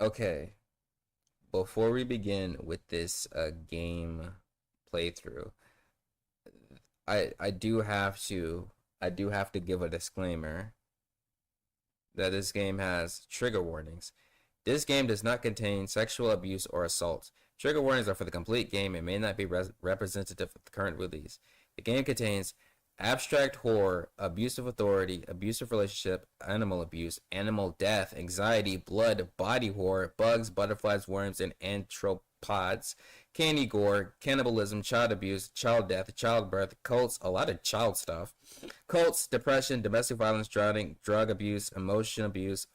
Okay, before we begin with this game playthrough, I do have to give a disclaimer that this game has trigger warnings. This game does not contain sexual abuse or assault. Trigger warnings are for the complete game and may not be representative of the current release. The game contains abstract horror, abusive authority, abusive relationship, animal abuse, animal death, anxiety, blood, body horror, bugs, butterflies, worms, and anthropods, candy gore, cannibalism, child abuse, child death, childbirth, cults, a lot of child stuff, cults, depression, domestic violence, drowning, drug abuse, emotion abuse,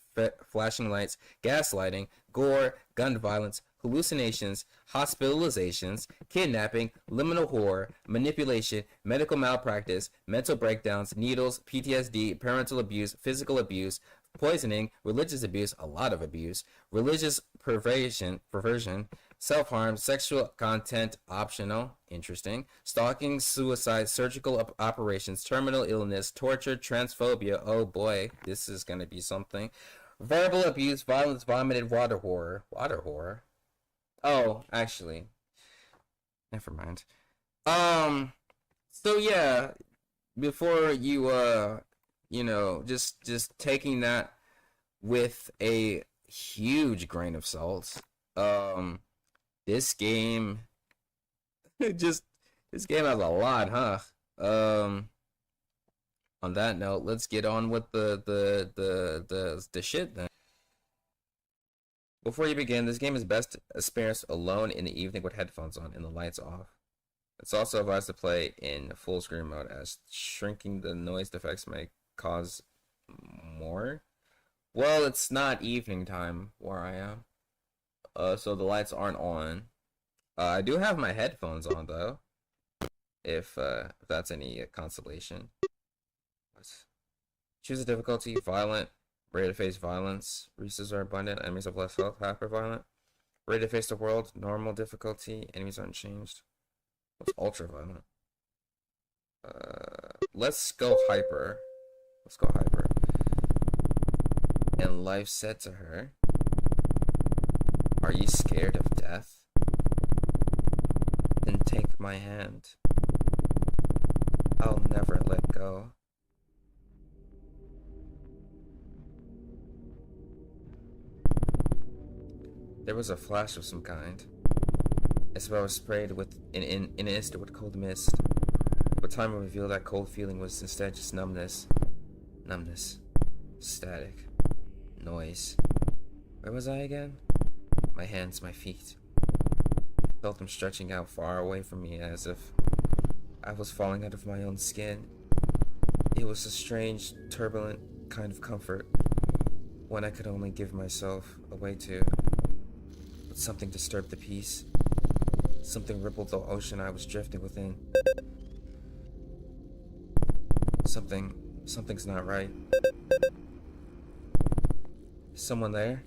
flashing lights, gaslighting, gore, gun violence, hallucinations, hospitalizations, kidnapping, liminal horror, manipulation, medical malpractice, mental breakdowns, needles, PTSD, parental abuse, physical abuse, poisoning, religious abuse, a lot of abuse, religious perversion, self-harm, sexual content optional, interesting, stalking, suicide, surgical operations, terminal illness, torture, transphobia, oh boy, this is gonna be something, verbal abuse, violence, vomited, water horror. Oh, actually, never mind. Um, so yeah, before you just taking that with a huge grain of salt. Um, this game just this game has a lot, huh? Um, on that note, let's get on with the shit then. Before you begin, this game is best experienced alone in the evening with headphones on and the lights off. It's also advised to play in full screen mode as shrinking the noise effects may cause more. Well, it's not evening time where I am, so the lights aren't on. I do have my headphones on though, if that's any consolation. Choose a difficulty: violent. Ready to face violence. Resources are abundant. Enemies have less health. Hyper violent. Ready to face the world. Normal difficulty. Enemies aren't changed. What's ultra violent? Let's go hyper. Let's go hyper. And life said to her, "Are you scared of death? Then take my hand. I'll never let go." There was a flash of some kind, as if I was sprayed with in an instant with cold mist. But time would reveal that cold feeling was instead just numbness. Numbness. Static. Noise. Where was I again? My hands, my feet. I felt them stretching out far away from me as if I was falling out of my own skin. It was a strange, turbulent kind of comfort, one I could only give myself away to. But something disturbed the peace. Something rippled the ocean I was drifting within. Something's not right. Is someone there?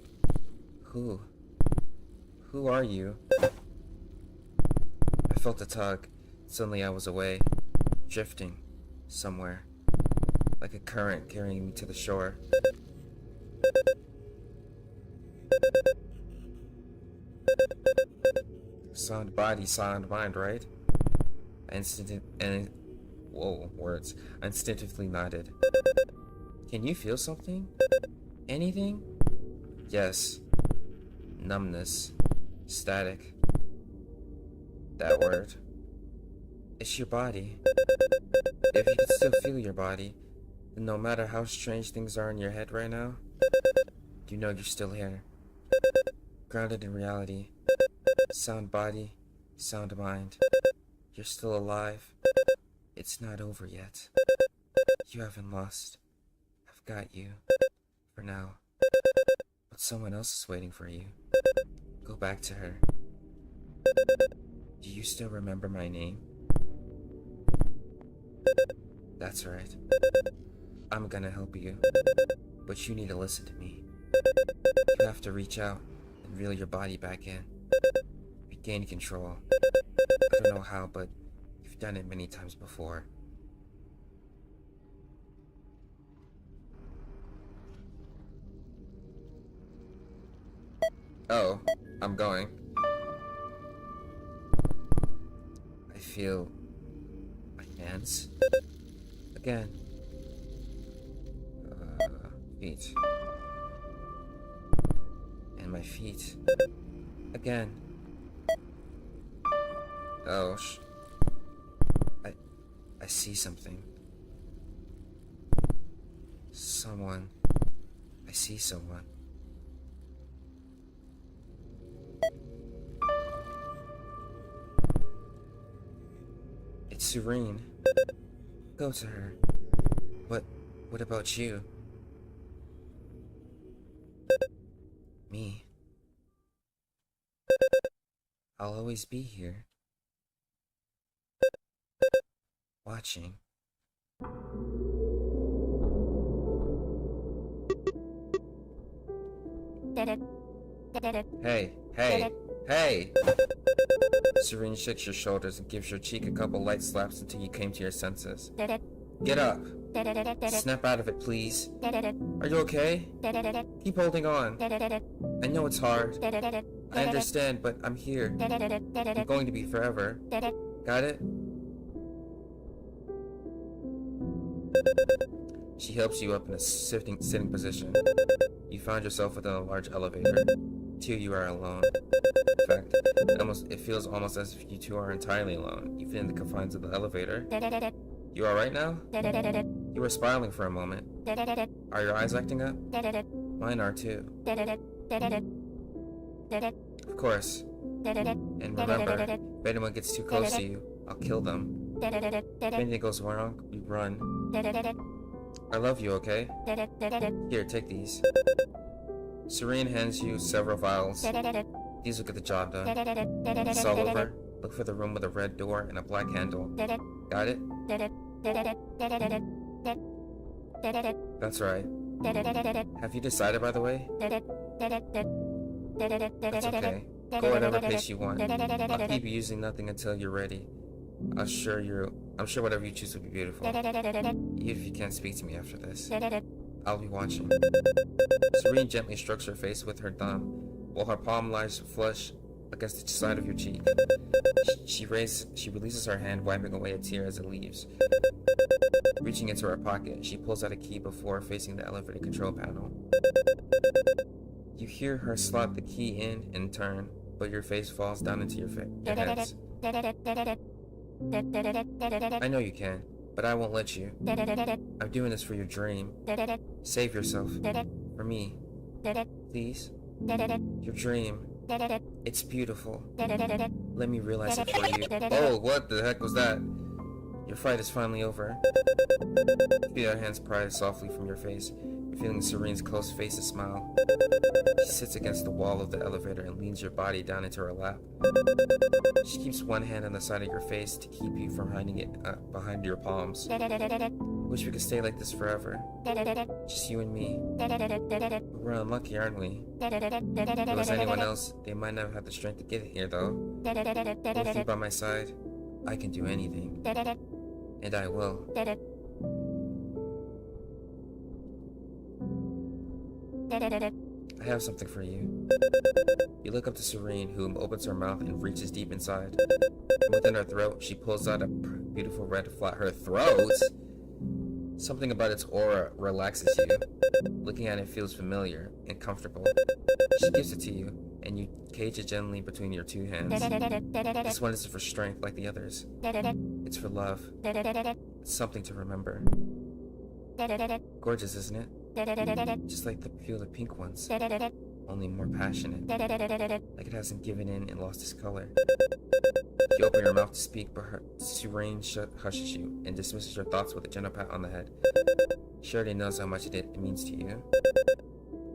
Who? Who are you? I felt a tug. Suddenly I was away, drifting somewhere, like a current carrying me to the shore. Sound body, sound mind, right? Words. I instinctively nodded. Can you feel something? Anything? Yes. Numbness. Static. That word. It's your body. If you can still feel your body, then no matter how strange things are in your head right now, you know you're still here. Grounded in reality. Sound body, sound mind. You're still alive. It's not over yet. You haven't lost. I've got you. For now. But someone else is waiting for you. Go back to her. Do you still remember my name? That's right. I'm gonna help you. But you need to listen to me. You have to reach out and reel your body back in. Regain control. I don't know how, but you've done it many times before. Oh, I'm going. I feel my hands again. Feet. And my feet again. Oh, I see something. Someone. I see someone. It's Serene. Go to her. What about you? Me. I'll always be here. Watching. Hey, hey, hey! Serene shakes your shoulders and gives your cheek a couple light slaps until you came to your senses. Get up! Snap out of it, please. Are you okay? Keep holding on. I know it's hard. I understand, but I'm here. I'm going to be forever. Got it? She helps you up in a sitting position. You find yourself within a large elevator. Two, you are alone. In fact, it feels almost as if you two are entirely alone, even in the confines of the elevator. You alright now? You were smiling for a moment. Are your eyes acting up? Mine are too. Of course. And remember, if anyone gets too close to you, I'll kill them. If anything goes wrong, we run. I love you, okay? Here, take these. Serene hands you several vials. These will get the job done. It's all over. Look for the room with a red door and a black handle. Got it? That's right. Have you decided, by the way? That's okay. Go whatever pace you want. I'll keep you using nothing until you're ready. I'm sure whatever you choose will be beautiful. Even if you can't speak to me after this. I'll be watching. Serene gently strokes her face with her thumb, while her palm lies flush against the side of your cheek. She releases her hand, wiping away a tear as it leaves. Reaching into her pocket, she pulls out a key before facing the elevator control panel. You hear her slot the key in and turn, but your face falls down into your hands. I know you can, but I won't let you. I'm doing this for your dream. Save yourself. For me. Please. Your dream. It's beautiful. Let me realize it for you. Oh, what the heck was that? Your fight is finally over. You feel her hands pry softly from your face, revealing Serene's close face and smile. She sits against the wall of the elevator and leans your body down into her lap. She keeps one hand on the side of your face to keep you from hiding it behind your palms. Wish we could stay like this forever. Just you and me. We're unlucky, aren't we? If it was anyone else, they might not have had the strength to get here, though. With you by my side, I can do anything. And I will. I have something for you. You look up to Serene, who opens her mouth and reaches deep inside. And within her throat, she pulls out a beautiful red flower. Her throat? Something about its aura relaxes you. Looking at it feels familiar and comfortable. She gives it to you, and you cage it gently between your two hands. This one isn't for strength like the others. It's for love. It's something to remember. Gorgeous, isn't it? Just like the pink ones. Only more passionate. Like it hasn't given in and lost its color. You open your mouth to speak, but Serene hushes you and dismisses your thoughts with a gentle pat on the head. She already knows how much it means to you.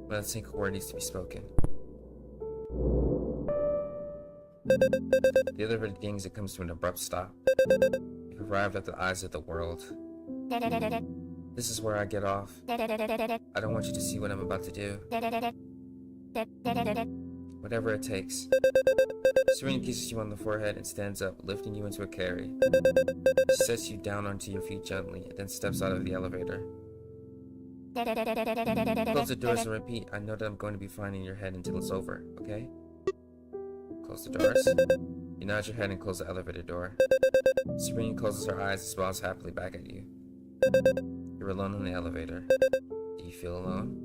But a single word needs to be spoken. The elevator dings, it comes to an abrupt stop. You've arrived at the eyes of the world. This is where I get off. I don't want you to see what I'm about to do. Whatever it takes. Serene kisses you on the forehead and stands up, lifting you into a carry. She sets you down onto your feet gently, and then steps out of the elevator. Close the doors and repeat, I know that I'm going to be fine in your head until it's over, okay? Close the doors. You nod your head and close the elevator door. Serene closes her eyes and smiles happily back at you. You're alone in the elevator. Do you feel alone?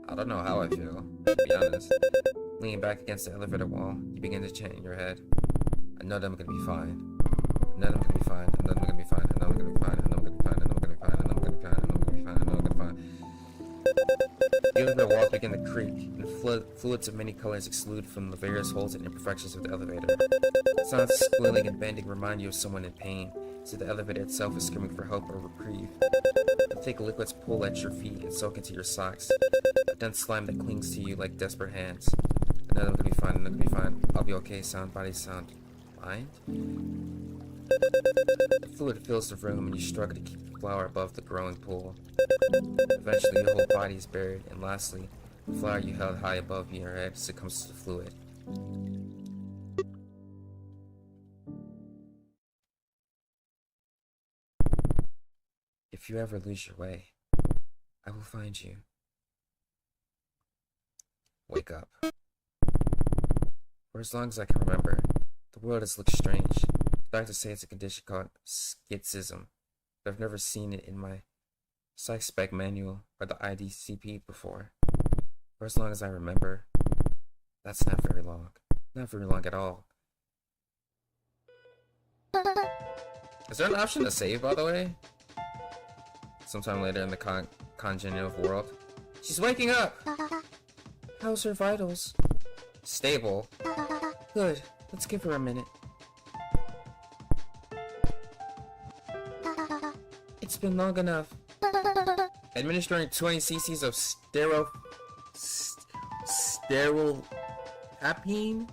I don't know how I feel, to be honest. Leaning back against the elevator wall, you begin to chant in your head. I know that I'm gonna be fine. I know that I'm gonna be fine. I know that I'm gonna be fine. I know I'm gonna be fine. I know I'm gonna be fine. I know I'm gonna be fine. I know I'm gonna be fine. I know I'm gonna be fine. I know I'm gonna be fine. The elevator walls begin to creak, and fluids of many colors exude from the various holes and imperfections of the elevator. Sounds squealing and bending remind you of someone in pain, so the elevator itself is screaming for help or reprieve. The thick liquids pull at your feet and soak into your socks. A dense slime that clings to you like desperate hands. I know I'm gonna be fine. I know I'm gonna be fine. I'll be okay. Sound, body, sound, mind. The fluid fills the room and you struggle to keep the flower above the growing pool. Eventually, your whole body is buried, and lastly, the flower you held high above your head succumbs to the fluid. If you ever lose your way, I will find you. Wake up. For as long as I can remember, the world has looked strange. The doctors say it's a condition called schizotism, but I've never seen it in my psych spec manual or the IDCP before. For as long as I remember, that's not very long. Not very long at all. Is there an option to save, by the way? Sometime later in the congenitive world. She's waking up! How's her vitals? Stable. Good. Let's give her a minute. It's been long enough. Administering 20 cc's of sterile apine.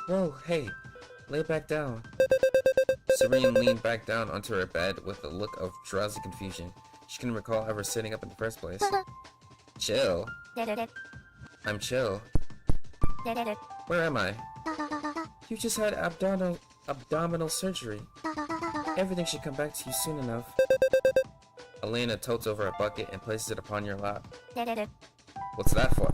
Whoa, hey, lay back down. Serene leaned back down onto her bed with a look of drowsy confusion. She couldn't recall ever sitting up in the first place. Chill. I'm chill. Where am I? You just had abdominal surgery. Everything should come back to you soon enough. Elena totes over a bucket and places it upon your lap. What's that for?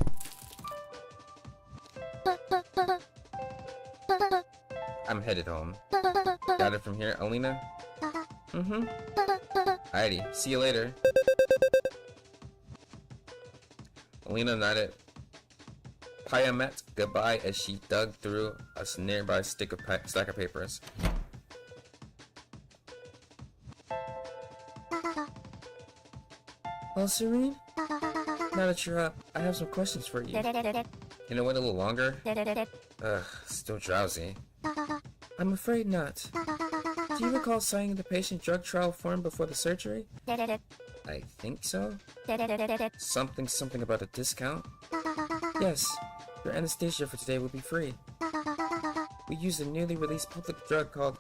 I'm headed home. Got it from here, Elena? Mm-hmm. Alrighty, see you later. Elena nodded Piamet goodbye as she dug through a nearby stack of papers. Well, Serene? Now that you're up, I have some questions for you. Can I wait a little longer? Ugh, still drowsy. I'm afraid not. Do you recall signing the patient drug trial form before the surgery? I think so. Something about a discount? Yes, your anesthesia for today will be free. We used a newly released public drug called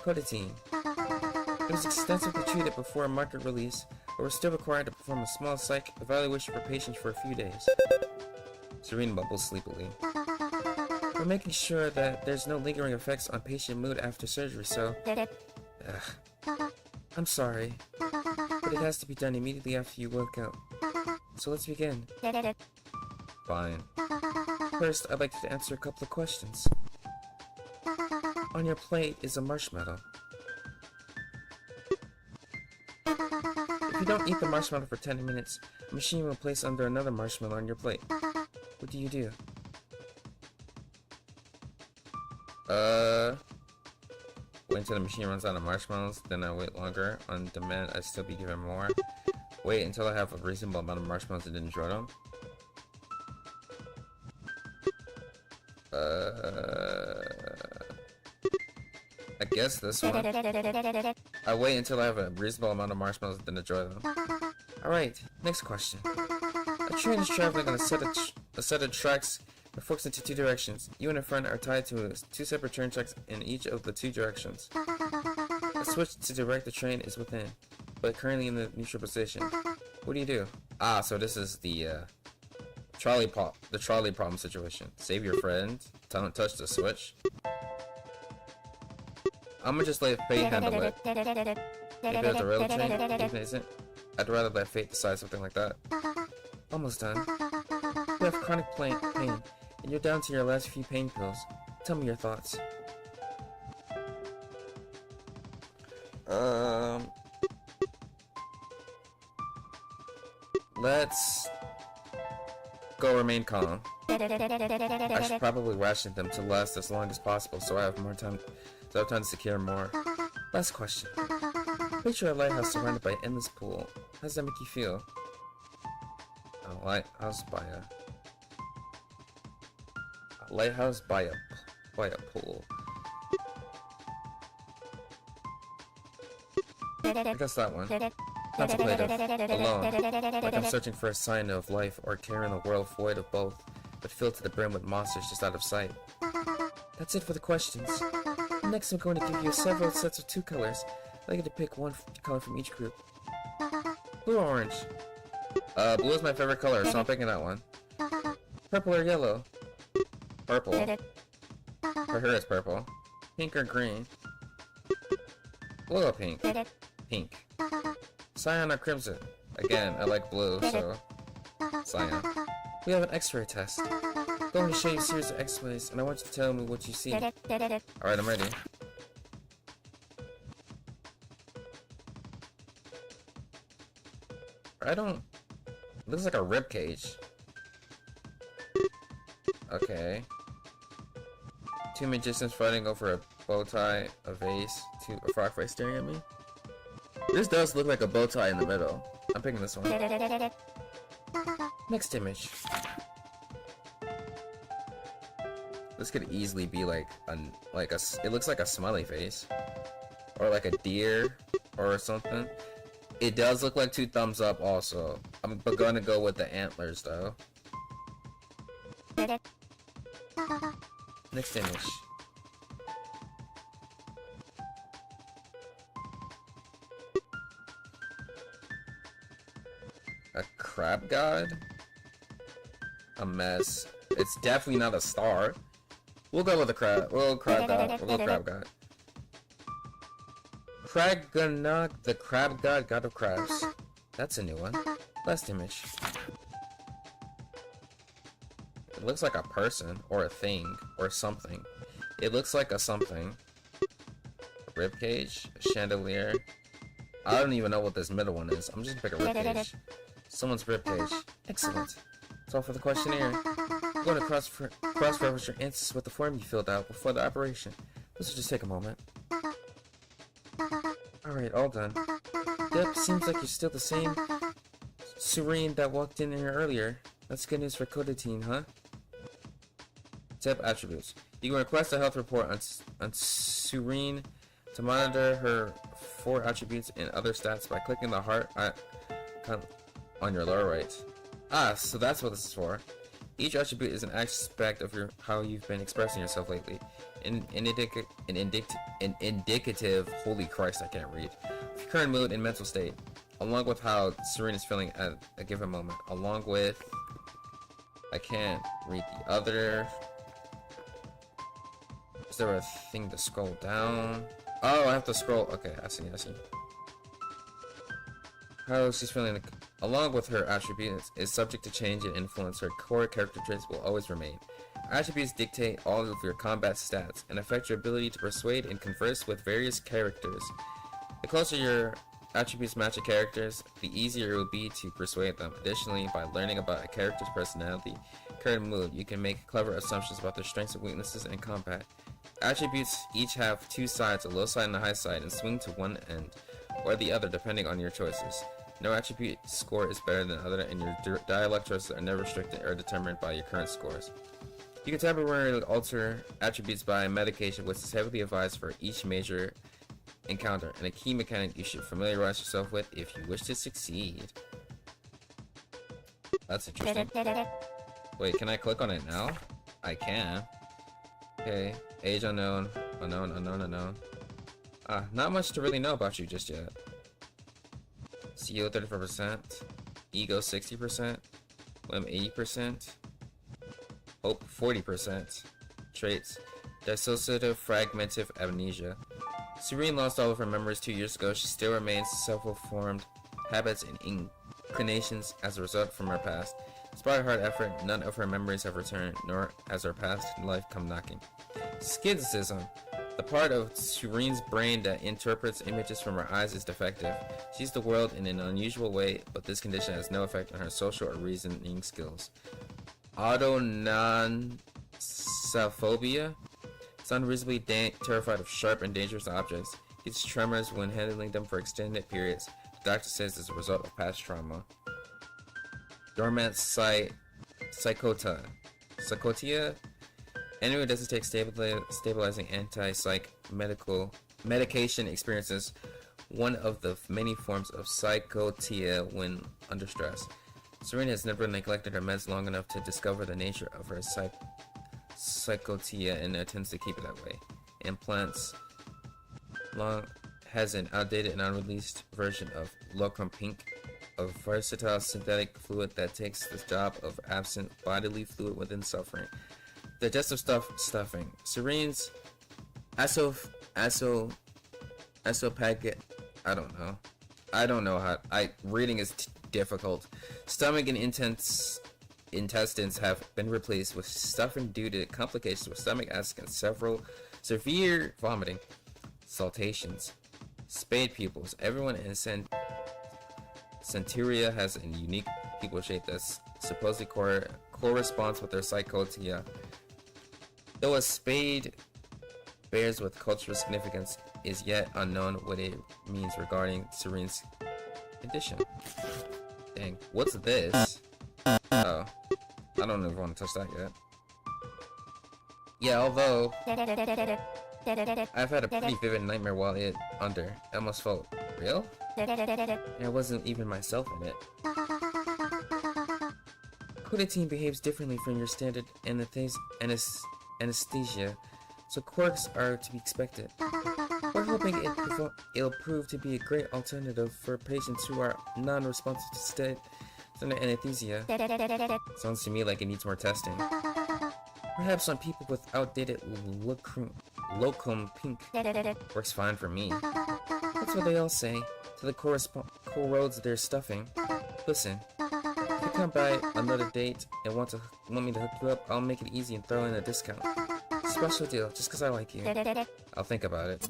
codeine. It was extensively treated before a market release, but we're still required to perform a small psych evaluation for patients for a few days. Serene bubbles sleepily. We're making sure that there's no lingering effects on patient mood after surgery, so... I'm sorry, but it has to be done immediately after you work out. So let's begin. Fine. First, I'd like to answer a couple of questions. On your plate is a marshmallow. If you don't eat the marshmallow for 10 minutes, a machine will place under another marshmallow on your plate. What do you do? Wait until the machine runs out of marshmallows, then I wait longer. On demand, I still be given more. Wait until I have a reasonable amount of marshmallows and then enjoy them. I guess this one. I wait until I have a reasonable amount of marshmallows and then enjoy them. Alright, next question. A train is traveling on a set of tracks that forks into two directions. You and a friend are tied to two separate train tracks in each of the two directions. A switch to direct the train is within, but currently in the neutral position. What do you do? Ah, so this is the trolley problem situation. Save your friend. Don't touch the switch. I'm gonna just let fate handle it. If there's a real chain, even if it isn't, I'd rather let fate decide something like that. Almost done. You have chronic pain, and you're down to your last few pain pills. Tell me your thoughts. Let's go remain calm. I should probably ration them to last as long as possible so I have more time to secure more. Last question. Picture a lighthouse surrounded by an endless pool. How does that make you feel? A lighthouse by a pool. I guess that one. Contemplative, alone, like I'm searching for a sign of life or carrying a world void of both, but filled to the brim with monsters just out of sight. That's it for the questions. Next I'm going to give you several sets of 2 colors. I'd like you to pick one color from each group. Blue or orange? Blue is my favorite color, so I'm picking that one. Purple or yellow? Purple. For her it's purple. Pink or green? Blue or pink? Pink. Cyan or crimson? Again, I like blue, so cyan. We have an X-ray test. I'm going to show you a series of X-rays, and I want you to tell me what you see. Alright, I'm ready. It looks like a rib cage. Okay. 2 magicians fighting over a bow tie, a vase, a frog face staring at me. This does look like a bow tie in the middle. I'm picking this one. Next image. This could easily be like it looks like a smiley face. Or like a deer or something. It does look like 2 thumbs up also. I'm gonna go with the antlers though. Next image. A crab god? A mess. It's definitely not a star. We'll go with the crab. We'll go crab god. Kraganok, the crab god, god of crabs. That's a new one. Last image. It looks like a person, or a thing, or something. It looks like a something. A ribcage, a chandelier. I don't even know what this middle one is. I'm just gonna pick a ribcage. Someone's ribcage. Excellent. That's all for the questionnaire. I'm going to cross-reference your answers with the form you filled out before the operation. This will just take a moment. Alright, all done. Yep, seems like you're still the same Serene that walked in here earlier. That's good news for Coditine, huh? Tip attributes. You can request a health report on Serene to monitor her 4 attributes and other stats by clicking the heart icon on your lower right. Ah, so that's what this is for. Each attribute is an aspect of how you've been expressing yourself lately. An indicative, holy Christ, I can't read, of your current mood and mental state, along with how Serene is feeling at a given moment, along with, I can't read the other. Is there a thing to scroll down? Oh, I have to scroll. Okay, I see. How she's feeling, along with her attributes, is subject to change and influence. Her core character traits will always remain. Attributes dictate all of your combat stats and affect your ability to persuade and converse with various characters. The closer your attributes match a character's, the easier it will be to persuade them. Additionally, by learning about a character's personality, current mood, you can make clever assumptions about their strengths and weaknesses in combat. Attributes each have 2 sides, a low side and a high side, and swing to one end or the other depending on your choices. No attribute score is better than other, and your dialogue choices are never restricted or determined by your current scores. You can temporarily alter attributes by medication, which is heavily advised for each major encounter, and a key mechanic you should familiarize yourself with if you wish to succeed. That's interesting. Wait, can I click on it now? I can. Okay, age unknown, unknown. Not much to really know about you just yet. CEO 34%, ego 60%, whim 80%, hope 40%, traits, dissociative fragmentive amnesia, Serene lost all of her memories 2 years ago. She still remains self-formed habits and inclinations as a result from her past. Despite hard effort, none of her memories have returned, nor has her past life come knocking. Schizotism. The part of Serene's brain that interprets images from her eyes is defective. She sees the world in an unusual way, but this condition has no effect on her social or reasoning skills. Autonomophobia. Is unreasonably terrified of sharp and dangerous objects. Gets tremors when handling them for extended periods. The doctor says it's a result of past trauma. Dormant psychotia. Anyone who doesn't take stabilizing anti-psych medication experiences one of the many forms of psychotia when under stress. Serena has never neglected her meds long enough to discover the nature of her psychotia and intends to keep it that way. Implants has an outdated and unreleased version of Locrum Pink, a versatile synthetic fluid that takes the job of absent bodily fluid within suffering. Digestive stuffing. Serene's esophagus. I don't know how. Reading is difficult. Stomach and intestines have been replaced with stuffing due to complications with stomach acid and several severe vomiting, saltations, spade pupils. Everyone in Centuria has a unique pupil shape that supposedly corresponds with their psychotia. Though a spade bears with cultural significance, is yet unknown what it means regarding Serene's condition. Dang, what's this? Oh, I don't even want to touch that yet. Yeah, although I've had a pretty vivid nightmare while under. It almost felt real. And I wasn't even myself in it. Codeine behaves differently from your standard anesthesia, so quirks are to be expected. We're hoping it'll prove to be a great alternative for patients who are non-responsive to standard anesthesia. Sounds to me like it needs more testing. Perhaps on people with outdated locum pink. Works fine for me. That's what they all say. To the corrodes their stuffing. Listen, if you come by another date and want me to hook you up, I'll make it easy and throw in a discount. Special deal, just because I like you. I'll think about it.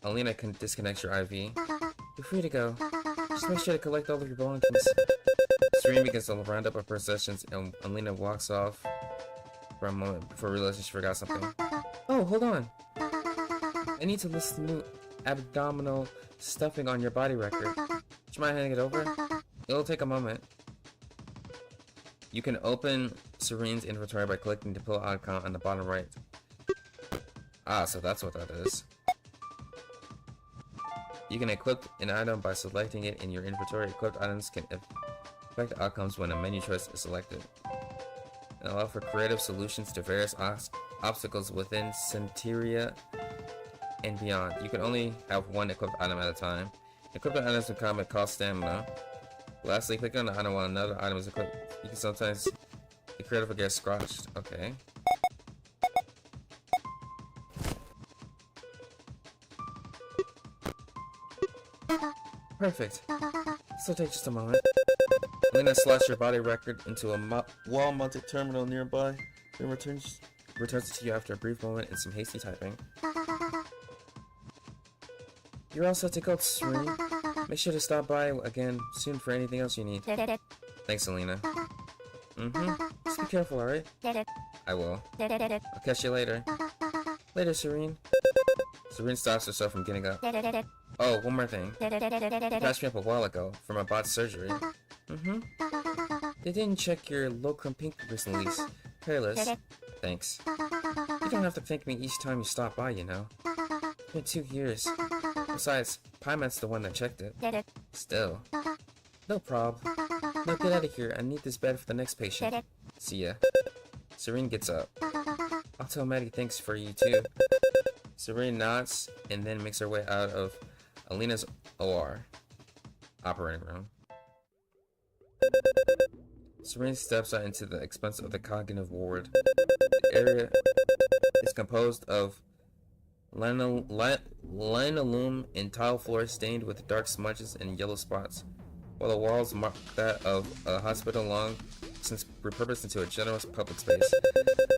Alina can disconnect your IV. You're free to go. Just make sure to collect all of your belongings. Serene begins to round up her possessions, and Alina walks off for a moment before realizing she forgot something. Oh, hold on. I need to list the new abdominal stuffing on your body record. Would you mind handing it over? It'll take a moment. You can open Serene's inventory by clicking the pull icon on the bottom right. Ah, so that's what that is. You can equip an item by selecting it in your inventory. Equipped items can affect outcomes when a menu choice is selected, and allow for creative solutions to various obstacles within Centuria and beyond. You can only have one equipped item at a time. Equipped items in combat cost stamina. Lastly, click on the item while another item is equipped. You can sometimes be creative or get scratched. Okay. Perfect. This will take just a moment. Lena slides your body record into a wall-mounted terminal nearby, then returns it to you after a brief moment and some hasty typing. You're all set to go, Serene. Make sure to stop by again soon for anything else you need. Thanks, Alina. Just be careful, alright? I will. I'll catch you later. Later, Serene. Serene stops herself from getting up. Oh, one more thing. You patched me up a while ago for my bot's surgery. They didn't check your locum pink recently. Careless. Thanks. You don't have to thank me each time you stop by, you know. It's been 2 years. Besides, Pieman's the one that checked it. Still. No prob. Now get out of here. I need this bed for the next patient. See ya. Serene gets up. I'll tell Maddie thanks for you too. Serene nods and then makes her way out of Alina's OR. Operating room. Serene steps out into the expanse of the cognitive ward. The area is composed of Linoleum and tile floors stained with dark smudges and yellow spots, while the walls mark that of a hospital long since repurposed into a generous public space.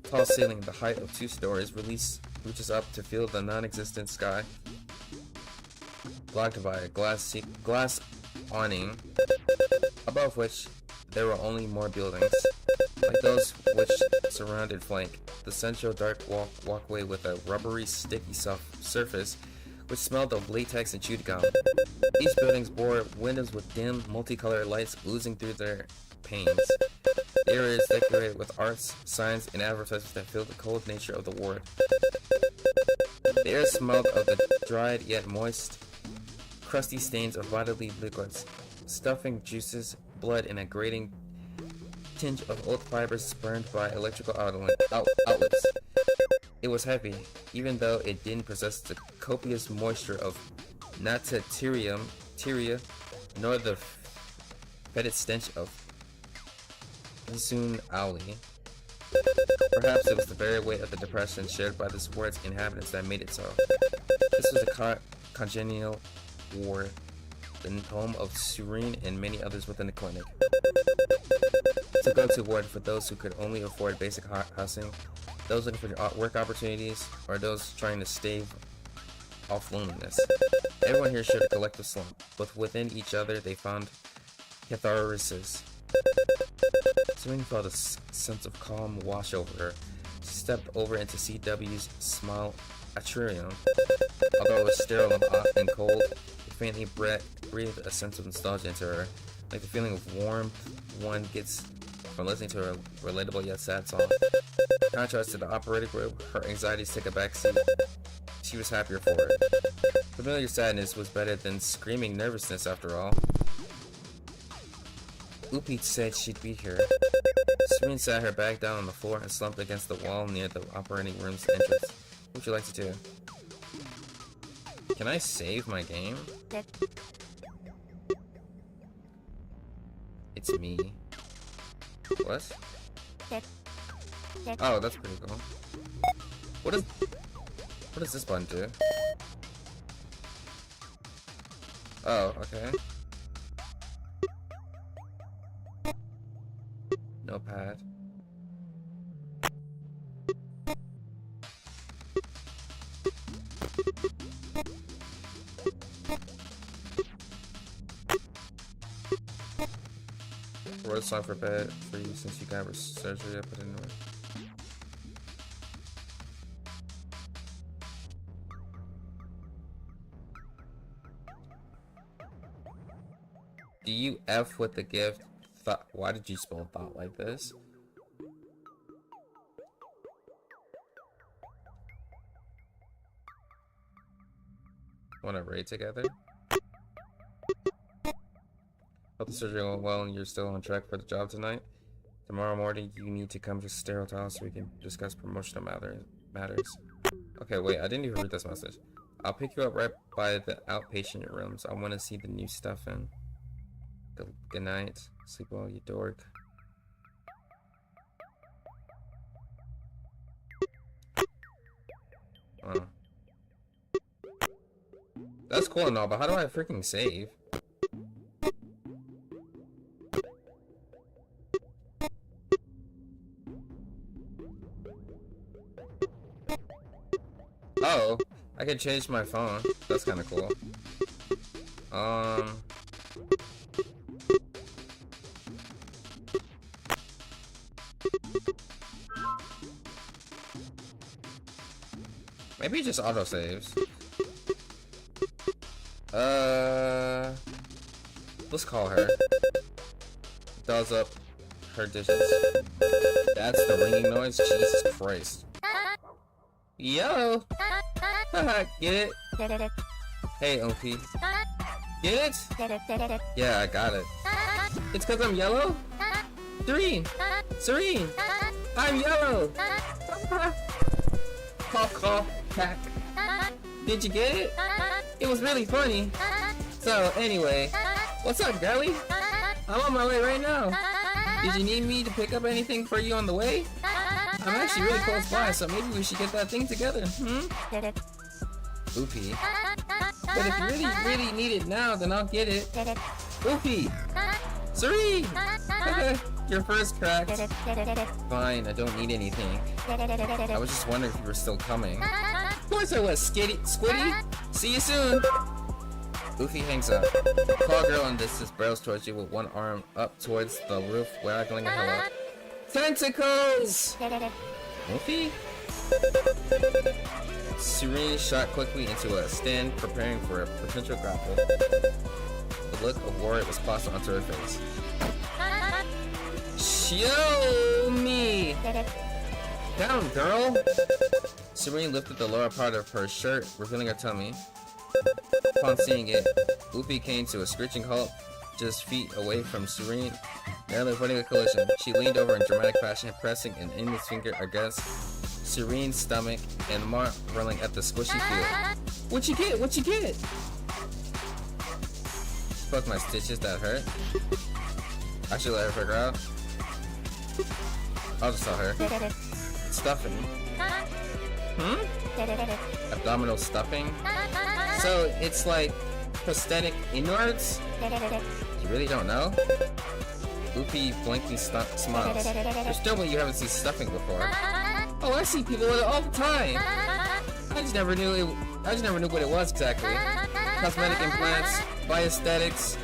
Tall ceiling, the height of 2 stories, reaches up to fill the non-existent sky, blocked by a glass awning, above which there were only more buildings, like those which surrounded flank. The central dark walkway with a rubbery, sticky surface, which smelled of latex and chewed gum. Each building bore windows with dim, multicolored lights oozing through their panes. The area is decorated with arts, signs, and advertisements that filled the cold nature of the ward. The air smelled of the dried yet moist, crusty stains of bodily liquids, stuffing juices, blood, and a grating tinge of old fibers burned by electrical outlets. It was heavy, even though it didn't possess the copious moisture of natatorium, nor the fetid stench of Zoon Owly. Perhaps it was the very weight of the depression shared by this ward's inhabitants that made it so. This was a congenial ward, the home of Serene and many others within the clinic. It's a go-to ward for those who could only afford basic housing, those looking for work opportunities, or those trying to stave off loneliness. Everyone here shared a collective slump, but within each other they found catharsis. Serene felt a sense of calm wash over her. She stepped over into CW's small atrium. Although it was sterile and hot and cold, it faintly breathed a sense of nostalgia into her, like the feeling of warmth one gets from listening to a relatable yet sad song. In contrast to the operating room, her anxieties took a backseat. She was happier for it. Familiar sadness was better than screaming nervousness after all. Upi said she'd be here. Serene sat her back down on the floor and slumped against the wall near the operating room's entrance. What would you like to do? Can I save my game? It's me. What? Oh, that's pretty cool. What does this button do? Oh, okay. Notepad. I wrote a song for bed for you since you got surgery. I put it in there. Do you F with the gift? Why did you spell thought like this? Wanna raid together? Hope the surgery went well and you're still on track for the job tonight. Tomorrow morning you need to come to Sterile so we can discuss promotional matters. Okay, wait, I didn't even read this message. I'll pick you up right by the outpatient rooms. I want to see the new stuff in. Good night. Sleep well, you dork. Oh. That's cool and all, but how do I freaking save? Oh, I can change my phone. That's kind of cool. Maybe it just auto saves. Let's call her. Does up her dishes. That's the ringing noise? Jesus Christ. Yo! Get it? Hey, OP. Get it? Yeah, I got it. It's cause I'm yellow? Serene! Serene! I'm yellow! Cough, cough, pack. Did you get it? It was really funny. So, anyway, what's up, girlie? I'm on my way right now. Did you need me to pick up anything for you on the way? I'm actually really close by, so maybe we should get that thing together. Oofy. But if you really need it now, then I'll get it. Oofy! Serene! Your first cracked. Fine, I don't need anything. I was just wondering if you were still coming. Of course I was, Squiddy! See you soon! Oofy hangs up. Tall girl in distance barrels towards you with one arm up towards the roof, waggling a hello. Tentacles! Oofy? Serene shot quickly into a stand, preparing for a potential grapple. The look of worry was plastered onto her face. Show me! Down, girl! Serene lifted the lower part of her shirt, revealing her tummy. Upon seeing it, Oofy came to a screeching halt just feet away from Serene, narrowly avoiding a collision. She leaned over in dramatic fashion, pressing an index finger against Serene's stomach and marveling at the squishy feel. What you get? What you get? Fuck my stitches, that hurt. I should let her figure out. I'll just tell her. Stuffing. Abdominal stuffing? So it's like prosthetic inwards? You really don't know? Oofy blinking smiles. There's no way you haven't seen stuffing before. Oh, I see people with it all the time. I just never knew what it was exactly. Cosmetic implants, biosthetics.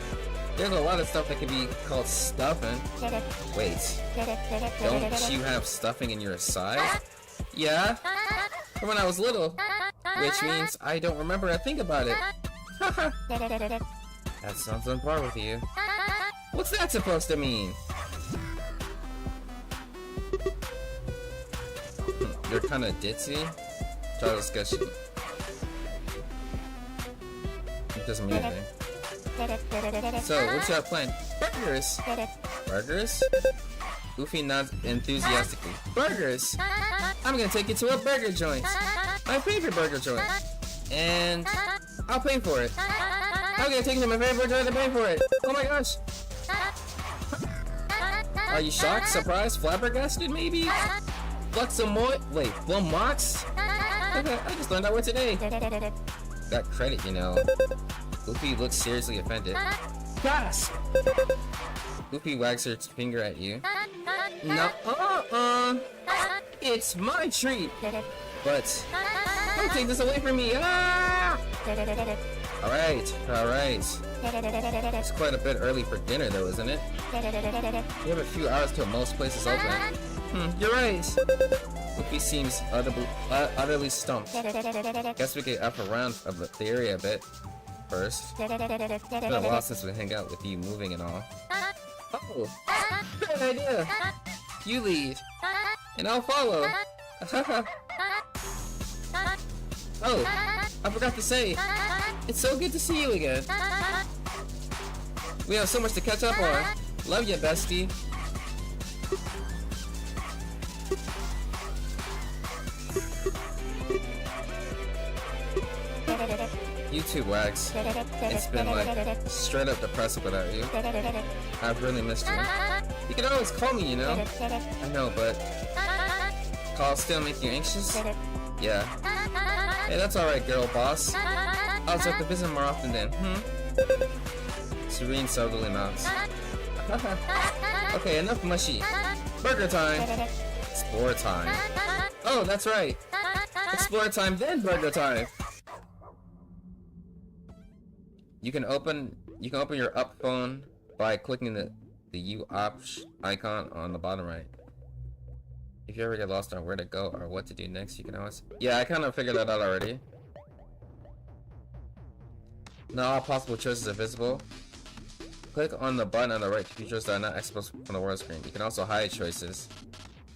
There's a lot of stuff that can be called stuffing. Wait, don't you have stuffing in your size? Yeah, from when I was little, which means I don't remember a thing about it. That sounds on par with you. What's that supposed to mean? You're kinda ditzy? Child discussion. It doesn't mean anything. So, what's your plan? Burgers! Burgers? Oofy nods enthusiastically. Burgers! I'm gonna take you to a burger joint. My favorite burger joint. And I'll pay for it. I'm gonna take you to my favorite burger joint and pay for it. Oh my gosh! Are you shocked, surprised, flabbergasted maybe? Wait, Flumox? Okay, I just learned that word today. Got credit, you know. Oofy looks seriously offended. Gasp! Oofy wags her finger at you. No, it's my treat! But, don't take this away from me! Ah! Alright. It's quite a bit early for dinner though, isn't it? We have a few hours till most places open. You're right. Oofy seems utterly stumped. Guess we could up around the area a bit first. It's been a while since we hang out with you moving and all. Oh, good idea. You lead, and I'll follow. Oh, I forgot to say, it's so good to see you again. We have so much to catch up on. Love you, bestie. You too, Wax. It's been like straight up depressing without you. I've really missed you. You can always call me, you know? I know, but calls still make you anxious? Yeah. Hey, that's alright, girl boss. I'll just have to visit more often then. Serene soberly nods. Okay, enough mushy. Burger time. Explore time. Oh, that's right. Explore time, then burger time. You can open your up phone by clicking the U icon on the bottom right. If you ever get lost on where to go or what to do next, you can always... Yeah, I kind of figured that out already. Now all possible choices are visible. Click on the button on the right to features that are not exposed from the world screen. You can also hide choices.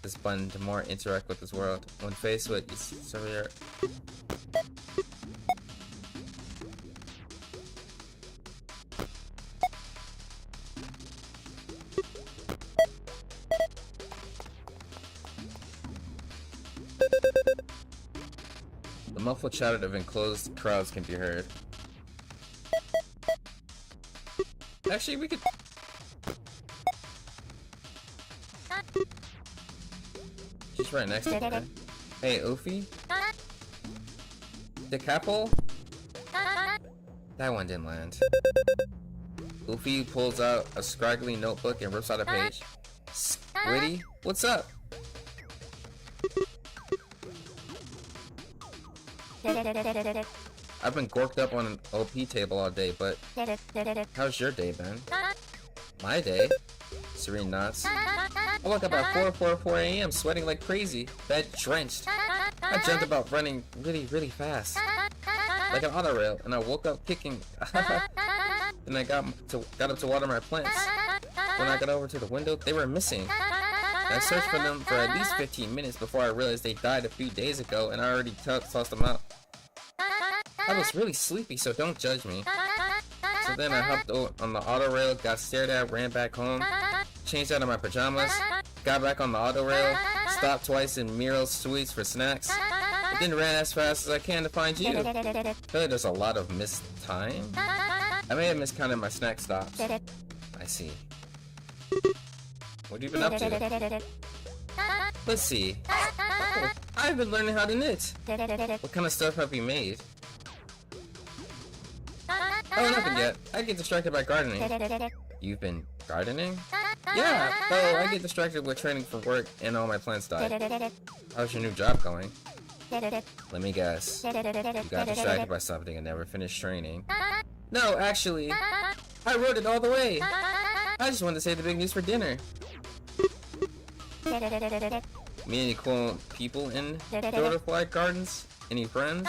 This button to more interact with this world. When faced with severe... The muffled chatter of enclosed crowds can be heard. Actually, we could... She's right next to me. Hey, Oofy? The Capel? That one didn't land. Goofy pulls out a scraggly notebook and rips out a page. Squiddy, what's up? I've been gorked up on an OP table all day, but how's your day been? My day? Serene nods. I woke up at 4:44 a.m. sweating like crazy, bed drenched. I dreamt about running really fast, like an auto rail, and I woke up kicking. Then I got up to water my plants. When I got over to the window, they were missing. I searched for them for at least 15 minutes before I realized they died a few days ago, and I already tossed them out. I was really sleepy, so don't judge me. So then I hopped on the auto rail, got stared at, ran back home, changed out of my pajamas, got back on the auto rail, stopped twice in Miro's Sweets for snacks, and then ran as fast as I can to find you. I feel like there's a lot of missed time. I may have miscounted my snack stops. I see. What have you been up to? Let's see. Oh, I've been learning how to knit. What kind of stuff have you made? Oh, nothing yet. I get distracted by gardening. You've been gardening? Yeah, though I get distracted with training for work and all my plants die. How's your new job going? Let me guess. You got distracted by something and never finished training. No, actually, I wrote it all the way. I just wanted to say the big news for dinner. Meet any cool people in Butterfly Gardens? Any friends?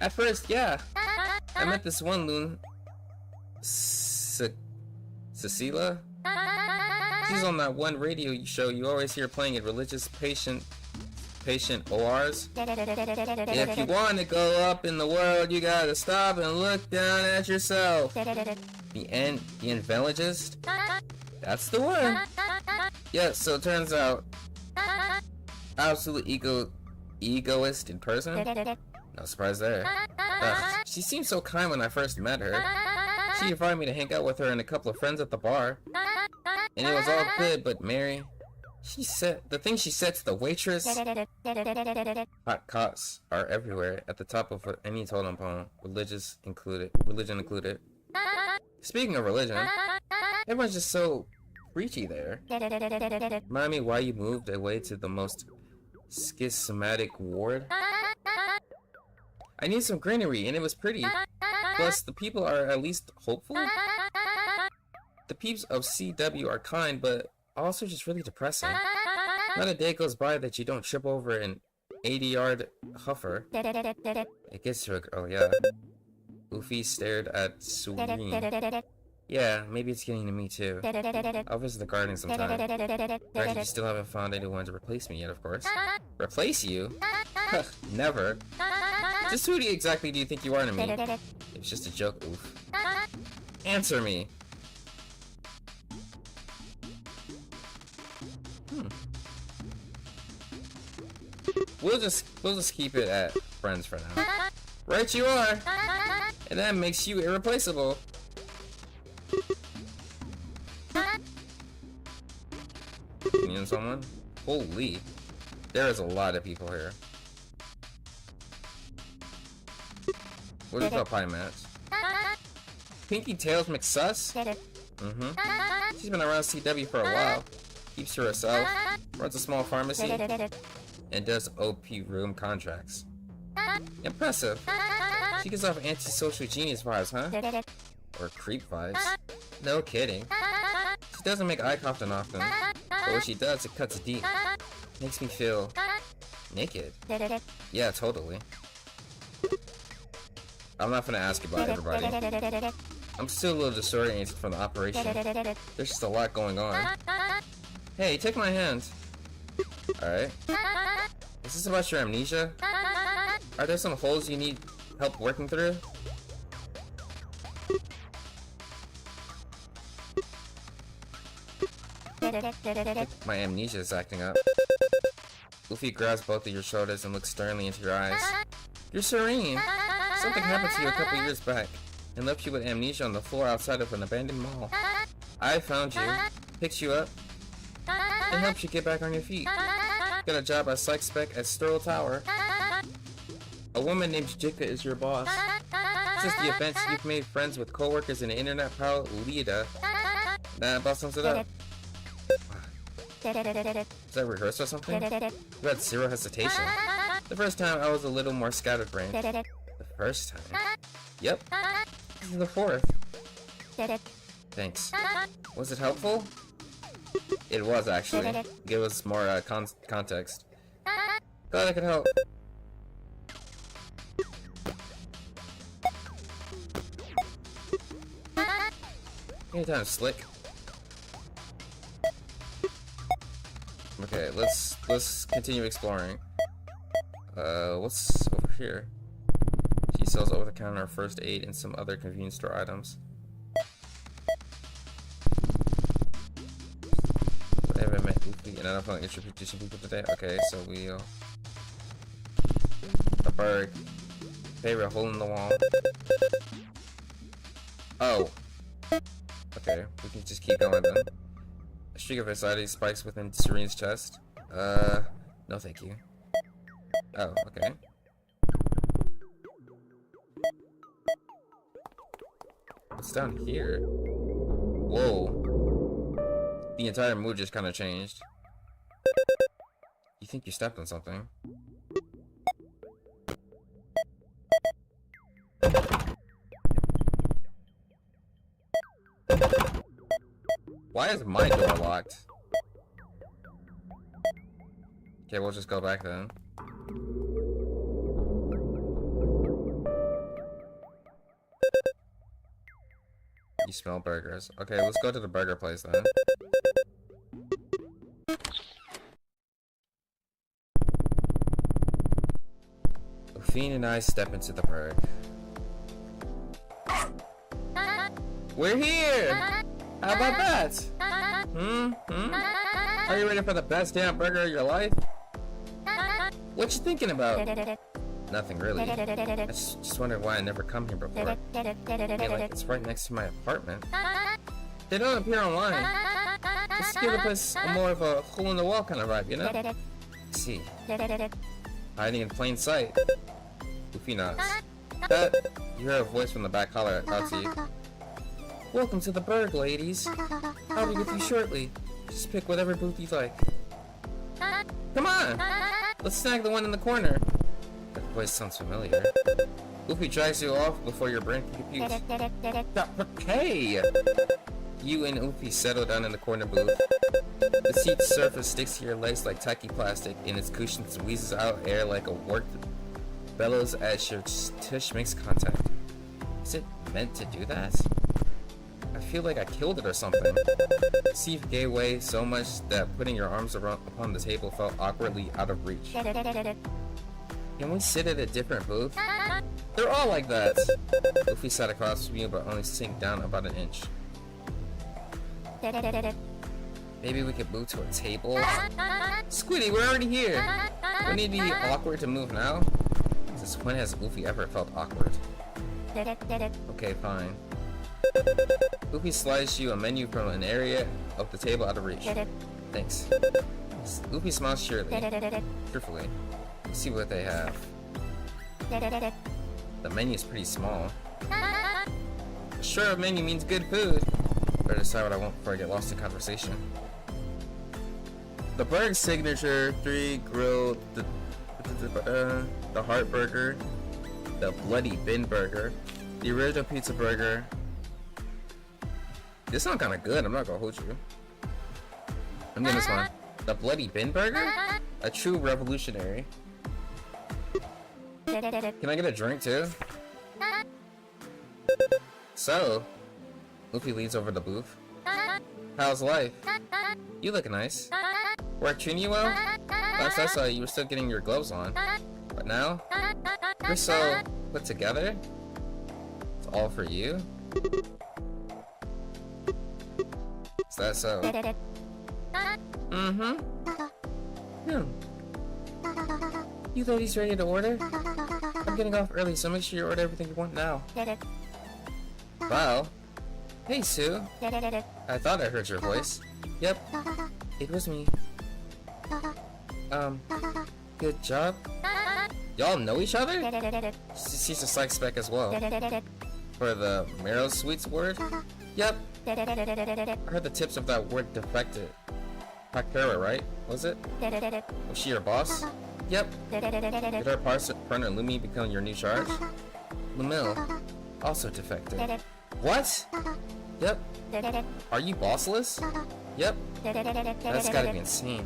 At first, yeah. I met this one loon, Cecilia? She's on that one radio show you always hear playing at religious patient ORs. If you want to go up in the world, you gotta stop and look down at yourself. The evangelist? That's the one. Yeah, so it turns out, absolute egoist in person? No surprise there. She seemed so kind when I first met her. She invited me to hang out with her and a couple of friends at the bar. And it was all good, but Mary, she said, the thing she said to the waitress, hot cots are everywhere at the top of any totem pole, religion included. Speaking of religion, everyone's just so preachy there. Remind me why you moved away to the most schismatic ward? I need some greenery, and it was pretty. Plus, the people are at least hopeful. The peeps of CW are kind, but also just really depressing. Not a day goes by that you don't trip over an 80-yard huffer. It gets to a girl, yeah. Goofy stared at Serene. Yeah, maybe it's getting to me too. I'll visit the garden sometime. Granted, you still haven't found anyone to replace me yet, of course. Replace you? Never. Just who exactly do you think you are to me? It's just a joke, oof. Answer me. We'll just keep it at friends for now. Right you are! And that makes you irreplaceable. You know someone? Holy. There is a lot of people here. What do you call pie mats? Pinky Tails McSuss? Mm-hmm. She's been around CW for a while. Keeps to herself. Runs a small pharmacy. And does OP room contracts. Impressive. She gives off antisocial genius vibes, huh? Or creep vibes. No kidding. She doesn't make eye contact often, but when she does, it cuts deep. Makes me feel naked. Yeah, totally. I'm not gonna ask about everybody. I'm still a little disoriented from the operation. There's just a lot going on. Hey, take my hand. Alright. Is this about your amnesia? Are there some holes you need help working through? My amnesia is acting up. Goofy grabs both of your shoulders and looks sternly into your eyes. You're Serene. Something happened to you a couple years back and left you with amnesia on the floor outside of an abandoned mall. I found you, picked you up, and helped you get back on your feet. Got a job as psych spec at Sterl Tower. A woman named Jika is your boss. Since the event, you've made friends with coworkers and internet pal Lita. That about sums it up. Was that rehearsed or something? You had zero hesitation. The first time I was a little more scatterbrained. The first time? Yep. This is the fourth. Thanks. Was it helpful? It was actually. Give us more context. Glad I could help. Anytime, Slick. Okay, let's continue exploring. What's over here? She sells over-the-counter first aid and some other convenience store items. I haven't met Goofy, and I don't feel like introducing people today. Okay, so we'll... A bird. Favorite hole in the wall. Oh. Okay, we can just keep going then. A streak of anxiety spikes within Serene's chest. No thank you. Oh, okay. What's down here? Whoa. The entire mood just kind of changed. You think you stepped on something? Why is my door locked? Okay, we'll just go back then. You smell burgers. Okay, let's go to the burger place then. Fiend and I step into the burg. We're here! How about that? Are you ready for the best damn burger of your life? What you thinking about? Nothing really. I just wondered why I never come here before. Hey, like, it's right next to my apartment. They don't appear online. Let's give the place more of a hole in the wall kind of vibe, you know? I see. Hiding in plain sight. Goofy nods. You hear a voice from the back holler out to you. Welcome to the burg, ladies. I'll be with you shortly. Just pick whatever booth you like. Come on! Let's snag the one in the corner. That voice sounds familiar. Goofy drags you off before your brain computes. Okay! You and Oofy settle down in the corner booth. The seat's surface sticks to your legs like tacky plastic, and its cushion squeezes out air like a warped bellows as your tush makes contact. Is it meant to do that? I feel like I killed it or something. The seat gave way so much that putting your arms upon the table felt awkwardly out of reach. Can we sit at a different booth? They're all like that. Goofy sat across from you but only sink down about an inch. Maybe we could move to a table? Squiddy, we're already here! Wouldn't it be awkward to move now? Since when has Goofy ever felt awkward? Okay, fine. Goofy slides you a menu from an area of the table out of reach. Thanks. Goofy smiles cheerfully. Let's see what they have. The menu's pretty small. Sure, menu means good food. Better decide what I want before I get lost in conversation. The burg signature 3 grilled, the heart burger, the bloody bin burger, the original pizza burger. This sounds kind of good. I'm not gonna hold you. I'm getting this one. The bloody bin burger, a true revolutionary. Can I get a drink too? So, Luffy leans over the booth. How's life? You look nice. Work treating you well? Last I saw you were still getting your gloves on. But now, you're so put together? It's all for you? Is that so? Mm-hmm. You ladies ready to order? I'm getting off early, so make sure you order everything you want now. Wow. Hey, Sue. I thought I heard your voice. Yep. It was me. Good job? Y'all know each other? She's a psych spec as well. For the Marrow Sweets word? Yep. I heard the tips of that word defected. Hakera, right? Was it? Was she your boss? Yep. Did her partner Lumi become your new charge? Lumil. Also defected. What? Yep. Are you bossless? Yep. That's gotta be insane.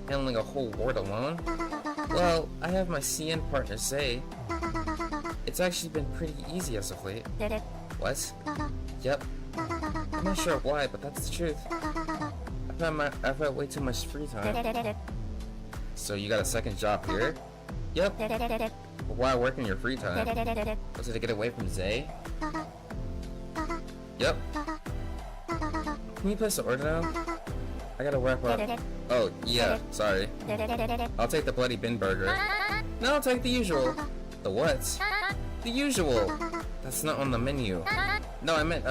Handling a whole ward alone? Well, I have my CN partner Zay. It's actually been pretty easy as of late. What? Yep. I'm not sure why, but that's the truth. I've had way too much free time. So you got a second job here? Yep. But why work in your free time? Was it to get away from Zay? Yep. Can you place the order now? I gotta wrap up. Oh, yeah, sorry. I'll take the bloody bin burger. No, I'll take the usual. The what? The usual. That's not on the menu. No, I meant,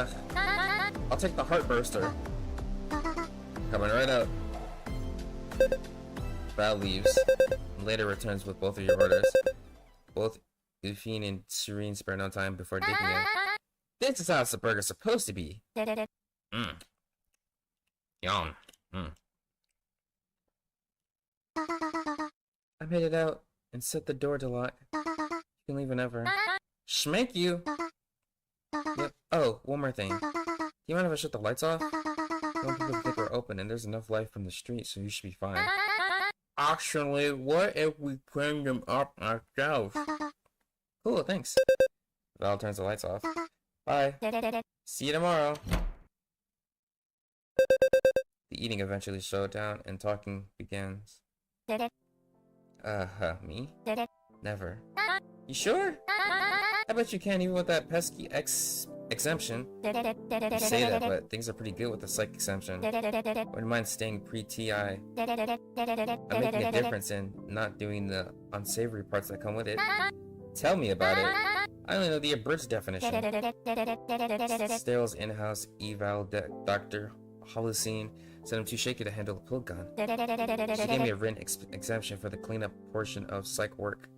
I'll take the heartburster. Coming right up. Val leaves. And later returns with both of your orders. Both Ufine and Serene spare no time before digging in. This is how the burger's supposed to be. Mmm. Yum. Mmm. I made it out and set the door to lock. You can leave whenever. Schmank you! Yep. Oh, one more thing. Do you mind if I shut the lights off? Some people think we're open and there's enough light from the street, so you should be fine. Actually, what if we clean them up ourselves? Cool, thanks. Val turns the lights off. Bye. See you tomorrow. The eating eventually slowed down and talking begins. Me? Never. You sure? I bet you can't even with that pesky exemption. You say that, but things are pretty good with the psych exemption. Wouldn't mind staying pre-TI. I'm making a difference in not doing the unsavory parts that come with it. Tell me about it. I only know the abridged definition. Steryl's in-house eval doctor, Holocene, said I'm too shaky to handle a pill gun. She gave me a written exemption for the cleanup portion of psych spec work.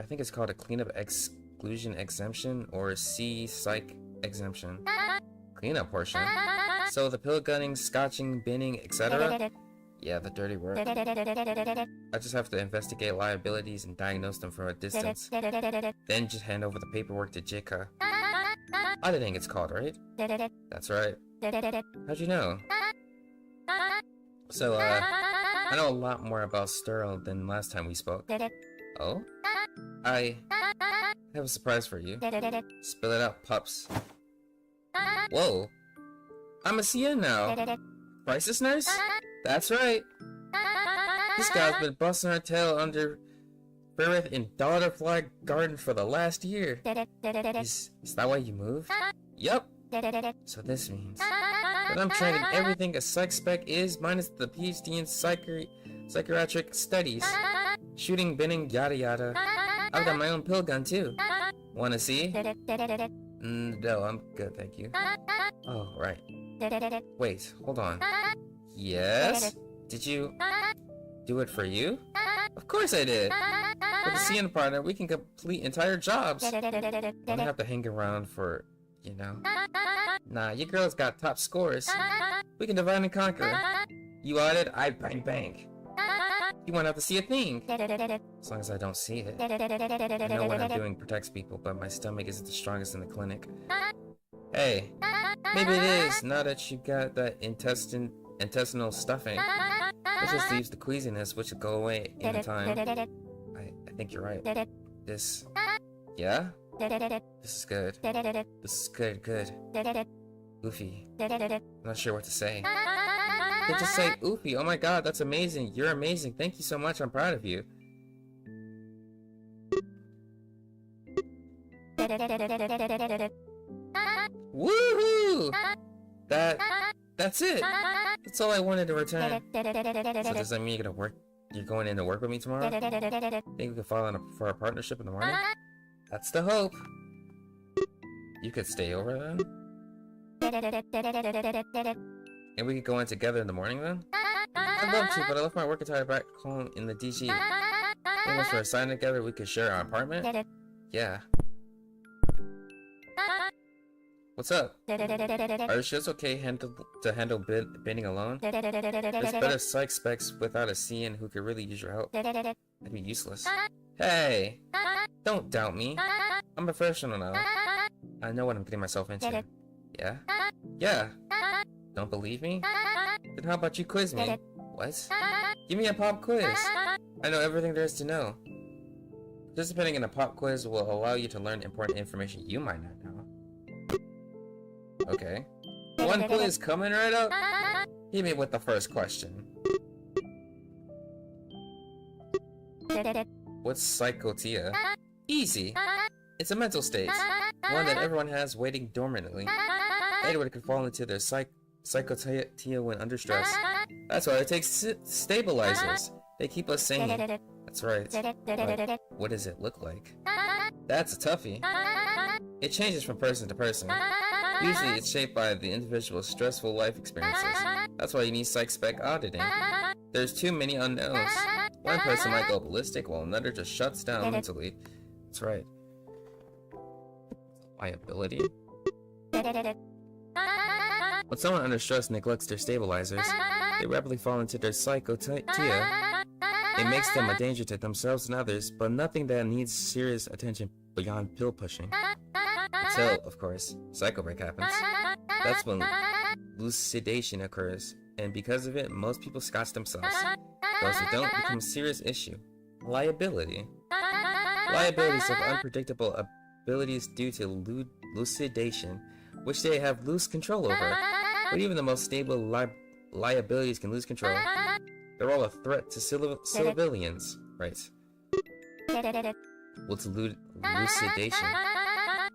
I think it's called a cleanup exclusion exemption or C psych exemption. Cleanup portion. So the pill gunning, scotching, binning, etc. Yeah, the dirty work. I just have to investigate liabilities and diagnose them from a distance. Then just hand over the paperwork to Jika. Auditing it's called, right? That's right. How'd you know? So, I know a lot more about Sterl than last time we spoke. Oh? I have a surprise for you. Spill it out, pups. Whoa. I'm a CN now. Crisis nurse? That's right. This guy's been busting our tail under Ferrith in Daughterfly Garden for the last year. Is that why you moved? Yup. So this means that I'm training everything a psych spec is, minus the PhD in psychiatric studies. Shooting, binning, yada yada. I've got my own pill gun too. Wanna see? No, I'm good, thank you. Oh, right. Wait, hold on. Yes? Did you do it for you? Of course I did. With a CN partner, we can complete entire jobs. I don't have to hang around for, you know. Nah, your girl's got top scores. We can divide and conquer. You audit, I bang bang. You won't have to see a thing. As long as I don't see it. I know what I'm doing protects people, but my stomach isn't the strongest in the clinic. Hey, maybe it is, now that you got that intestinal stuffing. It just leaves the queasiness, which will go away in time. I think you're right. This... Yeah? This is good. This is good. Oofy. I'm not sure what to say. They just say Oofy. Oh my god, that's amazing. You're amazing. Thank you so much. I'm proud of you. Woohoo! That's it. That's all I wanted to return. So does that mean you're going into work with me tomorrow? Think we could file for a partnership in the morning? That's the hope. You could stay over then? And we could go in together in the morning then? I'd love to, but I left my work attire back home in the DG. Once we're assigned together, we could share our apartment? Yeah. What's up? Are you sure it's okay to handle bending alone? There's better psych specs without a CN who could really use your help. That'd be useless. Hey! Don't doubt me. I'm a professional now. I know what I'm getting myself into. Yeah? Yeah! Don't believe me? Then how about you quiz me? What? Give me a pop quiz! I know everything there is to know. Participating in a pop quiz will allow you to learn important information you might not know. Okay. One quiz coming right up. Hit me with the first question. What's psychotia? Easy. It's a mental state. One that everyone has waiting dormantly. Anyone can fall into their psychotia when under stress. That's why it takes stabilizers. They keep us sane. That's right. But what does it look like? That's a toughie. It changes from person to person. Usually it's shaped by the individual's stressful life experiences. That's why you need psych spec auditing. There's too many unknowns. One person might go ballistic while another just shuts down mentally. That's right. Liability? When someone under stress neglects their stabilizers, they rapidly fall into their psychotia. It makes them a danger to themselves and others, but nothing that needs serious attention beyond pill pushing. Until, of course, psycho break happens. That's when lucidation occurs, and because of it, most people scotch themselves. Those who don't become a serious issue. Liability. Liabilities have unpredictable abilities due to lucidation, which they have loose control over. But even the most stable liabilities can lose control. They're all a threat to civilians. Right. What's lucidation?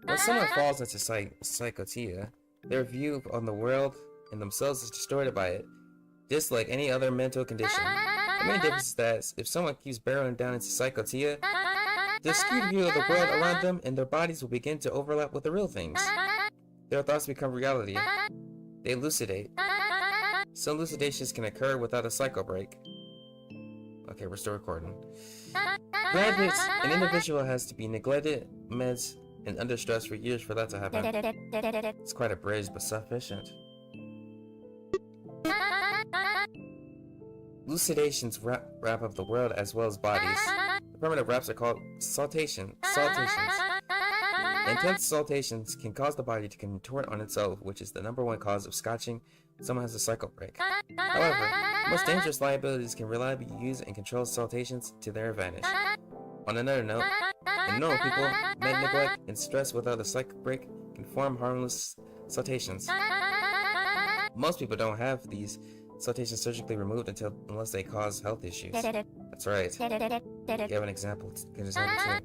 When someone falls into psychotia, their view on the world and themselves is distorted by it, just like any other mental condition. The main difference is that if someone keeps barreling down into psychotia, the skewed view of the world around them and their bodies will begin to overlap with the real things. Their thoughts become reality. They elucidate. Some elucidations can occur without a psycho break. Okay, we're still recording. Granted, an individual has to be neglected, meds, and under stress for years for that to happen. It's quite a bridge, but sufficient. Lucidations wrap up the world as well as bodies. The permanent wraps are called saltations. Intense saltations can cause the body to contort on itself, which is the #1 cause of scotching when someone has a psycho break. However, most dangerous liabilities can reliably use and control saltations to their advantage. On another note, in normal people, med neglect and stress without a psychic break can form harmless saltations. Most people don't have these saltations surgically removed unless they cause health issues. That's right. You have an example. Good example too.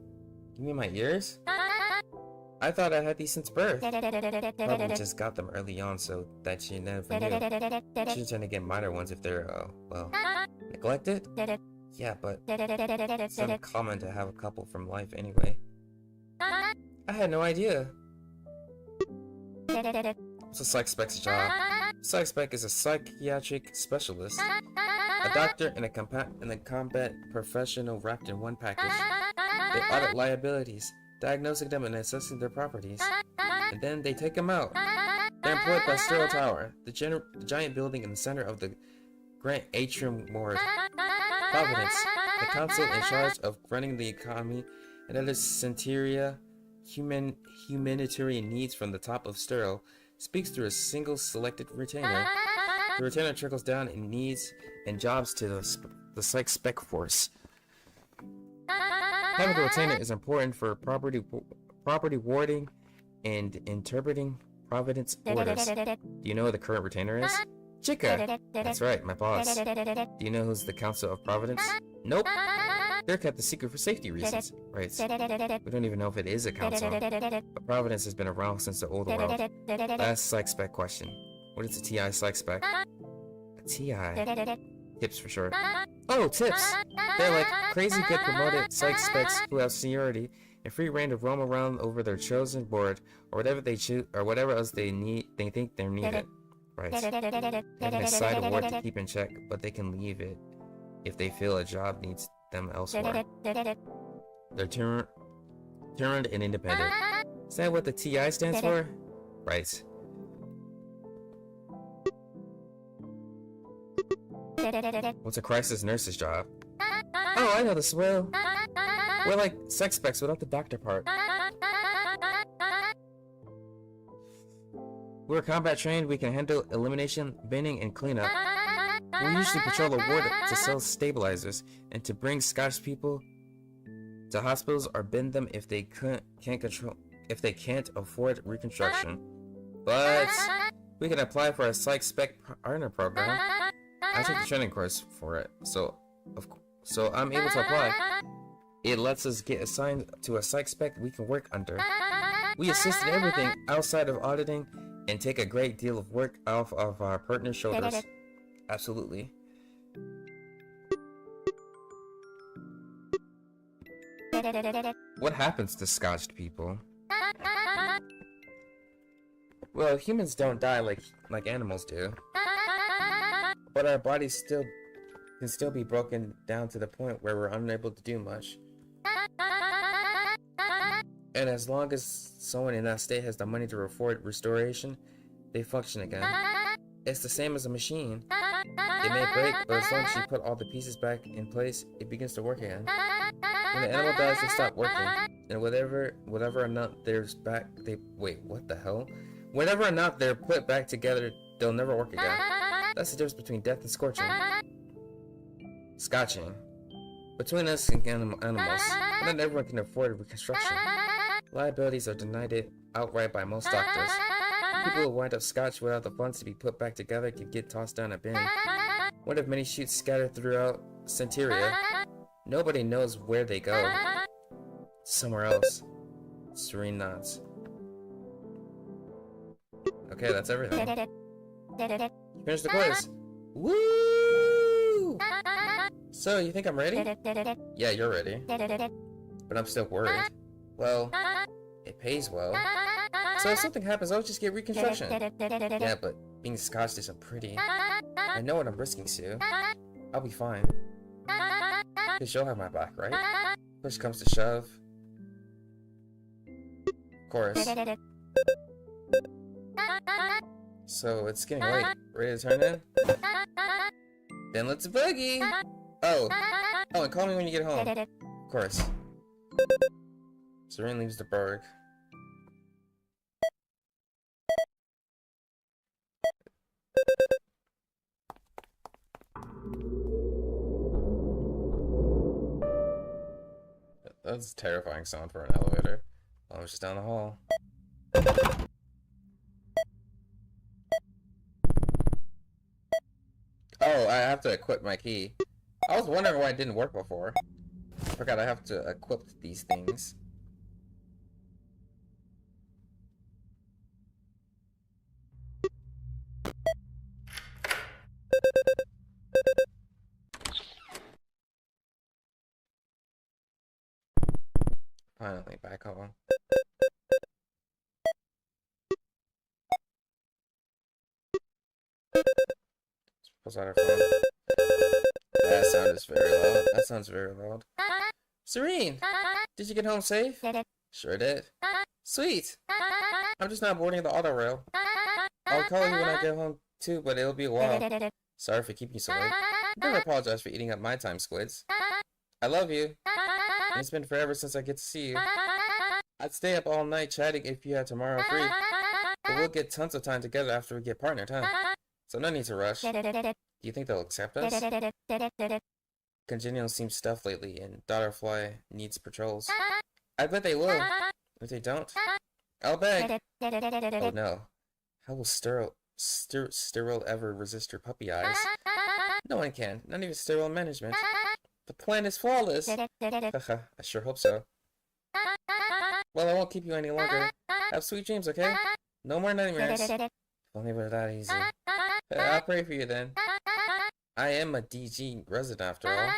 You mean my ears? I thought I had these since birth. Probably just got them early on so that you never knew. She's trying to get minor ones if they're, well, neglected? Yeah, but it's uncommon to have a couple from life anyway. I had no idea. What's a psych spec's job? Psych spec is a psychiatric specialist, a doctor, and a combat professional wrapped in one package. They audit liabilities, diagnosing them and assessing their properties, and then they take them out. They're employed by Sterile Tower, the giant building in the center of the Grant Atrium Ward. Providence, the council in charge of running the economy and other humanitarian needs from the top of Sterile, speaks through a single selected retainer. The retainer trickles down in needs and jobs to the psych spec force. Having a retainer is important for property warding and interpreting Providence orders. Do you know who the current retainer is? Chica! That's right, my boss. Do you know who's the Council of Providence? Nope. They're kept a secret for safety reasons. Right. We don't even know if it is a council. But Providence has been around since the old world. Last psych spec question. What is a TI psych spec? A TI. Tips for short. Oh, tips! They're like crazy good promoted psych specs who have seniority and free reign to roam around over their chosen board or whatever they choose or whatever else they think they're needed. Right. They can assign a ward to keep in check, but they can leave it if they feel a job needs them elsewhere. They're turned and independent. Is that what the TI stands for? Right. What's a crisis nurse's job? Oh, I know this well. We're like sex specs without the doctor part. We're combat trained, we can handle elimination, binning, and cleanup. We usually patrol the ward to sell stabilizers and to bring Scotch people to hospitals or bin them if they can't afford reconstruction. But we can apply for a psych spec partner program. I took the training course for it, so I'm able to apply. It lets us get assigned to a psych spec we can work under. We assist in everything outside of auditing and take a great deal of work off of our partner's shoulders. Absolutely. What happens to Scotched people? Well, humans don't die like animals do. But our bodies can still be broken down to the point where we're unable to do much. And as long as someone in that state has the money to afford restoration, they function again. It's the same as a machine. It may break, but as long as you put all the pieces back in place, it begins to work again. When the animal dies, they stop working, and whatever or not what the hell? Whenever or not they're put back together, they'll never work again. That's the difference between death and scorching. Scotching. Between us and animals, not everyone can afford reconstruction. Liabilities are denied it outright by most doctors. People who wind up scotched without the funds to be put back together can get tossed down a bin. One of many chutes scattered throughout Centuria. Nobody knows where they go. Somewhere else. Serene nods. Okay, that's everything. Finish the quiz. Woo! So, you think I'm ready? Yeah, you're ready. But I'm still worried. Well, it pays well. So if something happens, I'll just get reconstruction. Yeah, but being scotched isn't pretty. I know what I'm risking, Sue. I'll be fine. Because you'll have my back, right? Push comes to shove. Chorus. So it's getting late. Ready to turn in? Then let's boogie! Oh, and call me when you get home. Of course. Serene leaves the burg. That's a terrifying sound for an elevator. Oh, it's just down the hall. Oh, I have to equip my key. I was wondering why it didn't work before. I forgot I have to equip these things. Finally, back home. Pulls out her phone. That sound is very loud. That sounds very loud. Serene! Did you get home safe? Sure did. Sweet! I'm just not boarding the auto rail. I'll call you when I get home too, but it'll be a while. Sorry for keeping you so late. Never apologize for eating up my time, squids. I love you. And it's been forever since I get to see you. I'd stay up all night chatting if you had tomorrow free. But we'll get tons of time together after we get partnered, huh? So no need to rush. Do you think they'll accept us? Congenial seems stuffed lately, and Daughterfly needs patrols. I bet they will. If they don't, I'll beg. Oh no. How will Sterile ever resist her puppy eyes? No one can. Not even Sterile management. The plan is flawless. Haha, I sure hope so. Well, I won't keep you any longer. Have sweet dreams, okay? No more nightmares. If only it were that easy. I'll pray for you then. I am a DG resident after all.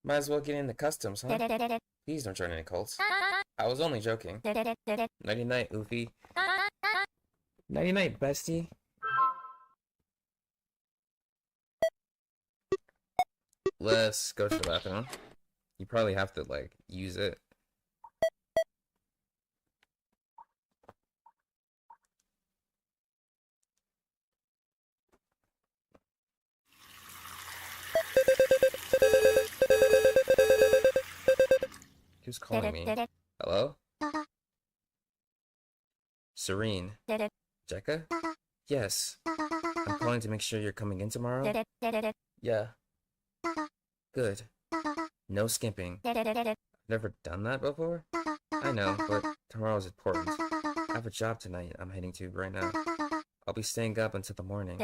Might as well get into customs, huh? Please don't join any cults. I was only joking. Nighty night, Oofy. Nighty night, bestie. Let's go to the bathroom. You probably have to, like, use it. Who's calling me? Hello? Serene. Jekka? Yes. I'm calling to make sure you're coming in tomorrow. Yeah. Good. No skimping. I've never done that before. I know, but tomorrow's important. I have a job tonight I'm heading to right now. I'll be staying up until the morning.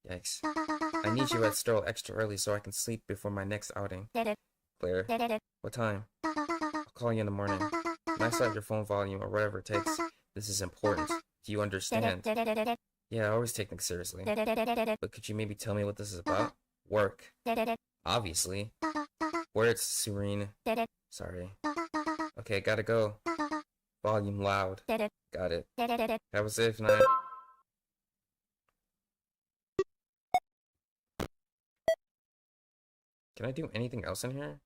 Yikes. I need you at Sterl extra early so I can sleep before my next outing. Claire, what time? I'll call you in the morning. Max out your phone volume or whatever it takes. This is important. Do you understand? Yeah, I always take things seriously. But could you maybe tell me what this is about? Work. Obviously. Words, Serene. Sorry. Okay, gotta go. Volume loud. Got it. Have a safe night. Can I do anything else in here?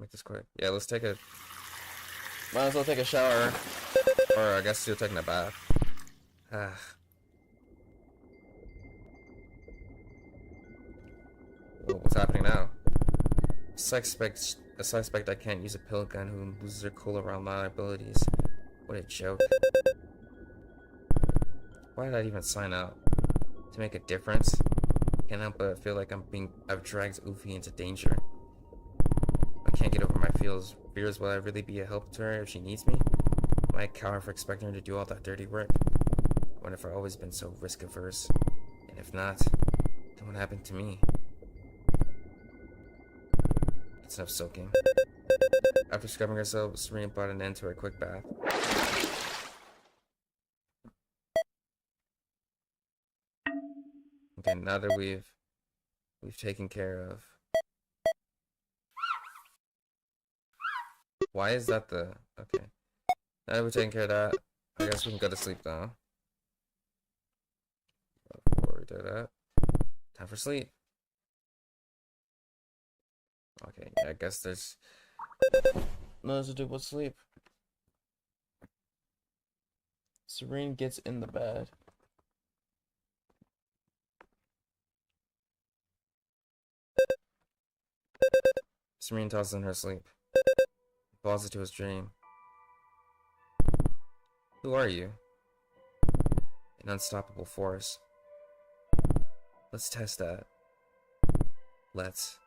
Make this quick. Yeah, let's take a... Might as well take a shower. Or I guess still taking a bath. What's happening now? A suspect I can't use a pill gun who loses her cool around liabilities. What a joke. Why did I even sign up? To make a difference? Can't help but feel like I've dragged Ufi into danger. I can't get over my fears. Will I really be a help to her if she needs me? Am I a coward for expecting her to do all that dirty work? I wonder if I've always been so risk averse. And if not, then what happened to me? It's enough soaking. After scrubbing herself, Serene brought an end to her quick bath. Okay, now that we've taken care of... Why is that the... Okay. Now that we've taken care of that, I guess we can go to sleep now. Before we do that, time for sleep. Okay, yeah, I guess there's nothing to do but sleep. Serene gets in the bed. Serene tosses in her sleep. Falls into his dream. Who are you? An unstoppable force. Let's test that. Let's.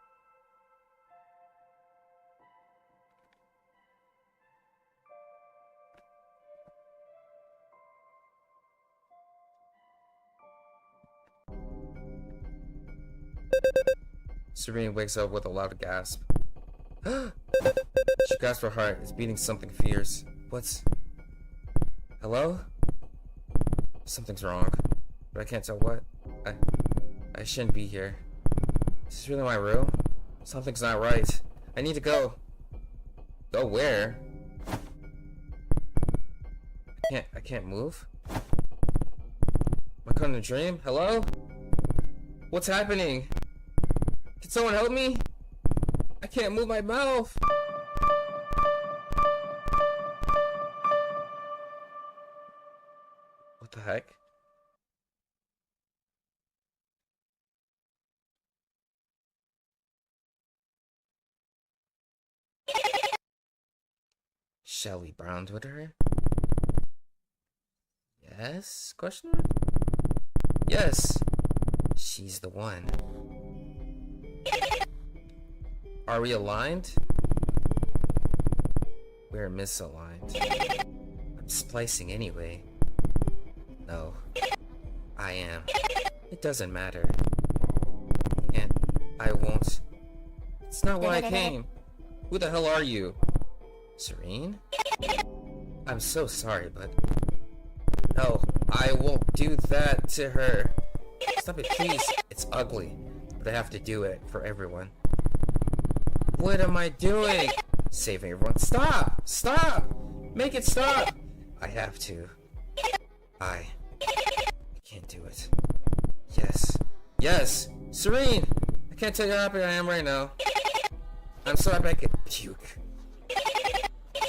Serene wakes up with a loud gasp. She grasps her heart. It's beating something fierce. What's... Hello? Something's wrong, but I can't tell what. I shouldn't be here. Is this really my room? Something's not right. I need to go. Go where? I can't move? Am I caught in a dream? Hello? What's happening? Can someone help me? I can't move my mouth. What the heck? Shall we bond with her? Yes? Question mark? Yes. She's the one. Are we aligned? We're misaligned. I'm splicing anyway. No. I am. It doesn't matter. And I won't. It's not why I came. Who the hell are you? Serene? I'm so sorry, but... No, I won't do that to her. Stop it, please. It's ugly, but I have to do it for everyone. What am I doing? Saving everyone. Stop! Stop! Make it stop! I have to. I can't do it. Yes. Yes! Serene! I can't tell you how happy I am right now. I'm so happy I could puke.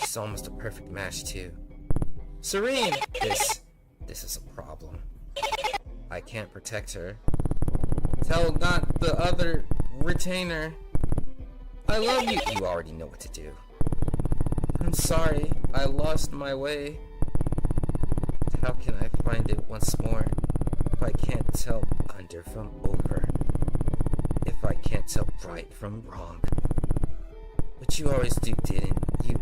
She's almost a perfect match, too. Serene! This is a problem. I can't protect her. Tell not the other retainer. I love you! You already know what to do. I'm sorry. I lost my way. How can I find it once more if I can't tell under from over? If I can't tell right from wrong? But you always do, didn't you?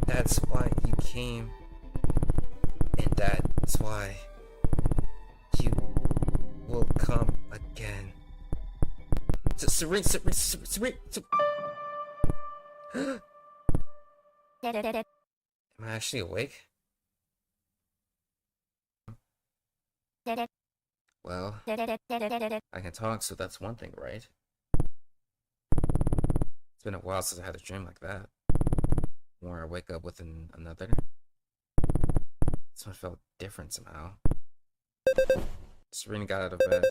That's why you came. And that's why you will come again. Serene. Am I actually awake? Well, I can talk, so that's one thing, right? It's been a while since I had a dream like that. Or I wake up with another. This one felt different somehow. Serena got out of bed.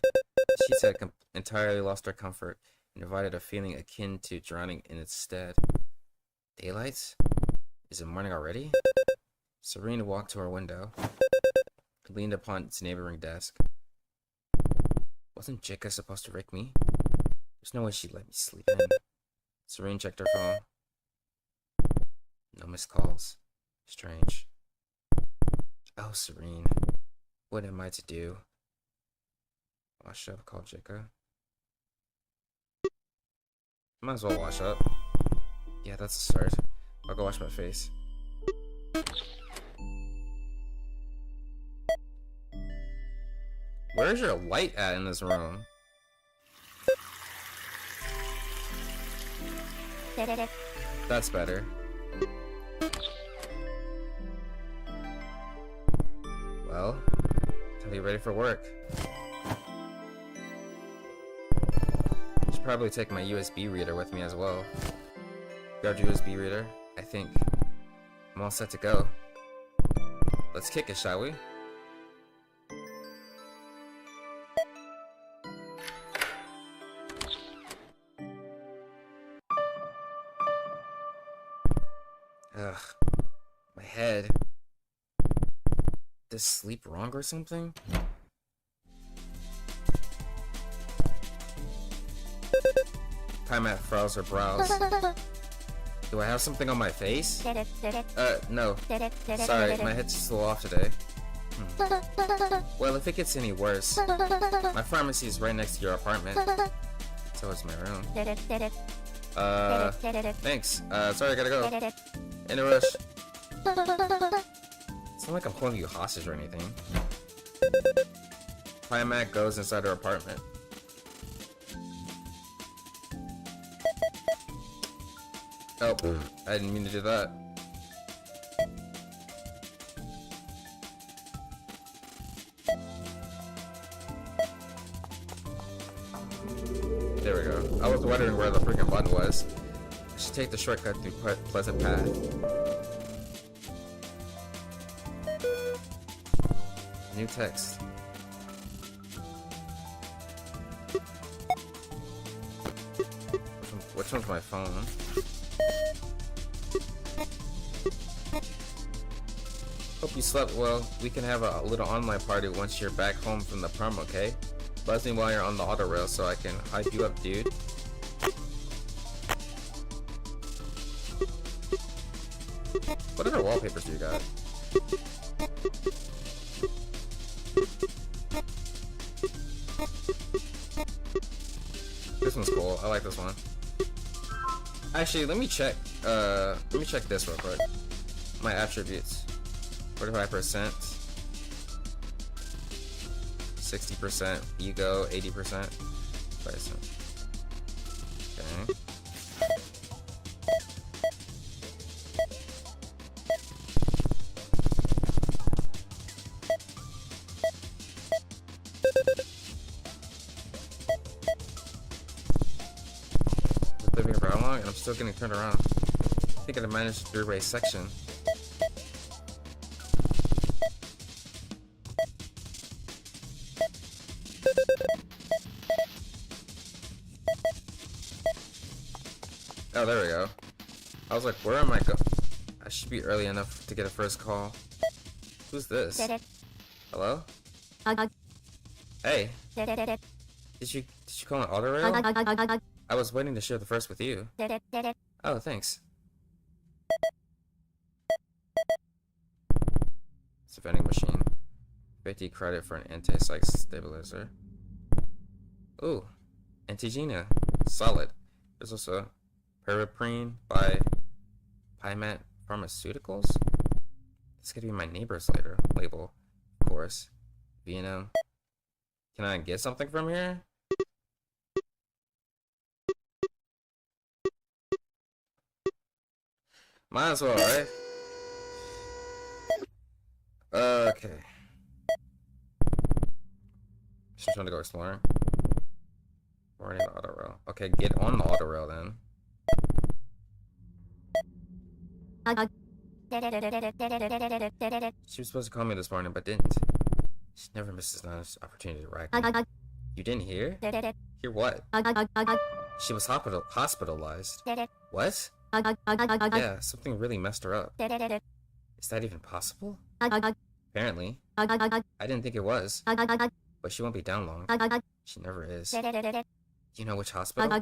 She had entirely lost her comfort and invited a feeling akin to drowning in its stead. Daylight? Is it morning already? Serena walked to her window and leaned upon its neighboring desk. Wasn't Jika supposed to wake me? There's no way she'd let me sleep in. Serene checked her phone. No missed calls. Strange. Oh, Serene. What am I to do? I should have called Jika. Might as well wash up. Yeah, that's a start. I'll go wash my face. Where's your light at in this room? That's better. Well, time to be ready for work. I should probably take my USB reader with me as well. Grab your USB reader. I think I'm all set to go. Let's kick it, shall we? Ugh, my head. Does sleep wrong or something? Time frows her brows. Do I have something on my face? No. Sorry, my head's just a little off today. Well, if it gets any worse, my pharmacy is right next to your apartment. So is my room. Thanks. Sorry, I gotta go. In a rush. It's not like I'm holding you hostage or anything. Mac goes inside her apartment. Oh, I didn't mean to do that. There we go. I was wondering where the freaking button was. I should take the shortcut through Pleasant Path. New text. Which one's my phone? Hope you slept well. We can have a little online party once you're back home from the prom, okay? Buzz me while you're on the auto rail so I can hype you up, dude. What other wallpapers do you got? This one's cool. I like this one. Actually, let me check this real quick. My attributes. 45%. 60%. Ego, 80%. 5%. Okay. Living for how long? And I'm still getting turned around. I think I managed the three-way section. Oh, there we go. I was like, where am I go? I should be early enough to get a first call. Who's this? Hello? Hey. Did you call an auto rail? I was waiting to share the first with you. Oh, thanks. It's a vending machine. 50 credit for an anti-psych stabilizer. Ooh, Antigena. Solid. There's also Periprene by Pymat Pharmaceuticals. This could be my neighbor's label, of course. Venom. Can I get something from here? Might as well, right? Okay. Just trying to go exploring. Already the auto rail. Okay, get on the auto rail then. She was supposed to call me this morning, but didn't. She never misses an opportunity to rag me. You didn't hear? Hear what? She was hospitalized. What? Yeah, something really messed her up. Is that even possible? Apparently. I didn't think it was. But she won't be down long. She never is. Do you know which hospital?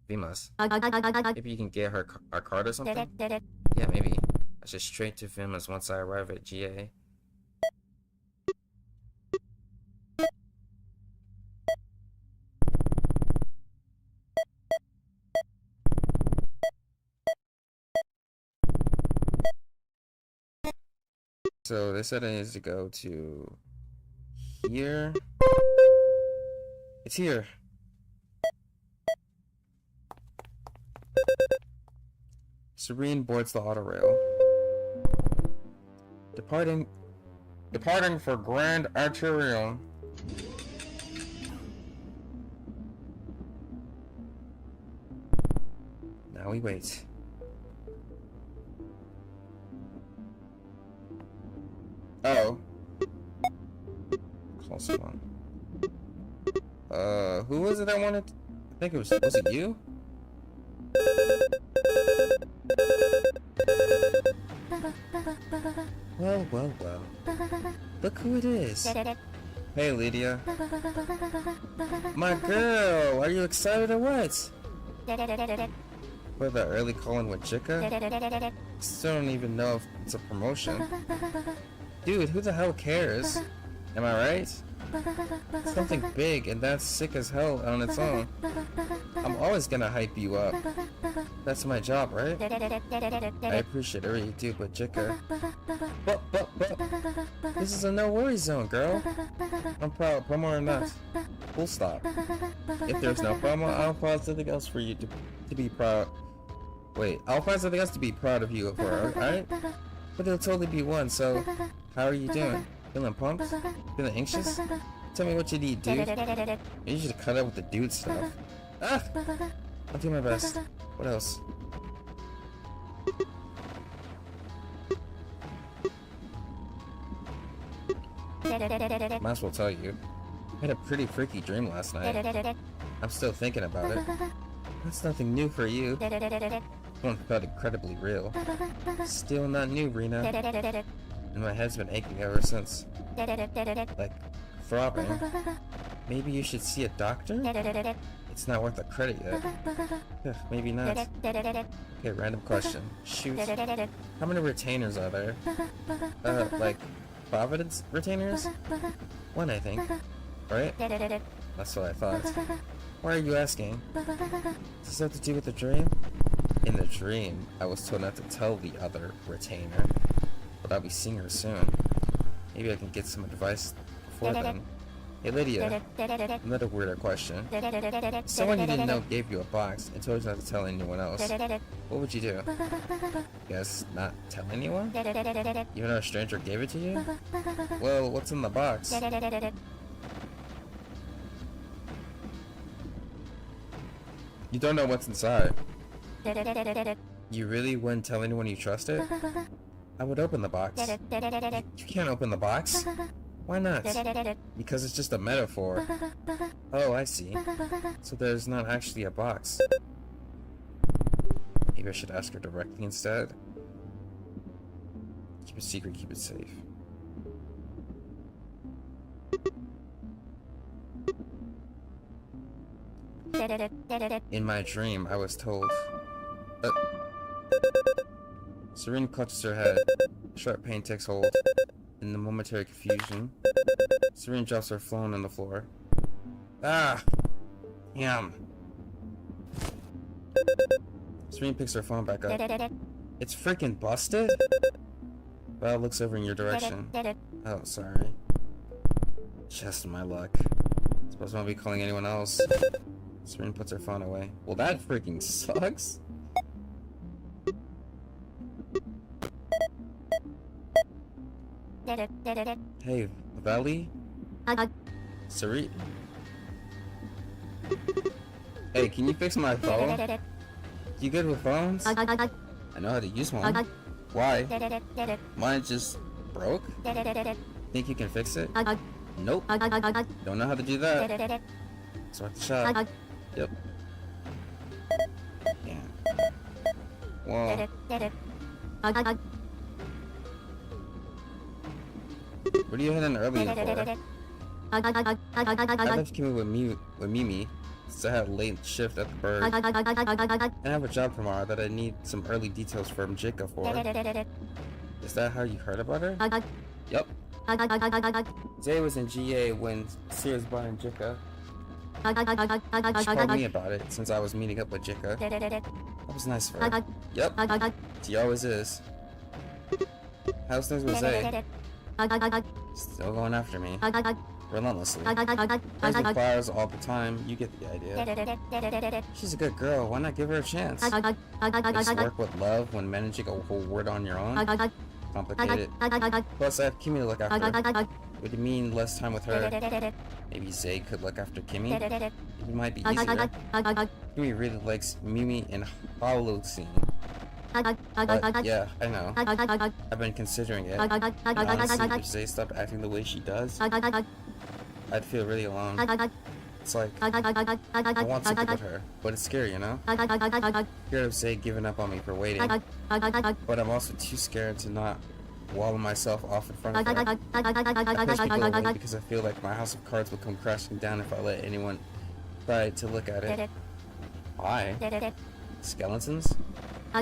We must. Maybe you can get her our card or something? Yeah, maybe. I should straight to Vimas once I arrive at GA. So they said I need to go to here. It's here. Serene boards the auto rail. Departing for Grand Arterial. Now we wait. Oh. Close one. Who was it that wanted? I think it was it you? Well. Look who it is. Hey, Lydia. My girl, are you excited or what? For the early call-in with Jika? Still don't even know if it's a promotion. Dude, who the hell cares? Am I right? Something big, and that's sick as hell on its own. I'm always gonna hype you up. That's my job, right? I appreciate everything you do, but Jika. But. This is a no-worry zone, girl. I'm proud, promo or not. Full stop. If there's no promo, I'll find something else for you to be proud. Wait, I'll find something else to be proud of you for, alright? But there'll totally be one, so how are you doing? Feeling pumped? Feeling anxious? Tell me what you need, dude. You should cut out with the dude stuff. Ah! I'll do my best. What else? Might as well tell you. I had a pretty freaky dream last night. I'm still thinking about it. That's nothing new for you. One felt incredibly real. Still not new, Rena. And my head's been aching ever since. Like, throbbing. Maybe you should see a doctor? It's not worth the credit yet. Maybe not. Okay, random question. Shoot. How many retainers are there? Like, Providence retainers? One, I think. Right? That's what I thought. Why are you asking? Does this have to do with the dream? In the dream, I was told not to tell the other retainer, but I'll be seeing her soon. Maybe I can get some advice before then. Hey Lydia, another weirder question. Someone you didn't know gave you a box and told you not to tell anyone else. What would you do? Guess not tell anyone? Even though a stranger gave it to you? Well, what's in the box? You don't know what's inside. You really wouldn't tell anyone you trusted? I would open the box. You can't open the box. Why not? Because it's just a metaphor. Oh, I see. So there's not actually a box. Maybe I should ask her directly instead. Keep it secret, keep it safe. In my dream, I was told. Serene clutches her head. Sharp pain takes hold. In the momentary confusion, Serene drops her phone on the floor. Ah! Damn. Serene picks her phone back up. It's freaking busted? Val looks over in your direction. Oh, sorry. Just my luck. Suppose I won't be calling anyone else. Serene puts her phone away. Well, that freaking sucks. Hey, Valley? Serene? Hey, can you fix my phone? You good with phones? I know how to use one. Why? Mine just broke? Think you can fix it? Nope. Don't know how to do that. It's worth the shot. Yep. Yeah. Well. What are you heading early for? I left Kimmy with Mimi, since I had a late shift at the Bird. And I have a job tomorrow that I need some early details from Jika for. Is that how you heard about her? Yep. Zay was in GA when Sears brought in Jika. She called me about it since I was meeting up with Jika. That was nice of her. Yep. She always is. How's things with Zay? Still going after me. Relentlessly. Raising flowers all the time, you get the idea. She's a good girl, why not give her a chance? Makes work with love when managing a whole word on your own. Complicated. Plus I have Kimmy to look after. Would you mean less time with her? Maybe Zay could look after Kimmy? It might be easier. Kimmy really likes Mimi and Holocene. But yeah, I know. I've been considering it. And honestly, if Zay stopped acting the way she does, I'd feel really alone. It's like, I want to be with her, but it's scary, you know? Scared of Zay giving up on me for waiting. But I'm also too scared to not wall myself off in front of her. I push people away because I feel like my house of cards will come crashing down if I let anyone try to look at it. Why? Skeletons? I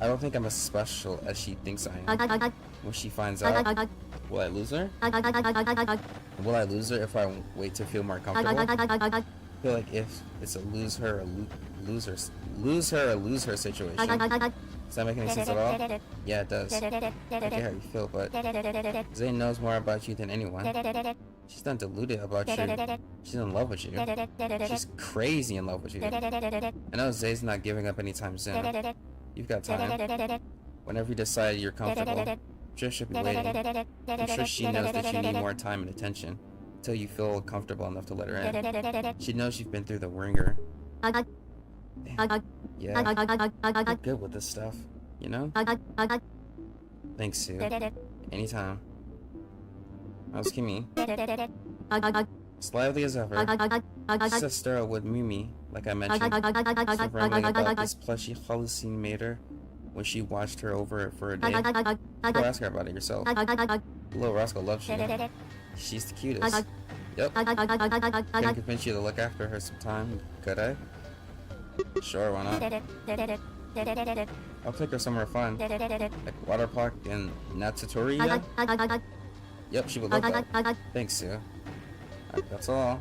don't think I'm as special as she thinks I am. When she finds out, will I lose her? Will I lose her if I wait to feel more comfortable? I feel like if it's a lose her or lose her situation. Does that make any sense at all? Yeah, it does. I get how you feel, but Zay knows more about you than anyone. She's not deluded about you. She's in love with you. She's crazy in love with you. I know Zay's not giving up anytime soon. You've got time. Whenever you decide you're comfortable, Trish should be waiting. I'm sure she knows that you need more time and attention until you feel comfortable enough to let her in. She knows you've been through the ringer. Damn. Yeah, you're good with this stuff, you know? Thanks, Sue. Anytime. How's Kimmy? As lively as ever. She's a stir with Mimi, like I mentioned. She's rambling about this plushy Holocene made her when she watched her over for a day. Go ask her about it yourself. Little Rascal loves you. She's the cutest. Yep. Can convince you to look after her sometime, could I? Sure, why not? I'll take her somewhere fun. Like water park in Natsutoria? Yep, she would love that. Thanks, Sue. Alright, that's all.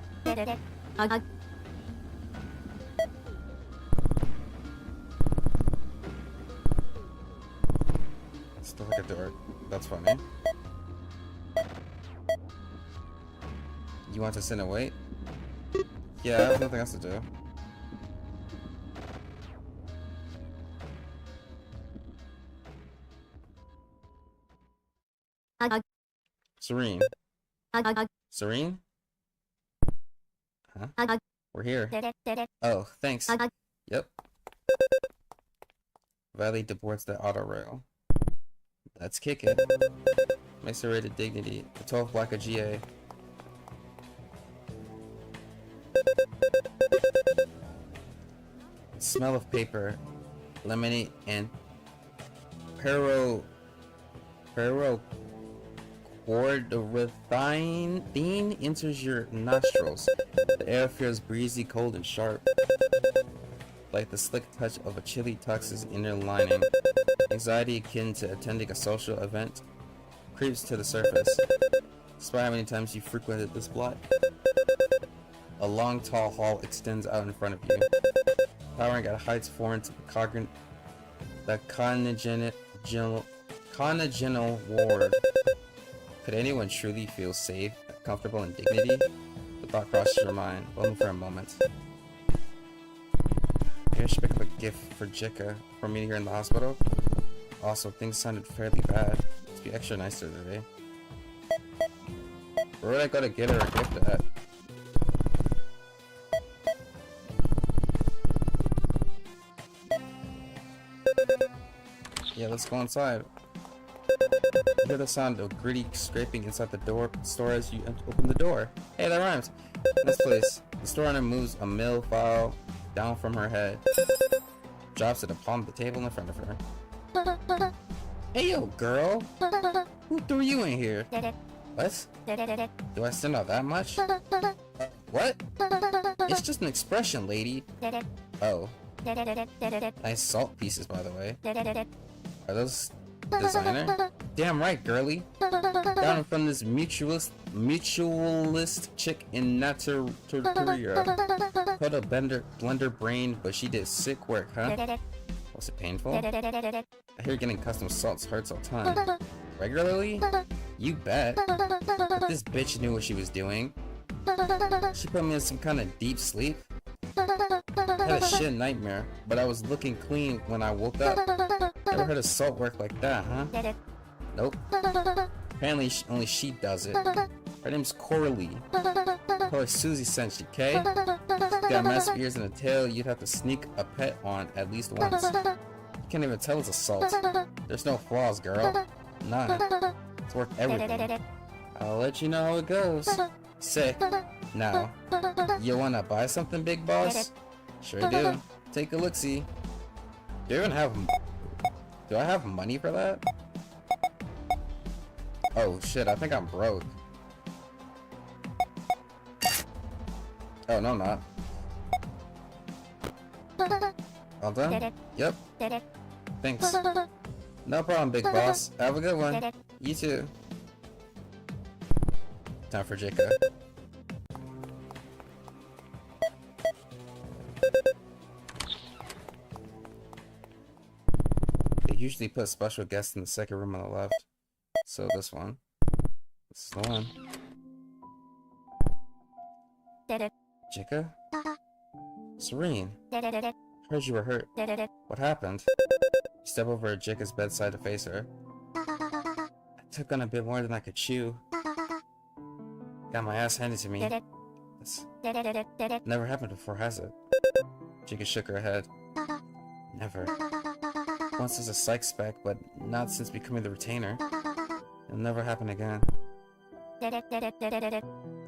Still like a door. That's funny. You want to sit and wait? Yeah, I have nothing else to do. Serene. Serene? Huh? We're here. Oh, thanks. Yep. Valley deports the auto rail. Let's kick it. Macerated dignity. The 12th block of GA. Smell of paper lemonade, and Chlorhydrothine enters your nostrils. The air feels breezy, cold, and sharp, like the slick touch of a chilly tux's inner lining. Anxiety akin to attending a social event creeps to the surface. Despite how many times you frequented this block, a long, tall hall extends out in front of you, towering at heights foreign to the congenital ward. Could anyone truly feel safe, comfortable, and dignity? The thought crosses your mind, only for a moment. Maybe I should pick up a gift for Jika for meeting her in the hospital. Also, things sounded fairly bad. Let's be extra nice to her today. Where would I go to get her a gift at? Yeah, let's go inside. You hear the sound of gritty scraping inside the store as you open the door. Hey, that rhymes. This place. The store owner moves a mill file down from her head. Drops it upon the table in front of her. Hey, yo, girl. Who threw you in here? What? Do I stand out that much? What? It's just an expression, lady. Oh. Nice salt pieces, by the way. Are those designer? Damn right, girly. Down from this mutualist chick in Naturia. Put a blender brain, but she did sick work, huh? Was it painful? I hear getting custom salts hurts all the time. Regularly? You bet. If this bitch knew what she was doing. She put me in some kind of deep sleep. I had a shit nightmare, but I was looking clean when I woke up. Never heard of salt work like that, huh? Nope. Apparently only she does it. Her name's Coralie. Call her Susie since, okay? She's got massive ears and a tail you'd have to sneak a pet on at least once. You can't even tell it's a salt. There's no flaws, girl. None. It's worth everything. I'll let you know how it goes. Sick. Now, you wanna buy something, big boss? Sure do. Take a look-see. Do I have money for that? Oh shit, I think I'm broke. Oh, no, I'm not. All done? Yep. Thanks. No problem, big boss. Have a good one. You too. Time for Jika. They usually put special guests in the second room on the left. So this one. This is the one. Jika? Serene. Heard you were hurt. What happened? You step over at Jika's bedside to face her. I took on a bit more than I could chew. Got my ass handed to me. This never happened before, has it? Jika shook her head. Never. Once as a psych spec, but not since becoming the retainer. It'll never happen again.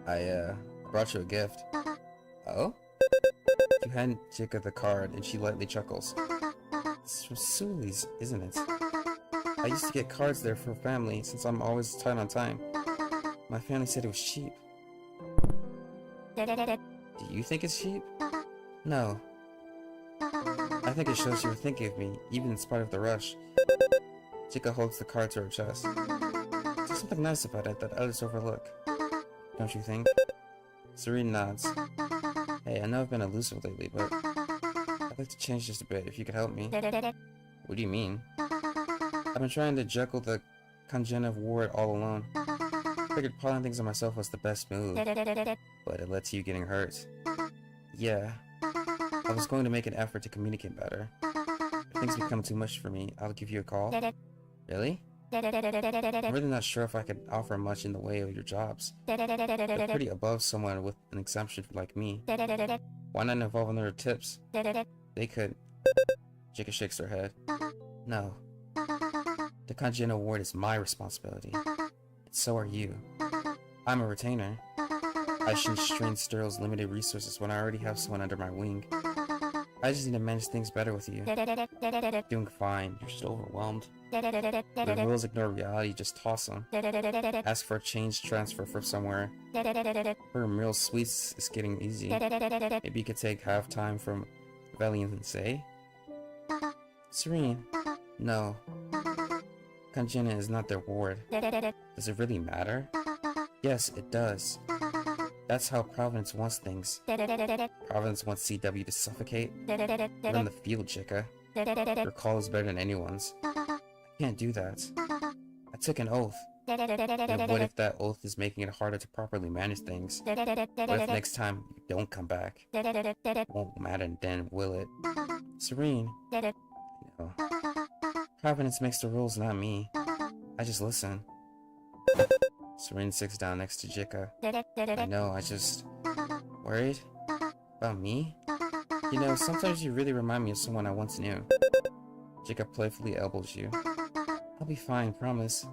I brought you a gift. Oh? You hand Jika the card and she lightly chuckles. It's from Sully's, isn't it? I used to get cards there for family since I'm always tight on time. My family said it was cheap. Do you think it's cheap? No. I think it shows you were thinking of me, even in spite of the rush. Jika holds the card to her chest. There's something nice about it that others overlook. Don't you think? Serene nods. Hey, I know I've been elusive lately, but I'd like to change just a bit if you could help me. What do you mean? I've been trying to juggle the congenital ward all alone. Figured piling things on myself was the best move, but it led to you getting hurt. Yeah, I was going to make an effort to communicate better. If things become too much for me, I'll give you a call. Really? I'm really not sure if I could offer much in the way of your jobs. They're pretty above someone with an exemption like me. Why not involve another tips? They could. Jika shakes her head. No. The congenital ward is my responsibility. And so are you. I'm a retainer. I shouldn't strain Sterl's limited resources when I already have someone under my wing. I just need to manage things better with you. Doing fine. You're just overwhelmed. The rules ignore reality, just toss them. Ask for a change transfer from somewhere. For real sweets is getting easy. Maybe you could take half time from Valiant and say? Serene. No. Kanjina is not their ward. Does it really matter? Yes, it does. That's how Providence wants things. Providence wants CW to suffocate. You're in the field, Chica. Your call is better than anyone's. I can't do that. I took an oath. And what if that oath is making it harder to properly manage things? What if next time you don't come back? It won't matter then, will it? Serene. No. Providence makes the rules, not me. I just listen. Serene sits down next to Jika. I know, I just... Worried? About me? You know, sometimes you really remind me of someone I once knew. Jika playfully elbows you. I'll be fine, promise.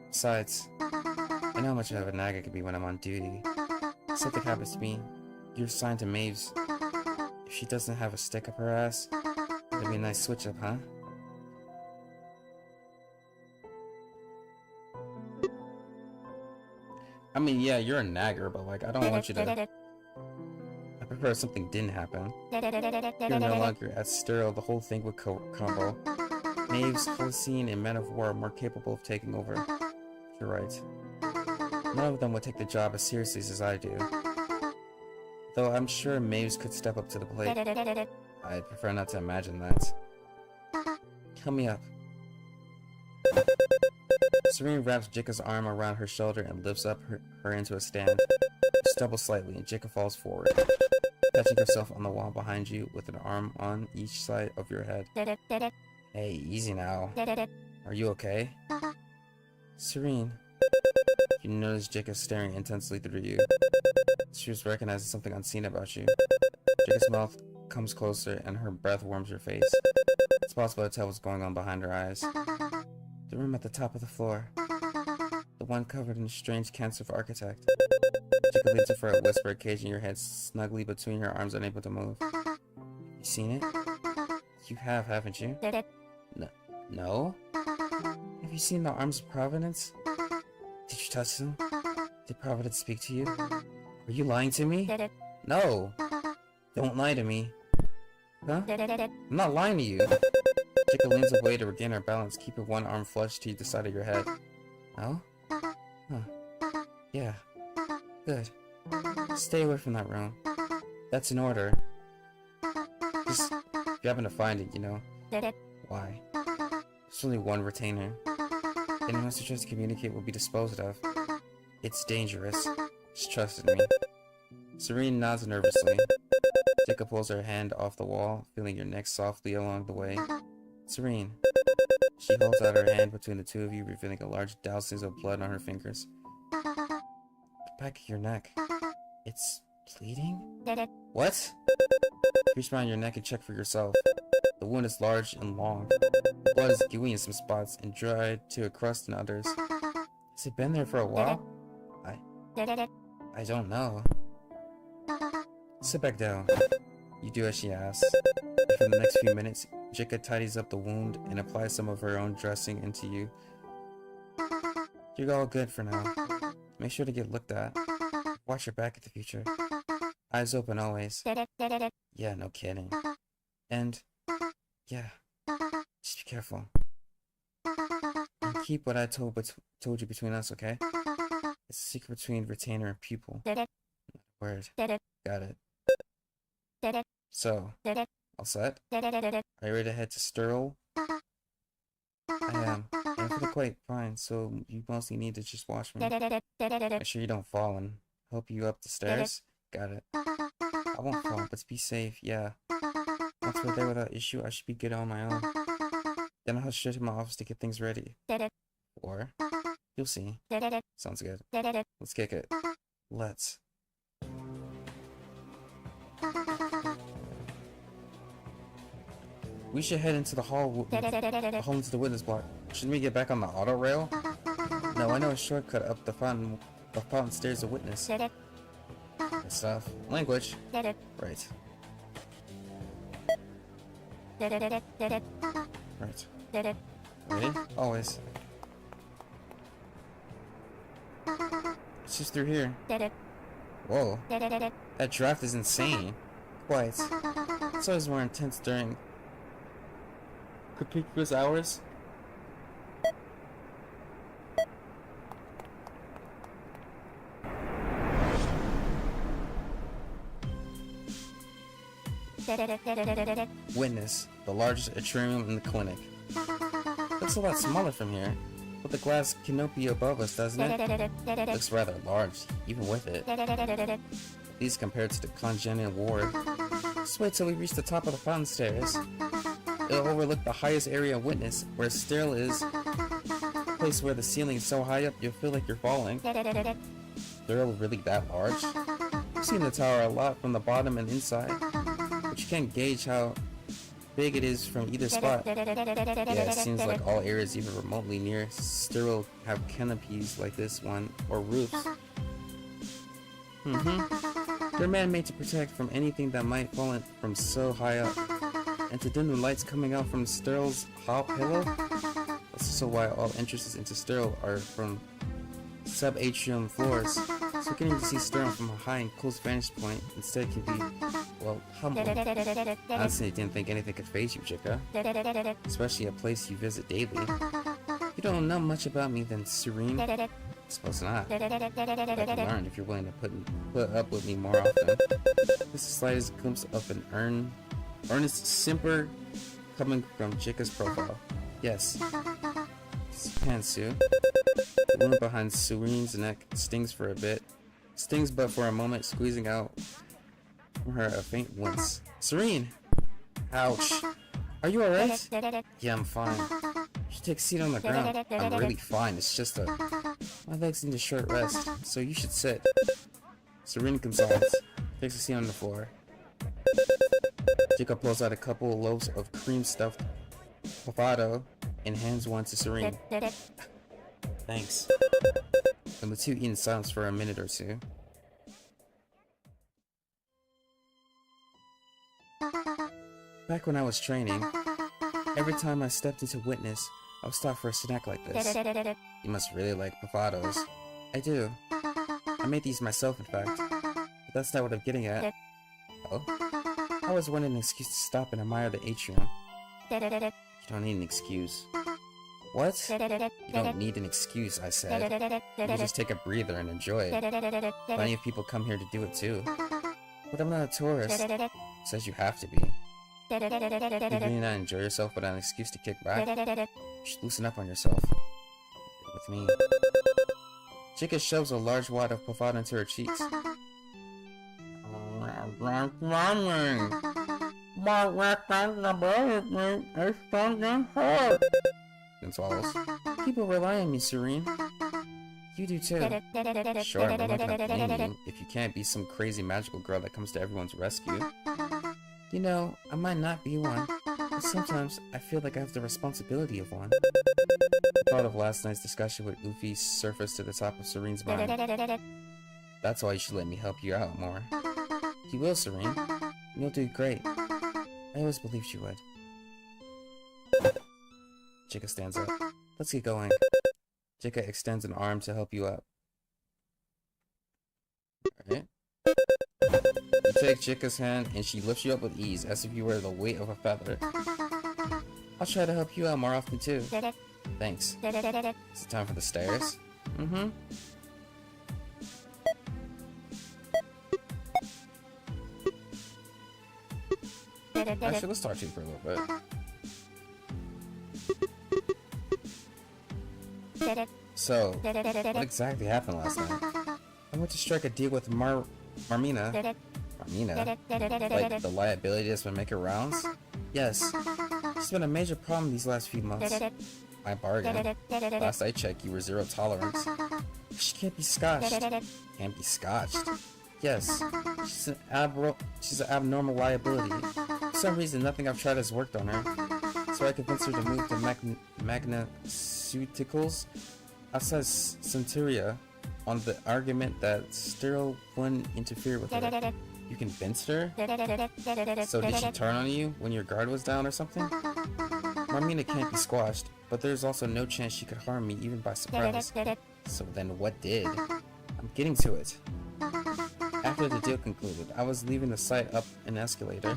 Besides, I know how much of a nag I can be when I'm on duty. If something happens to me, you're assigned to Maves. If she doesn't have a stick up her ass, it'd be a nice switch up, huh? I mean, yeah, you're a nagger, but like, I don't want you to... I prefer if something didn't happen. You're no longer at sterile, the whole thing would crumble. Maves, Holocene, and Men of War are more capable of taking over. You're right. None of them would take the job as seriously as I do. Though I'm sure Maves could step up to the plate. I'd prefer not to imagine that. Help me up. Serene wraps Jika's arm around her shoulder and lifts up her into a stand. You stumble slightly and Jika falls forward, catching herself on the wall behind you with an arm on each side of your head. Hey, easy now. Are you okay? Serene. You notice Jika staring intensely through you. She was recognizing something unseen about you. Jika's mouth comes closer and her breath warms your face. It's possible to tell what's going on behind her eyes. The room at the top of the floor. The one covered in a strange cancer of architect. Jika leans for a whisper, caging your head snugly between her arms, unable to move. You seen it? You have, haven't you? No? Have you seen the arms of Providence? Did you touch them? Did Providence speak to you? Are you lying to me? No! Don't lie to me. Huh? I'm not lying to you. Jika leans away to regain her balance, keeping one arm flush to the side of your head. Oh? Huh. Yeah. Good. Stay away from that room. That's an order. Just, if you happen to find it, you know. Why? There's only one retainer. Anyone else who tries to communicate will be disposed of. It's dangerous. Just trust in me. Serene nods nervously. Jika pulls her hand off the wall, feeling your neck softly along the way. Serene. She holds out her hand between the two of you, revealing a large dousing of blood on her fingers. The back of your neck. It's bleeding? What? Reach around your neck and check for yourself. The wound is large and long. The blood is gooey in some spots and dried to a crust in others. Has it been there for a while? I don't know. Sit back down. You do as she asks. For the next few minutes, Jika tidies up the wound and applies some of her own dressing into you. You're all good for now. Make sure to get looked at. Watch your back in the future. Eyes open always. Yeah, no kidding. And, yeah, just be careful. And keep what I told you between us, okay? It's a secret between retainer and pupil. Word. Got it. So, all set? Are you ready to head to Sturl? I am. I'm feeling quite fine, so you mostly need to just watch me. Make sure you don't fall and help you up the stairs. Got it. I won't fall, but be safe, yeah. Once we're there without issue, I should be good on my own. Then I'll head straight to my office to get things ready. Or, you'll see. Sounds good. Let's kick it. Let's. We should head into the hall into the witness block. Shouldn't we get back on the auto rail? No, I know a shortcut up the fountain stairs to witness. Good stuff. Language. Right. Right. Ready? Always. It's just through here. Whoa. That draft is insane. Quite. It's always more intense during conspicuous hours. Witness, the largest atrium in the clinic. Looks a lot smaller from here, with the glass canopy above us, doesn't it? Looks rather large, even with it. At least compared to the congenital ward. Just wait till we reach the top of the fountain stairs. It'll overlook the highest area of Witness, where sterile is. A place where the ceiling is so high up you'll feel like you're falling. Sterile really that large? I've seen the tower a lot from the bottom and inside, but you can't gauge how big it is from either spot. Yeah, it seems like all areas even remotely near sterile have canopies like this one, or roofs. They're man-made to protect from anything that might fall in from so high up, and to dim the lights coming out from sterile's hot pillow. That's also why all entrances into sterile are from sub-atrium floors, so getting to see sterile from a high and close vantage point instead can be, well, humble. Honestly, I didn't think anything could faze you, Chica, especially a place you visit daily. You don't know much about me then, Serene. I suppose not. I can learn if you're willing to put up with me more often. This is the slightest glimpse of an earnest simper coming from Chica's profile. Yes. Pantsu. The wound behind Serene's neck stings for a bit. Stings but for a moment, squeezing out from her a faint wince. Serene! Ouch. Are you alright? Yeah, I'm fine. You should take a seat on the ground. I'm really fine. It's just my legs need a short rest, so you should sit. Serene consents. Takes a seat on the floor. Jacob pulls out a couple of loaves of cream-stuffed pavado and hands one to Serene. Thanks. And the two eat in silence for a minute or two. Back when I was training, every time I stepped into Witness, I would stop for a snack like this. You must really like pavados. I do. I made these myself, in fact. But that's not what I'm getting at. Oh? I was wanting an excuse to stop and admire the atrium. You don't need an excuse. What? You don't need an excuse, I said. You can just take a breather and enjoy it. Plenty of people come here to do it too. But I'm not a tourist. Says you have to be. You really not enjoy yourself without an excuse to kick back? You should loosen up on yourself. With me. Chica shoves a large wad of pavada into her cheeks. Then swallows. People rely on me, Serene. You do too. Sure, but I'm not gonna blame you if you can't be some crazy magical girl that comes to everyone's rescue. You know, I might not be one, but sometimes I feel like I have the responsibility of one. The thought of last night's discussion with Ufi surfaced to the top of Serene's mind. That's why you should let me help you out more. You will, Serene. You'll do great. I always believed you would. Chica stands up. Let's get going. Chica extends an arm to help you up. Alright. You take Chica's hand and she lifts you up with ease, as if you were the weight of a feather. I'll try to help you out more often too. Thanks. Is it time for the stairs? Mm-hmm. Actually, let's talk to you for a little bit. So, what exactly happened last night? I went to strike a deal with Marmina. Marmina? Like the liability that's been making rounds? Yes. It's been a major problem these last few months. My bargain. Last I checked, you were zero tolerance. She can't be scotched. Can't be scotched? Yes. She's an abnormal liability. For some reason, nothing I've tried has worked on her. So I convinced her to move to Magnaceuticals outside Centuria on the argument that sterile wouldn't interfere with her. You convinced her? So did she turn on you when your guard was down or something? Marmina can't be squashed, but there's also no chance she could harm me even by surprise. So then what did? I'm getting to it. After the deal concluded, I was leaving the site up an escalator,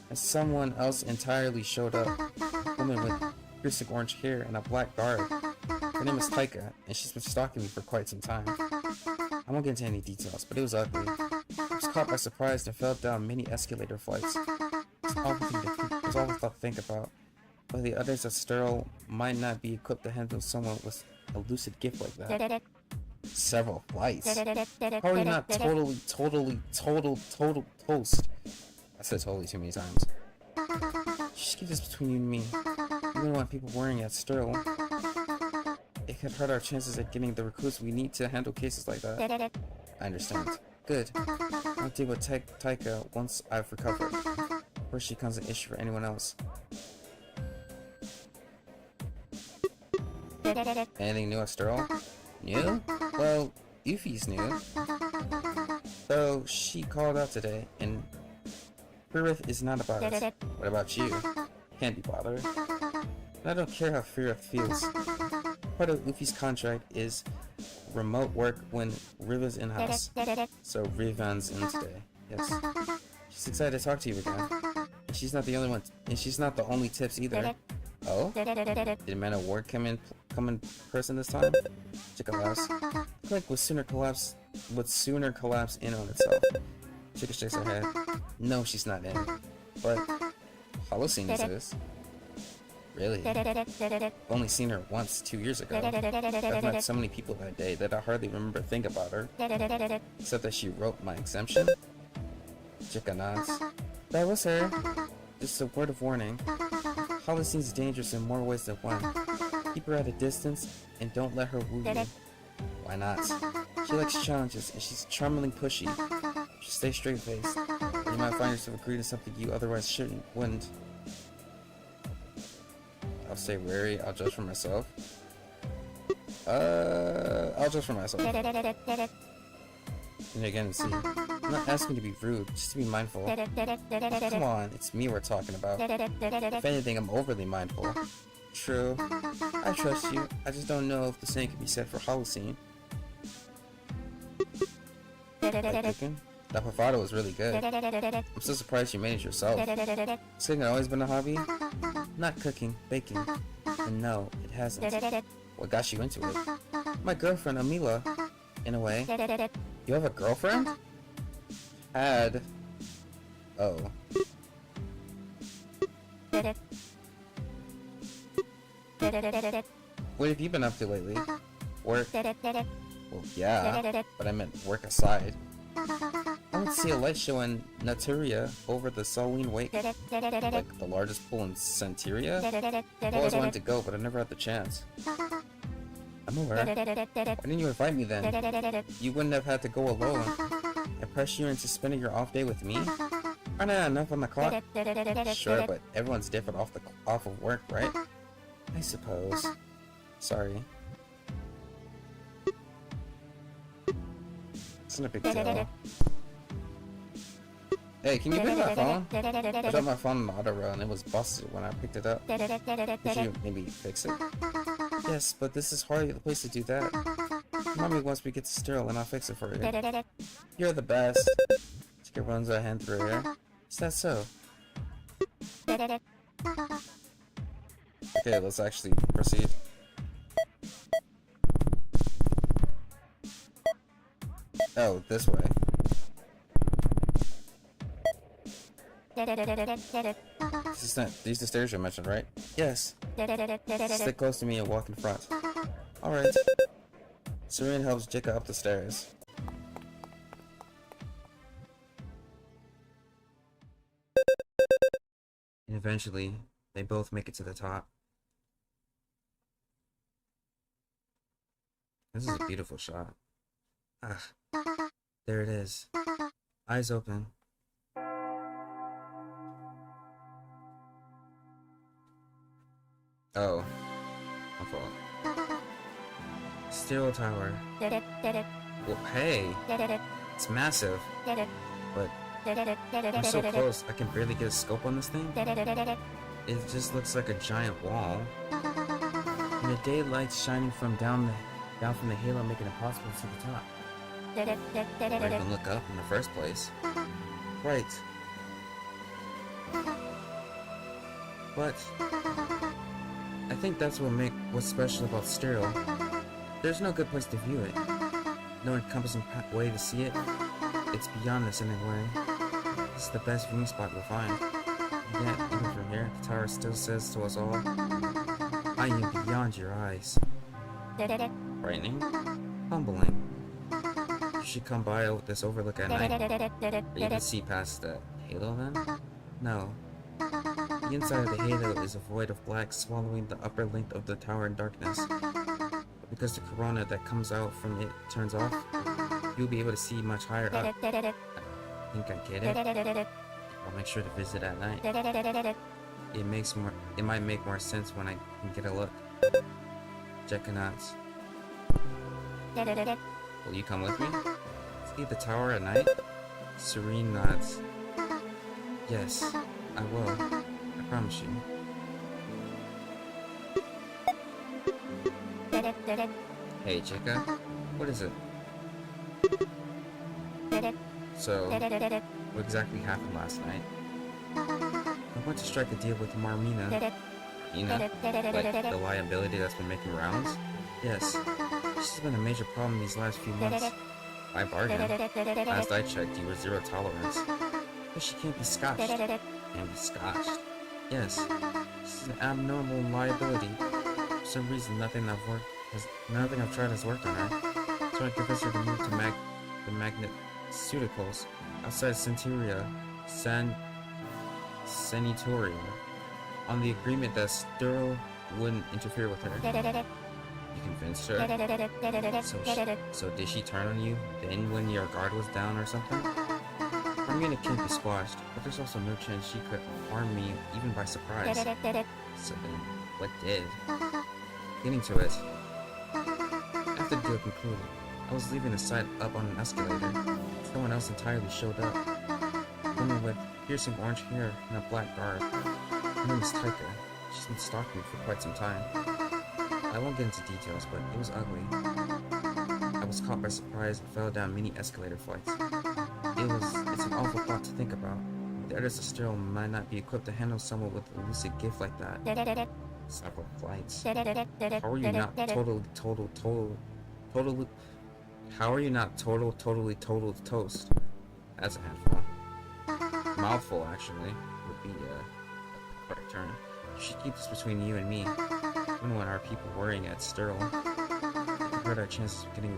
and someone else entirely showed up. A woman with piercing orange hair and a black garb. Her name is Taika, and she's been stalking me for quite some time. I won't get into any details, but it was ugly. I was caught by surprise and fell down many escalator flights. It's all to think about. But the others at Sterl might not be equipped to handle someone with a lucid gift like that. Several flights. Probably not total toast. I said totally too many times. Just keep this between you and me. You don't want people worrying at Sterl. It could hurt our chances at getting the recruits we need to handle cases like that. I understand. Good. I'll deal with Taika once I've recovered. Before she becomes an issue for anyone else. Anything new at Sterl? New? Well, Yuffie's new. So she called out today, and Firith is not about it. What about you? Can't be bothered. I don't care how Firith feels. Part of Yuffie's contract is remote work when Riva's in-house. So Rivan's in today. Yes. She's excited to talk to you again. And she's not the only one. And she's not the only tips either. Oh? Did Man of War come in person this time? Chica laughs. The clinic would sooner collapse in on itself. Chica shakes her head. No, she's not in. But Holocene is. Really? I've only seen her once 2 years ago. I've met so many people that day that I hardly remember a thing about her. Except that she wrote my exemption. Chica nods. That was her. Just a word of warning. Holocene's dangerous in more ways than one. Keep her at a distance and don't let her woo you. Why not? She likes challenges and she's charmingly pushy. Just stay straight-faced. You might find yourself agreeing to something you otherwise wouldn't. I'll stay wary. I'll judge for myself. I'll judge for myself. And again, see, I'm not asking to be rude, just to be mindful. Come on, it's me we're talking about. If anything, I'm overly mindful. True. I trust you. I just don't know if the same can be said for Holocene. Like cooking? That pafado was really good. I'm so surprised you made it yourself. Has cooking always been a hobby? Not cooking, baking. And no, it hasn't. What got you into it? My girlfriend, Amila. In a way. You have a girlfriend? Had. Oh. What have you been up to lately? Work? Well, yeah, but I meant work aside. I went to see a light show in Naturia over the Solene Wake. Like the largest pool in Centuria? I've always wanted to go, but I never had the chance. I'm aware. Why didn't you invite me then? You wouldn't have had to go alone. I pressure you into spending your off day with me? Aren't I enough on the clock? Sure, but everyone's different off of work, right? I suppose. Sorry. It's not a big deal. Hey, can you pick up my phone? I dropped my phone on the auto row and it was busted when I picked it up. Could you maybe fix it? Yes, but this is hardly the place to do that. Mommy wants me to get to Sterl and I'll fix it for you. You're the best. Chica runs her hand through her hair. Is that so? Okay, let's actually proceed. Oh, this way. These are the stairs you mentioned, right? Yes. Stick close to me and walk in front. Alright. Serene helps Jika up the stairs. And eventually, they both make it to the top. This is a beautiful shot. Ah, there it is. Eyes open. Oh, my fault. Steel tower. Well, hey, it's massive, but I'm so close, I can barely get a scope on this thing. It just looks like a giant wall. And the daylight's shining from down from the halo, making it impossible to see the top. Or even look up in the first place. Right. But I think that's what's special about Stereo. There's no good place to view it. No encompassing way to see it. It's beyond this in a way. This is the best viewing spot we'll find. And yet, even from here, the tower still says to us all, I am beyond your eyes. Frightening? Humbling. You should come by this overlook at night. Are you can see past the halo then? No. The inside of the halo is a void of black, swallowing the upper length of the tower in darkness. But because the corona that comes out from it turns off, you'll be able to see much higher up. I think I get it. I'll make sure to visit at night. It might make more sense when I can get a look. Jekka nods. Will you come with me? See the tower at night? Serene nods. Yes, I will. I promise you. Hey, Jekka. What is it? So, what exactly happened last night? I went to strike a deal with Marmina. Like the liability that's been making rounds? Yes. She's been a major problem these last few months. I bargained. Last I checked, you were zero tolerance. But she can't be scotched. Can't be scotched. Yes. She's an abnormal liability. For some reason, nothing I've tried has worked on her. So I convinced her to move to the Magneteuticals outside Sanitoria, on the agreement that Sterl wouldn't interfere with her. You convinced her? So did she turn on you then when your guard was down or something? Marmina can't be squashed, but there's also no chance she could harm me even by surprise. So then, what did? Getting to it. After the deal concluded, I was leaving the site up on an escalator. Someone else entirely showed up. A woman with piercing orange hair and a black garb. Her name is Taika. She's been stalking me for quite some time. I won't get into details, but it was ugly. I was caught by surprise and fell down many escalator flights. It's an awful thought to think about. The others of Sterl might not be equipped to handle someone with a lucid gift like that. Several flights. How are you not totally toast? That's a handful. Mouthful, actually, would be the correct term. You should keep this between you and me. We don't want our people worrying at Sterl. It could hurt our chances of getting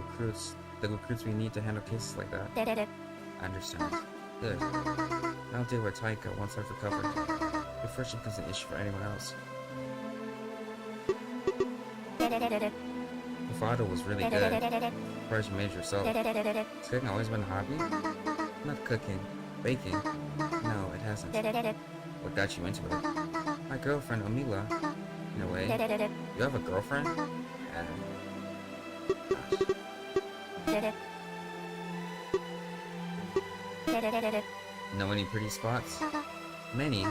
the recruits we need to handle cases like that. I understand. Good. I'll deal with Taika once I've recovered. Before she becomes an issue for anyone else. The photo was really good. Surprised you made it yourself. Has cooking always been a hobby? Not cooking. Baking. No, it hasn't. What got you into it? My girlfriend, Omila. In a way. You have a girlfriend? Yeah. Know any pretty spots? Many.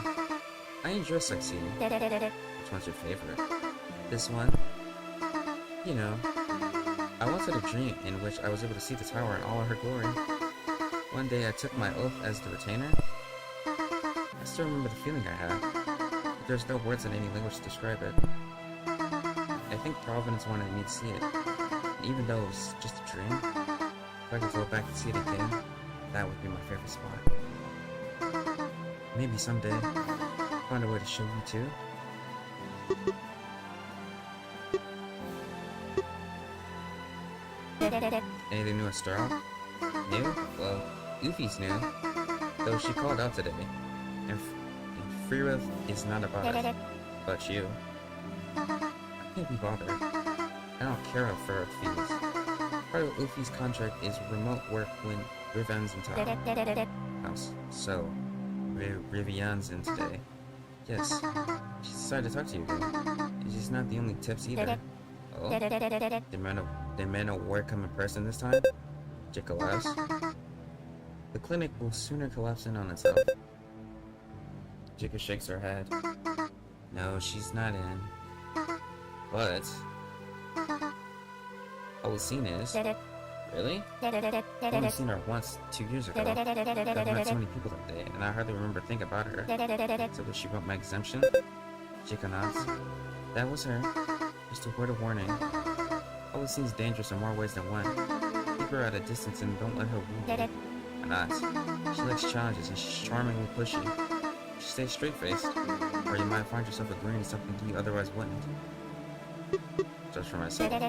I enjoy sightseeing. Which one's your favorite? This one? You know, I once had a dream in which I was able to see the tower in all of her glory. One day I took my oath as the retainer. I still remember the feeling I had, but there's no words in any language to describe it. I think Providence wanted me to see it, and even though it was just a dream, if I could go back and see it again, that would be my favorite spot. Maybe someday, I'll find a way to show you too. Anything new at Sterl? New? Well, Ufi's new, though she called out today, and Freerith is not about it, but you. I can't be bothered. I don't care how Freerith feels. Part of Ufi's contract is remote work when Riven's in town. House. So, Rivian's in today. Yes, she decided to talk to you again. And she's not the only tips either. Oh? The men of work come in person this time? Jekka laughs. The clinic will sooner collapse in on itself. Jika shakes her head. No, she's not in. But Alicina is. Really? I've only seen her once, 2 years ago. I've met so many people that day, and I hardly remember a thing about her. So that she wrote my exemption? Jika nods. That was her. Just a word of warning. Alicina's dangerous in more ways than one. Keep her at a distance and don't let her wound you. Or not. She likes challenges and she's charmingly pushy. She stays straight-faced, or you might find yourself agreeing to something you otherwise wouldn't. Just for myself. I'll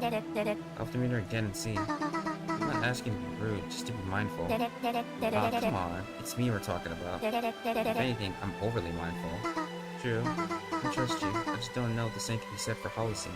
have to meet her again and see. I'm not asking to be rude, just to be mindful. Ah, come on. It's me we're talking about. If anything, I'm overly mindful. True. I trust you. I just don't know if the same can be said for Hollycine.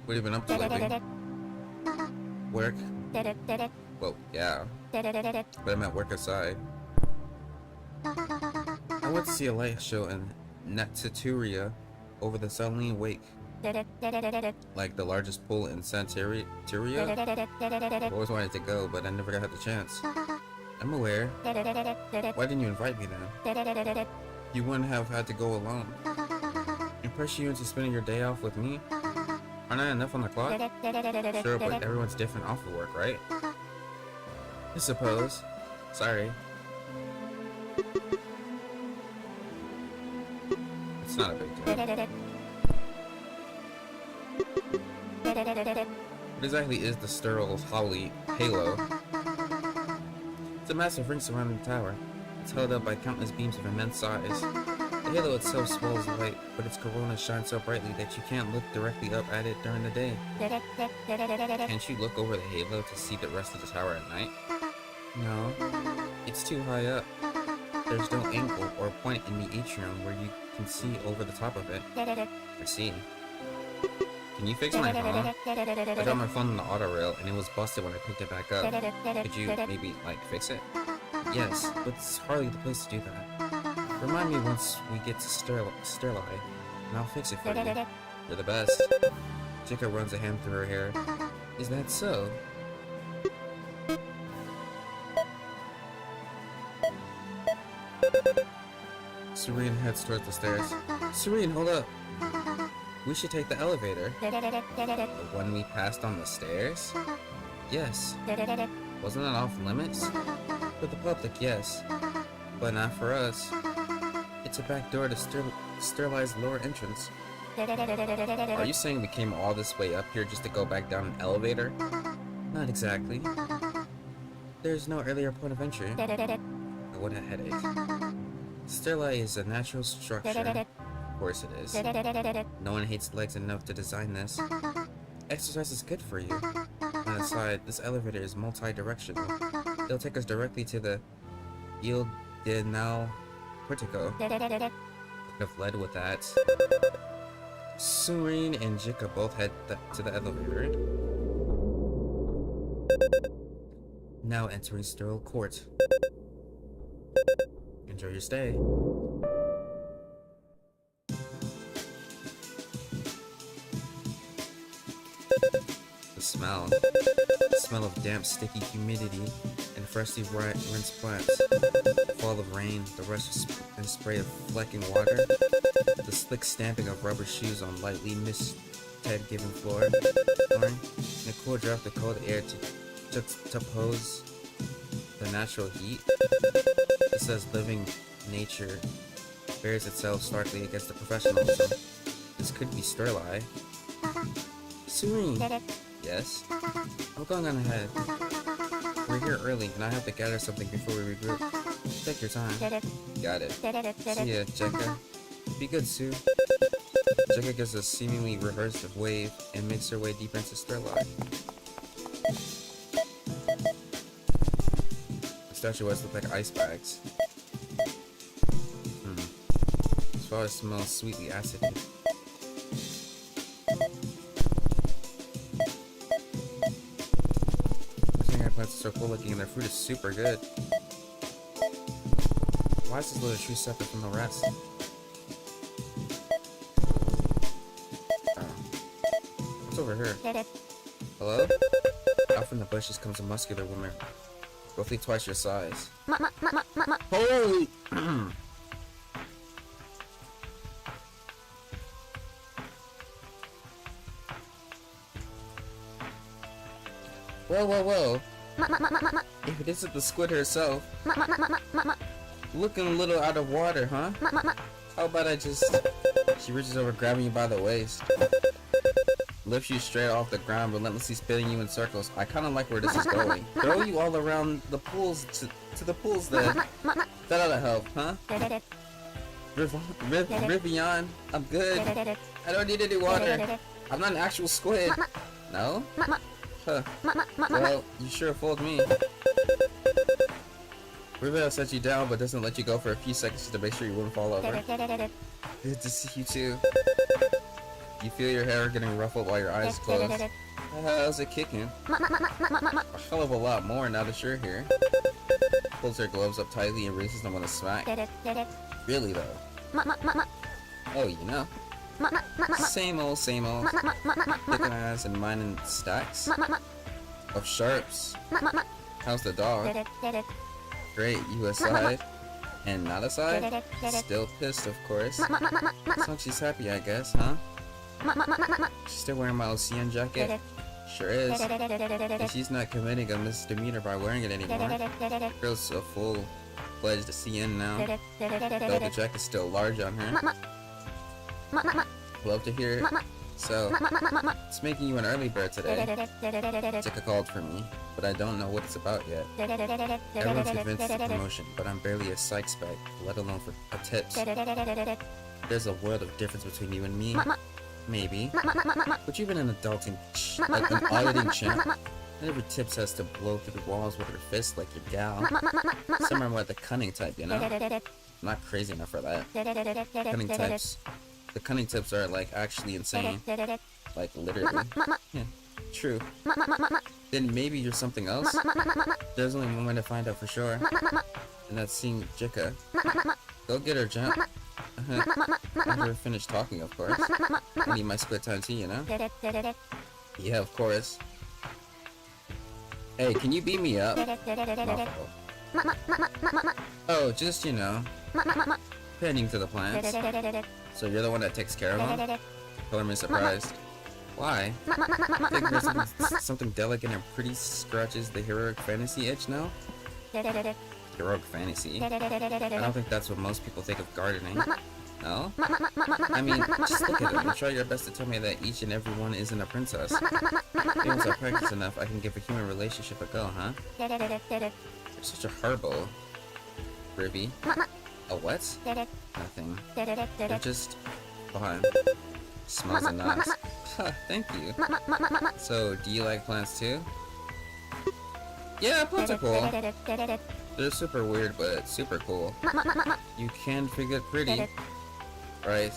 What have you been up to lately? Work? Well, yeah. But I meant work aside. I went to see a light show in Nataturia over the Saline Wake. Like the largest pool in Santeria? I've always wanted to go, but I never had the chance. I'm aware. Why didn't you invite me then? You wouldn't have had to go alone. And pressure you into spending your day off with me? Aren't I enough on the clock? Sure, but everyone's different off of work, right? I suppose. Sorry. It's not a big deal. What exactly is the sterile Holly Halo? It's a massive ring surrounding the tower. It's held up by countless beams of immense size. The halo itself swells light, but its corona shines so brightly that you can't look directly up at it during the day. Can't you look over the halo to see the rest of the tower at night? No, it's too high up. There's no angle or point in the atrium where you can see over the top of it. I see. Can you fix my phone? I dropped my phone on the auto rail and it was busted when I picked it back up. Could you maybe, like, fix it? Yes, but it's hardly the place to do that. Remind me once we get to Sterling, and I'll fix it for you. You're the best. Chica runs a hand through her hair. Is that so? Serene heads towards the stairs. Serene, hold up. We should take the elevator. The one we passed on the stairs? Yes. Wasn't that off limits? For the public, yes. But not for us. It's a back door to sterilize lower entrance. Are you saying we came all this way up here just to go back down an elevator? Not exactly. There's no earlier point of entry. What a headache. Sterilize is a natural structure. Of course it is. No one hates legs enough to design this. Exercise is good for you. On the side, this elevator is multi-directional. It'll take us directly to the Il Denal Portico. Could have led with that. Serene and Jika both head to the elevator. Now entering Sterile Court. Enjoy your stay. The smell of damp, sticky humidity and freshly rinsed plants. The fall of rain, the rush and spray of flecking water, the slick stamping of rubber shoes on lightly mist-given floor, and a cool draft of cold air to pose the natural heat. It says living nature bears itself starkly against the professionalism. This could be Sterling. Serene. Yes? I'm going on ahead. We're here early, and I have to gather something before we regroup. Take your time. Got it. See ya, Jekka. Be good, Sue. Jekka gives a seemingly rehearsed wave and makes her way deeper into Sterling. The statuettes look like ice bags. As far as smells sweetly acidy. Plants are so cool looking and their fruit is super good. Why is this little tree separate from the rest? What's over here? Hello? Out from the bushes comes a muscular woman, roughly twice your size. Holy! Whoa. If it isn't the squid herself. Looking a little out of water, huh? How about I just... She reaches over, grabbing you by the waist. Lifts you straight off the ground, relentlessly spinning you in circles. I kinda like where this is going. Throw you all around the pools to the pools then. That oughta help, huh? Rivian, I'm good. I don't need any water. I'm not an actual squid. No? Huh. Well, you sure fooled me. Rivia sets you down but doesn't let you go for a few seconds to make sure you wouldn't fall over. Good to see you too. You feel your hair getting ruffled while your eyes close. How's it kicking? A hell of a lot more now that you're here. Pulls her gloves up tightly and raises them on a smack. Really though. Oh, you know. Same old, same old. Picking eyes and minding stacks of sharps. How's the dog? Great, you aside. And not aside? Still pissed, of course. As long as she's happy, I guess, huh? She's still wearing my Ocean jacket? Sure is. And she's not committing a misdemeanor by wearing it anymore. Girl's a full-fledged CN now. Though the jacket's still large on her. Love to hear it. So, it's making you an early bird today. Jika called for me, but I don't know what it's about yet. Everyone's convinced it's a promotion, but I'm barely a psych spec, let alone for a tips. There's a world of difference between you and me. Maybe. But you've been an adulting an auditing champ. Never tips has to blow through the walls with her fist like your gal. Some are more the cunning type, you know? I'm not crazy enough for that. Cunning types. The cunning tips are like actually insane. Like literally. Yeah, true. Then maybe you're something else? There's only one way to find out for sure. And that's seeing Jika. Go get her, champ. After finish talking, of course. I need my split time tea, you know? Yeah, of course. Hey, can you beat me up? Oh, just, you know, pending to the plans. So you're the one that takes care of them? Color me surprised. Why? Think there's something delicate and pretty scratches the heroic fantasy itch now? Heroic fantasy? I don't think that's what most people think of gardening. No? I mean, just look at it and try your best to tell me that each and every one isn't a princess. Once I practice enough, I can give a human relationship a go, huh? You're such a harbo, Ribby. A what? Nothing. They're just fine. Smells and nice. Thank you. So, do you like plants too? Yeah, plants are cool. They're super weird, but super cool. You can figure it pretty. Right.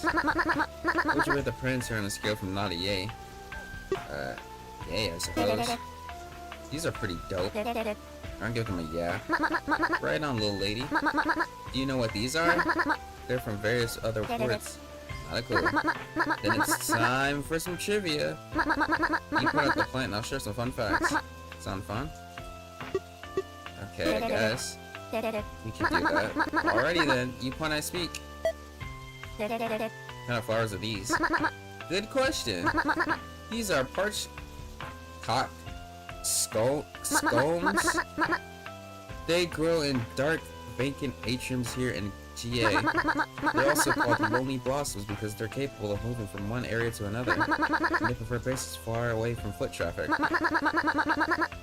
Would you rate the prince here on a scale from not a yay? Yay, I suppose. These are pretty dope. I'll give them a yeah. Right on, little lady. Do you know what these are? They're from various other ports. Not a clue. Then it's time for some trivia. You put up the plant and I'll share some fun facts. Sound fun? Okay, I guess. We can do that. Alrighty then, you point I speak. What kind of flowers are these? Good question. These are parched scones. They grow in dark, vacant atriums here in GA. They're also called lonely blossoms because they're capable of moving from one area to another, and they prefer places far away from foot traffic.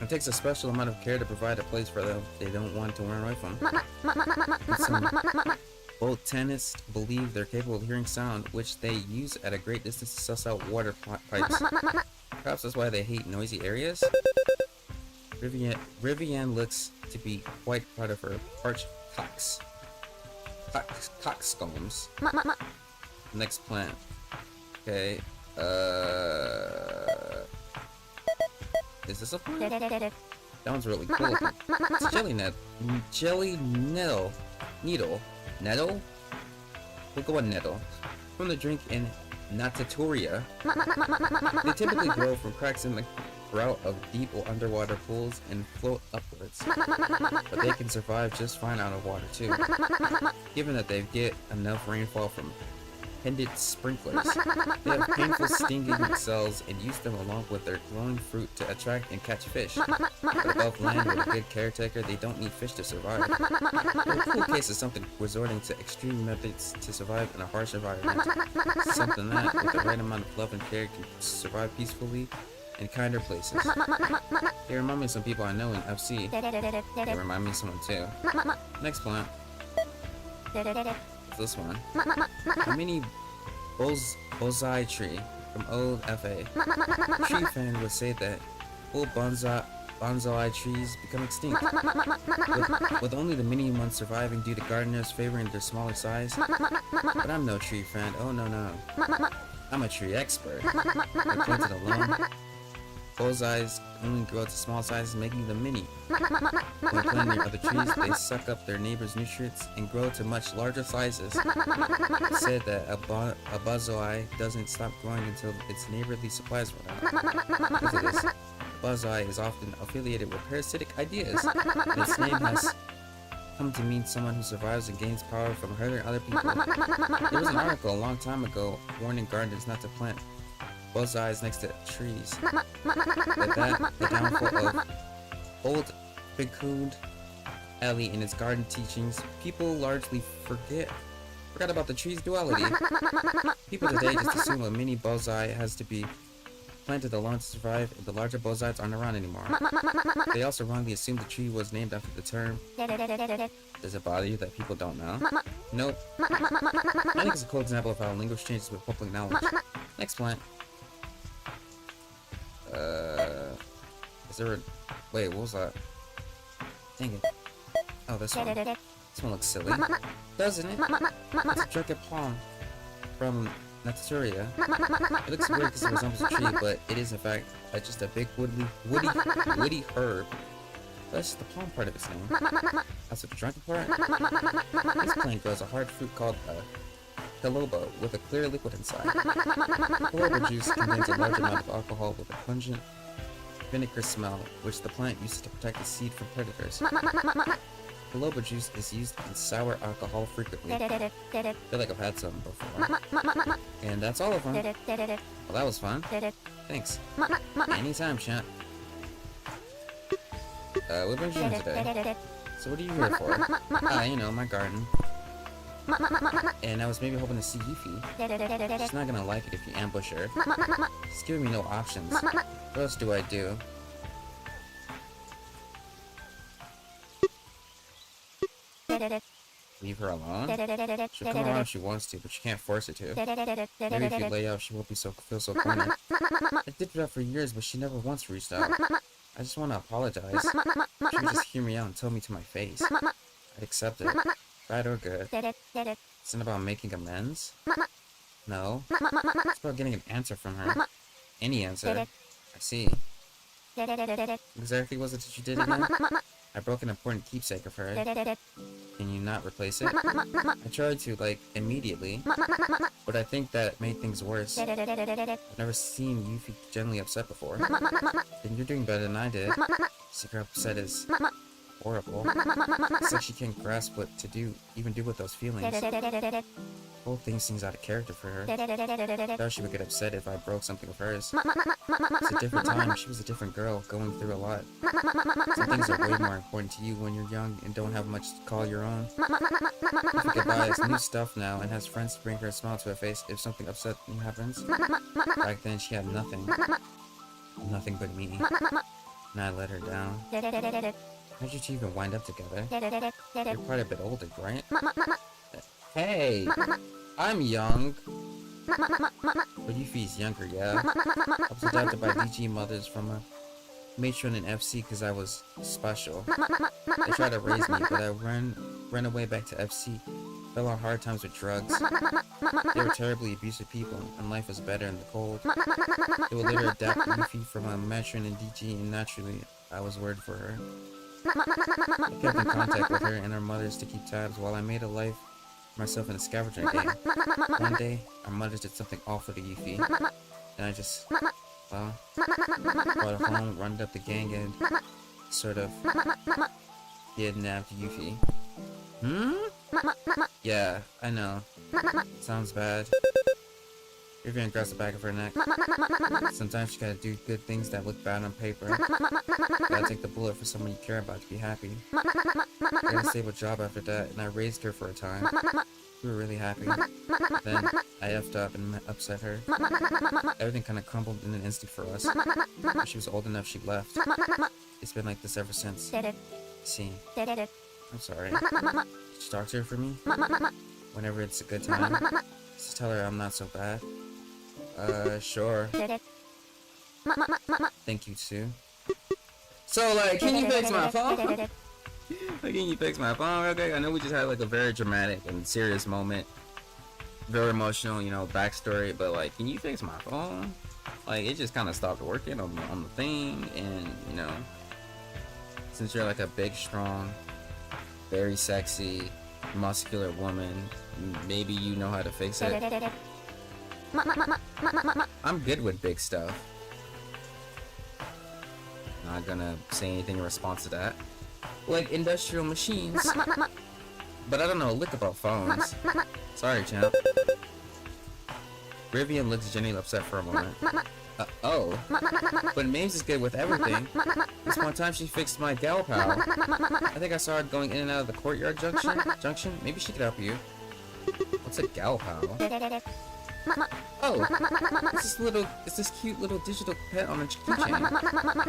It takes a special amount of care to provide a place for them they don't want to run away from. And some botanists believe they're capable of hearing sound, which they use at a great distance to suss out water pipes. Perhaps that's why they hate noisy areas? Rivian looks to be quite proud of her parched coxcombs. Next plant. Okay, is this a plant? That one's really cool. It's jelly nettle? We'll go with nettle. From the drink in Natatoria. They typically grow from cracks in the grout of deep or underwater pools and float upwards. But they can survive just fine out of water too, given that they get enough rainfall from pendant sprinklers. They have painful stinging cells and use them along with their glowing fruit to attract and catch fish. But above land with a good caretaker, they don't need fish to survive. In a cool case is something resorting to extreme methods to survive in a harsh environment. Something that, with the right amount of love and care, can survive peacefully in kinder places. They remind me of some people I know in FC. They remind me of someone too. Next plant. This one. A mini bonsai tree from old FA. Tree fan would say that full bonsai trees become extinct, with only the mini ones surviving due to gardeners favoring their smaller size. But I'm no tree fan. Oh no. I'm a tree expert. I planted alone. Bullseyes only grow to small sizes, making them mini. When planted near other trees, they suck up their neighbors' nutrients and grow to much larger sizes. It's said that a buzzeye doesn't stop growing until its neighborly supplies run out. Because of this, buzzeye is often affiliated with parasitic ideas, and its name has come to mean someone who survives and gains power from hurting other people. There was an article a long time ago warning gardeners not to plant bullseyes next to trees. The downfall of old Bhikkhu Ellie in his garden teachings, people largely forgot about the tree's duality. People today just assume a mini bullseye has to be planted alone to survive if the larger bullseyes aren't around anymore. They also wrongly assume the tree was named after the term. Does it bother you that people don't know? Nope. I think it's a cool example of how language changes with public knowledge. Next plant. Is there a... Wait, what was that? Dang it. Oh, this one. This one looks silly. Doesn't it? It's a jacket palm from Naturia. It looks weird because it resembles a tree, but it is in fact just a big woody herb. That's just the palm part of its name. That's the drunken part. This plant grows a hard fruit called Kalobo with a clear liquid inside. Kalobo juice contains a large amount of alcohol with a pungent vinegar smell, which the plant uses to protect the seed from predators. Kalobo juice is used in sour alcohol frequently. I feel like I've had some before. And that's all of them. Well, that was fun. Thanks. Anytime, champ. What brings you in today? So what are you here for? You know, my garden. And I was maybe hoping to see Yuffie. She's not gonna like it if you ambush her. She's giving me no options. What else do I do? Leave her alone? She'll come around if she wants to, but you can't force her to. Maybe if you lay out, she won't feel so cornered. I did that for years, but she never once reached out. I just want to apologize. She would just hear me out and tell me to my face. I'd accept it. Bad or good. It's not about making amends. No. It's about getting an answer from her. Any answer. I see. Exactly what was it that you did again? I broke an important keepsake of her. Can you not replace it? I tried to, like, immediately. But I think that made things worse. I've never seen Yuffie genuinely upset before. Then you're doing better than I did. Seeing her upset is horrible. It's like she can't grasp what to do, even do with those feelings. The whole thing seems out of character for her. I thought she would get upset if I broke something of hers. It's a different time. She was a different girl, going through a lot. Some things are way more important to you when you're young and don't have much to call your own. Yuffie buys new stuff now and has friends to bring her a smile to her face if something upsetting happens. Back then, she had nothing. Nothing but me. And I let her down. How'd you two even wind up together? You're quite a bit older, right? Hey! I'm young! But Yuffie's younger, yeah? I was adopted by DG mothers from a matron in FC because I was special. They tried to raise me, but I ran away back to FC. Fell on hard times with drugs. They were terribly abusive people, and life was better in the cold. They would later adapt Yuffie from a matron in DG, and naturally, I was worried for her. I kept in contact with her and her mothers to keep tabs while I made a life for myself in a scavenger game. One day, our mothers did something awful to Yuffie, and I just, well, brought her home, rounded up the gang, and sort of kidnapped Yuffie. Yeah, I know. Sounds bad. Vivian grabs the back of her neck. Sometimes you gotta do good things that look bad on paper. Gotta take the bullet for someone you care about to be happy. I got a stable job after that, and I raised her for a time. We were really happy. Then, I effed up and upset her. Everything kinda crumbled in an instant for us. When she was old enough, she left. It's been like this ever since. See. I'm sorry. Could you talk to her for me? Whenever it's a good time. Just tell her I'm not so bad. Sure. Thank you, Sue. So, like, can you fix my phone? Like, can you fix my phone real quick? I know we just had, like, a very dramatic and serious moment. very emotional, you know, backstory. But like, can you fix my phone? Like, it just kind of stopped working on the thing, and you know, since you're like a big, strong, very sexy, muscular woman, maybe you know how to fix it. I'm good with big stuff. Not gonna say anything in response to that. Like industrial machines. But I don't know a lick about phones. Sorry, champ. Rivian looks genuinely upset for a moment. Oh. But Mames is good with everything. This one time she fixed my gal pal. I think I saw her going in and out of the courtyard junction. Maybe she could help you. What's a gal pal? Oh, it's this cute little digital pet on a keychain.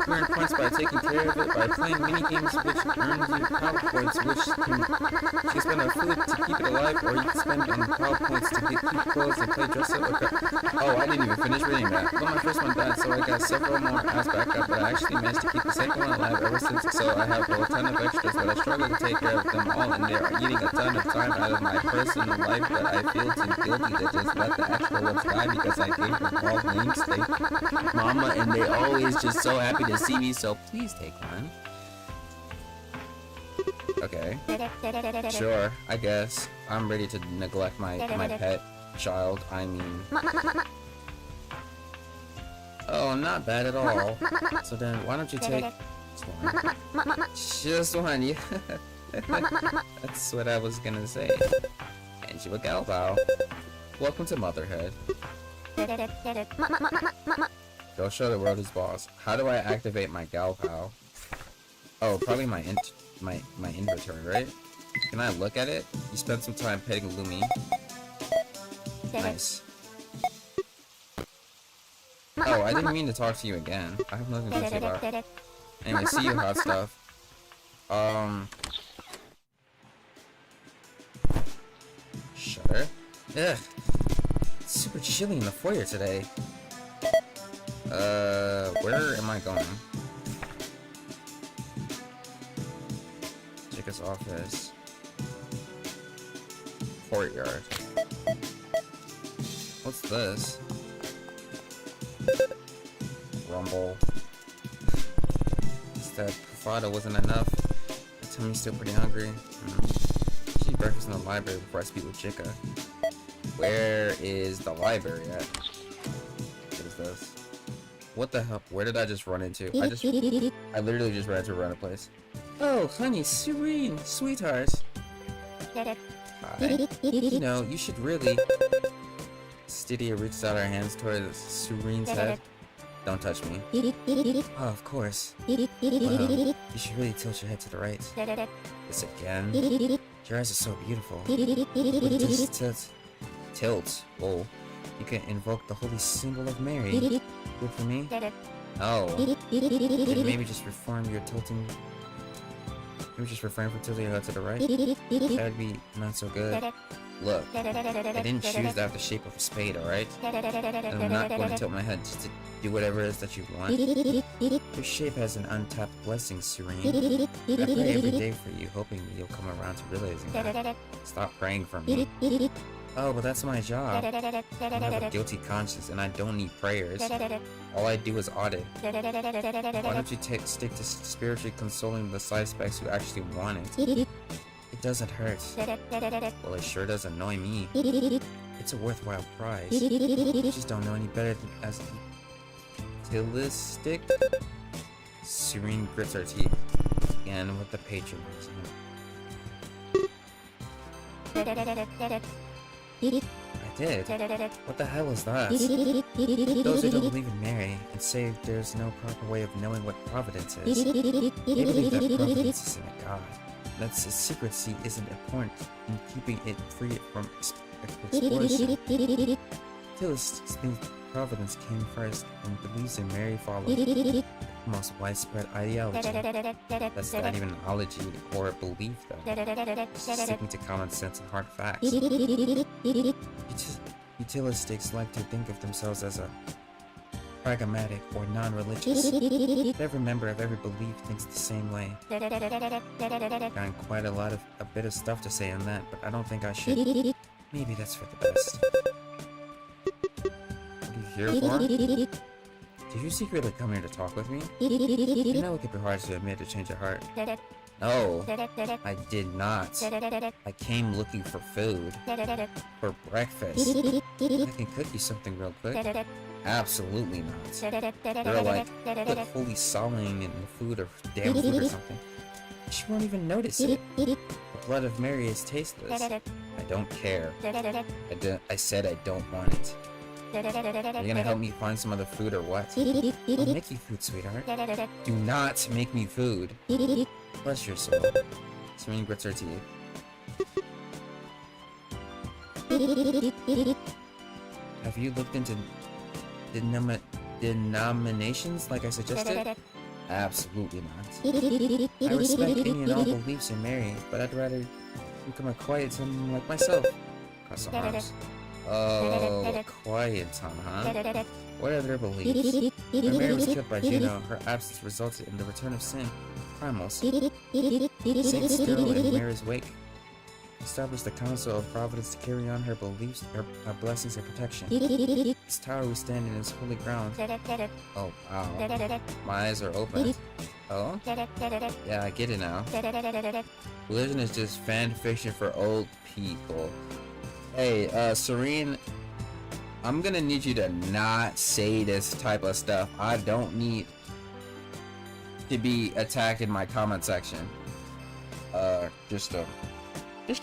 You earn points by taking care of it, by playing mini games which earns you power points, which you can spend on food to keep it alive, or you can spend on power points to get cute clothes and play dress up. Okay. Oh, I didn't even finish reading that. Well, my first one died, so I got several more ass back up, but I actually managed to keep the second one alive ever since, so I have a ton of extras, but I struggle to take care of them all, and they're eating a ton of time out of my personal life, but I feel too guilty to just let the extra ones die because I gave them all names. They mama, and they always just so happy to see me, so please take one. Okay. Sure, I guess. I'm ready to neglect my pet child. I mean... Oh, not bad at all. So then, why don't you take... Just one, yeah. That's what I was gonna say. And you a gal pal. Welcome to motherhood. Go show the world who's boss. How do I activate my gal pal? Oh, probably my inventory, right? Can I look at it? You spent some time petting Lumi. Nice. Oh, I didn't mean to talk to you again. I have nothing to talk to you about. Anyway, see you, hot stuff. Shutter. Ugh. It's super chilly in the foyer today. Where am I going? Chica's office. Courtyard. What's this? Rumble. That bravado wasn't enough. My tummy's still pretty hungry. Eat breakfast in the library before I speak with Chica. Where is the library at? What is this? What the hell? Where did I just run into? I literally just ran into a random place. Oh, honey, Serene, sweetheart. Hi. You know, you should really... Stydia reached out her hands toward Serene's head. Don't touch me. Oh, of course. Wow, you should really tilt your head to the right. This again? Your eyes are so beautiful. Just tilt. Oh, you can invoke the holy symbol of Mary. Good for me? Oh. Then maybe just reform your tilting... Maybe just refrain from tilting your head to the right? That'd be not so good. Look, I didn't choose to have the shape of a spade, alright? And I'm not going to tilt my head just to do whatever it is that you want. Your shape has an untapped blessing, Serene. I pray every day for you, hoping you'll come around to realizing that. Stop praying for me. Oh, but that's my job. I have a guilty conscience and I don't need prayers. All I do is audit. Why don't you stick to spiritually consoling the side specs who actually want it? It doesn't hurt. Well, it sure does annoy me. It's a worthwhile prize. You just don't know any better than as utilistic. Serene grits her teeth. And with the patriotism. I did. What the hell is that? Those who don't believe in Mary and say there's no proper way of knowing what providence is. They believe that providence isn't a god. That its secrecy isn't important in keeping it free from exploitation. Utilists think providence came first and believes in Mary followed. The most widespread ideology. That's not even an ology or a belief though. Sticking to common sense and hard facts. Utilistics like to think of themselves as a pragmatic or non-religious. Every member of every belief thinks the same way. Got quite a bit of stuff to say on that, but I don't think I should. Maybe that's for the best. What are you here for? Did you secretly come here to talk with me? You know it could be hard to admit to change your heart. No, I did not. I came looking for food. For breakfast. I can cook you something real quick. Absolutely not. They're like, put holy sawing in the food or damn food or something. She won't even notice it. The blood of Mary is tasteless. I don't care. I said I don't want it. Are you gonna help me find some other food or what? I'll make you food, sweetheart. Do not make me food. Bless your soul. Serene grits her teeth. Have you looked into denominations like I suggested? Absolutely not. I respect any and all beliefs in Mary, but I'd rather become a quiet son like myself. Cross the arms. Oh, a quiet son, huh? What are their beliefs? When Mary was killed by Juno, her absence resulted in the return of sin. Primals. Saint Cyril in Mary's wake established the Council of Providence to carry on her beliefs, her blessings and protection. This tower we stand in is holy ground. Oh, wow. My eyes are open. Oh? Yeah, I get it now. Religion is just fan fiction for old people. Hey, Serene, I'm gonna need you to not say this type of stuff. I don't need to be attacked in my comment section. Just a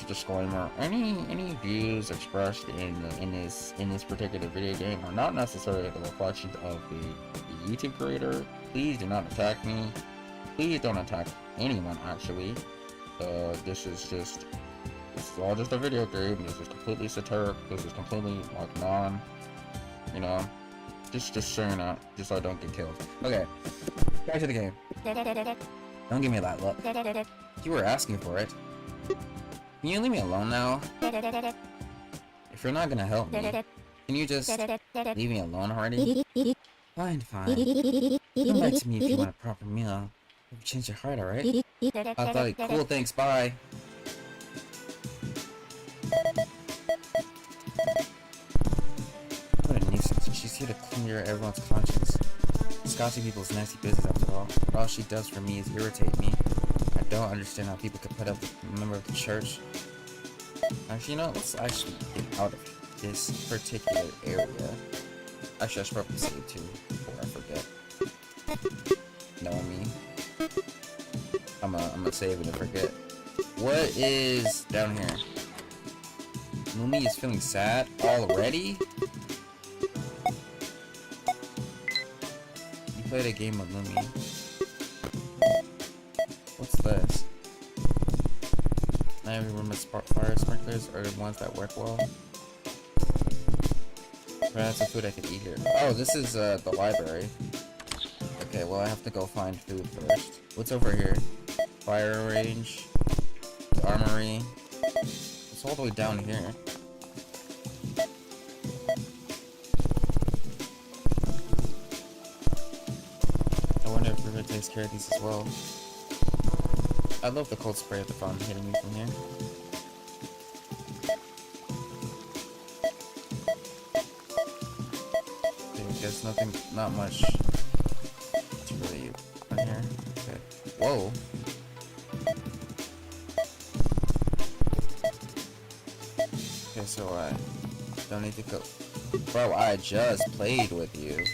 disclaimer. Any views expressed in this particular video game are not necessarily the reflection of the YouTube creator. Please do not attack me. Please don't attack anyone, actually. This is all just a video game. This is completely satiric. This is completely like just sharing that, just so I don't get killed. Okay, back to the game. Don't give me that look. You were asking for it. Can you leave me alone now? If you're not gonna help me, can you just leave me alone already? Fine. Come back to me if you want a proper meal. Maybe change your heart, alright? I thought, cool, thanks, bye. What a nuisance. She's here to clear everyone's conscience. Discussing people's nasty business after all. All she does for me is irritate me. I don't understand how people could put up with a member of the church. Actually, let's actually get out of this particular area. Actually, I should probably save too, before I forget. Know me. I'm gonna save it and forget. What is down here? Lumi is feeling sad already? You played a game with Lumi. What's this? Not every room with fire sprinklers are the ones that work well. Perhaps some food I could eat here. Oh, this is the library. Okay, well I have to go find food first. What's over here? Fire range. The armory. It's all the way down here. I wonder if River takes care of these as well. I love the cold spray at the fountain hitting me from here. Okay, I guess not much to really on here. Okay. Whoa. Okay, so I don't need to go. Bro, I just played with you.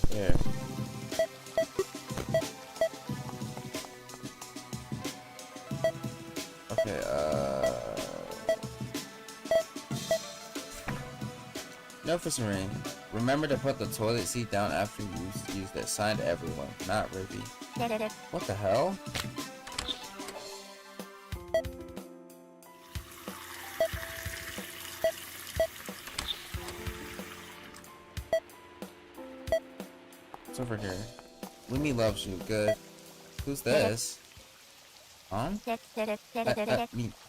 There. Okay, note for Serene. Remember to put the toilet seat down after you use it. Signed everyone, not Ruby. What the hell? What's over here? Lumi loves you. Good. Who's this?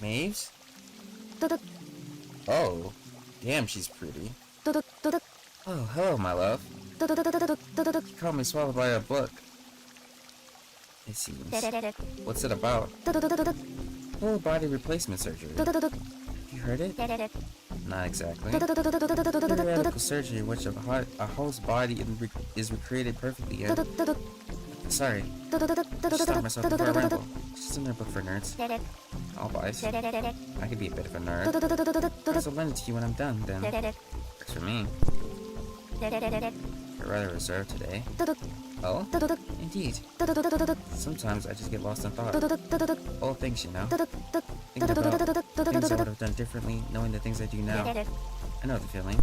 Maves? Oh. Damn, she's pretty. Oh, hello, my love. You caught me swallowed by a book. it seems. What's it about? Whole body replacement surgery. You heard it? Not exactly. Radical surgery in which a whole body is recreated perfectly. Sorry. Just stop myself before I ramble. Just another book for nerds. All biased. I could be a bit of a nerd. I'll lend it to you when I'm done, then. Works for me. You're rather reserved today. Oh? Indeed. Sometimes I just get lost in thought. All things, you know. Thinking about things I would have done differently, knowing the things I do now. I know the feeling.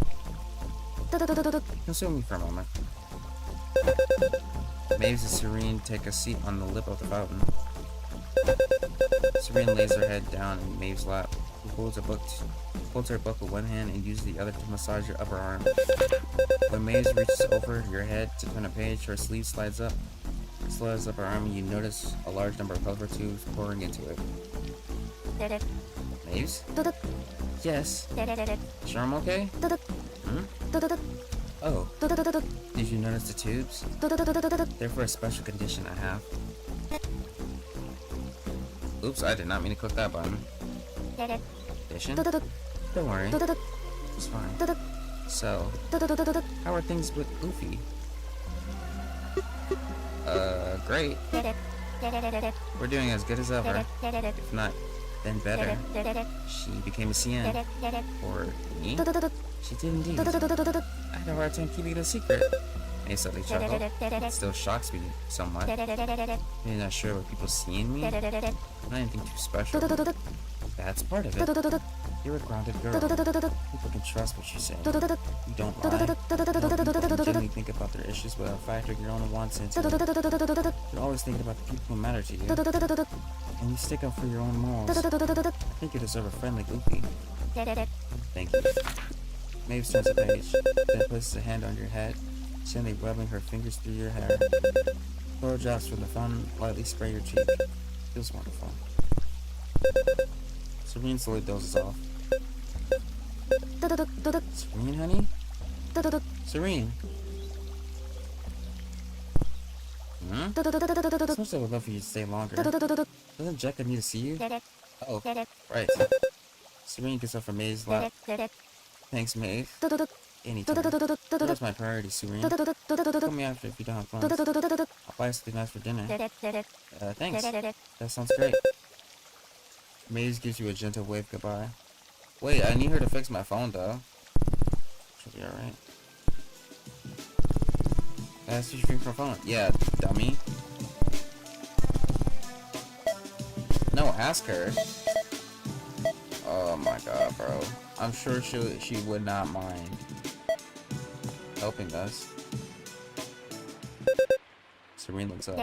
Consume me for a moment. Maves and Serene take a seat on the lip of the fountain. Serene lays her head down in Maeve's lap. She holds her book with one hand and uses the other to massage your upper arm. When Maeve reaches over your head to turn a page, her sleeve slides up her arm, and you notice a large number of colorful tubes pouring into it. Maeves? Yes. Is your arm okay? Oh. Did you notice the tubes? They're for a special condition I have. Oops, I did not mean to click that button. Condition? Don't worry. It's fine. So, how are things with Luffy? Great. We're doing as good as ever. If not, then better. She became a CN. For me? She did indeed. I had a hard time keeping it a secret. May suddenly chuckled. It still shocks me somewhat. Maybe not sure what people see in me. Not anything too special. That's part of it. You're a grounded girl. People can trust what you say. You don't lie. People can genuinely think about their issues without factoring your own wants into it. You're always thinking about the people who matter to you. And you stick up for your own morals. I think you deserve a friend like Luffy. Thank you. Maeve turns a page, then places a hand on your head, gently rubbing her fingers through your hair. Flow drops from the fountain lightly spray your cheek. Feels wonderful. Serene slowly dozes off. Serene, honey? Serene? So much I would love for you to stay longer. Doesn't Jekka need to see you? Oh, right. Serene gets up from Maeve's lap. Thanks, Maeve. Anytime. That's my priority, Serene. Call me after if you don't have plans. I'll buy something nice for dinner. Thanks. That sounds great. Maeve gives you a gentle wave goodbye. Wait, I need her to fix my phone, though. She'll be alright. Ask you to fix my phone. Yeah, dummy. No, ask her. Oh my god, bro. I'm sure she would not mind helping us. Serene looks up.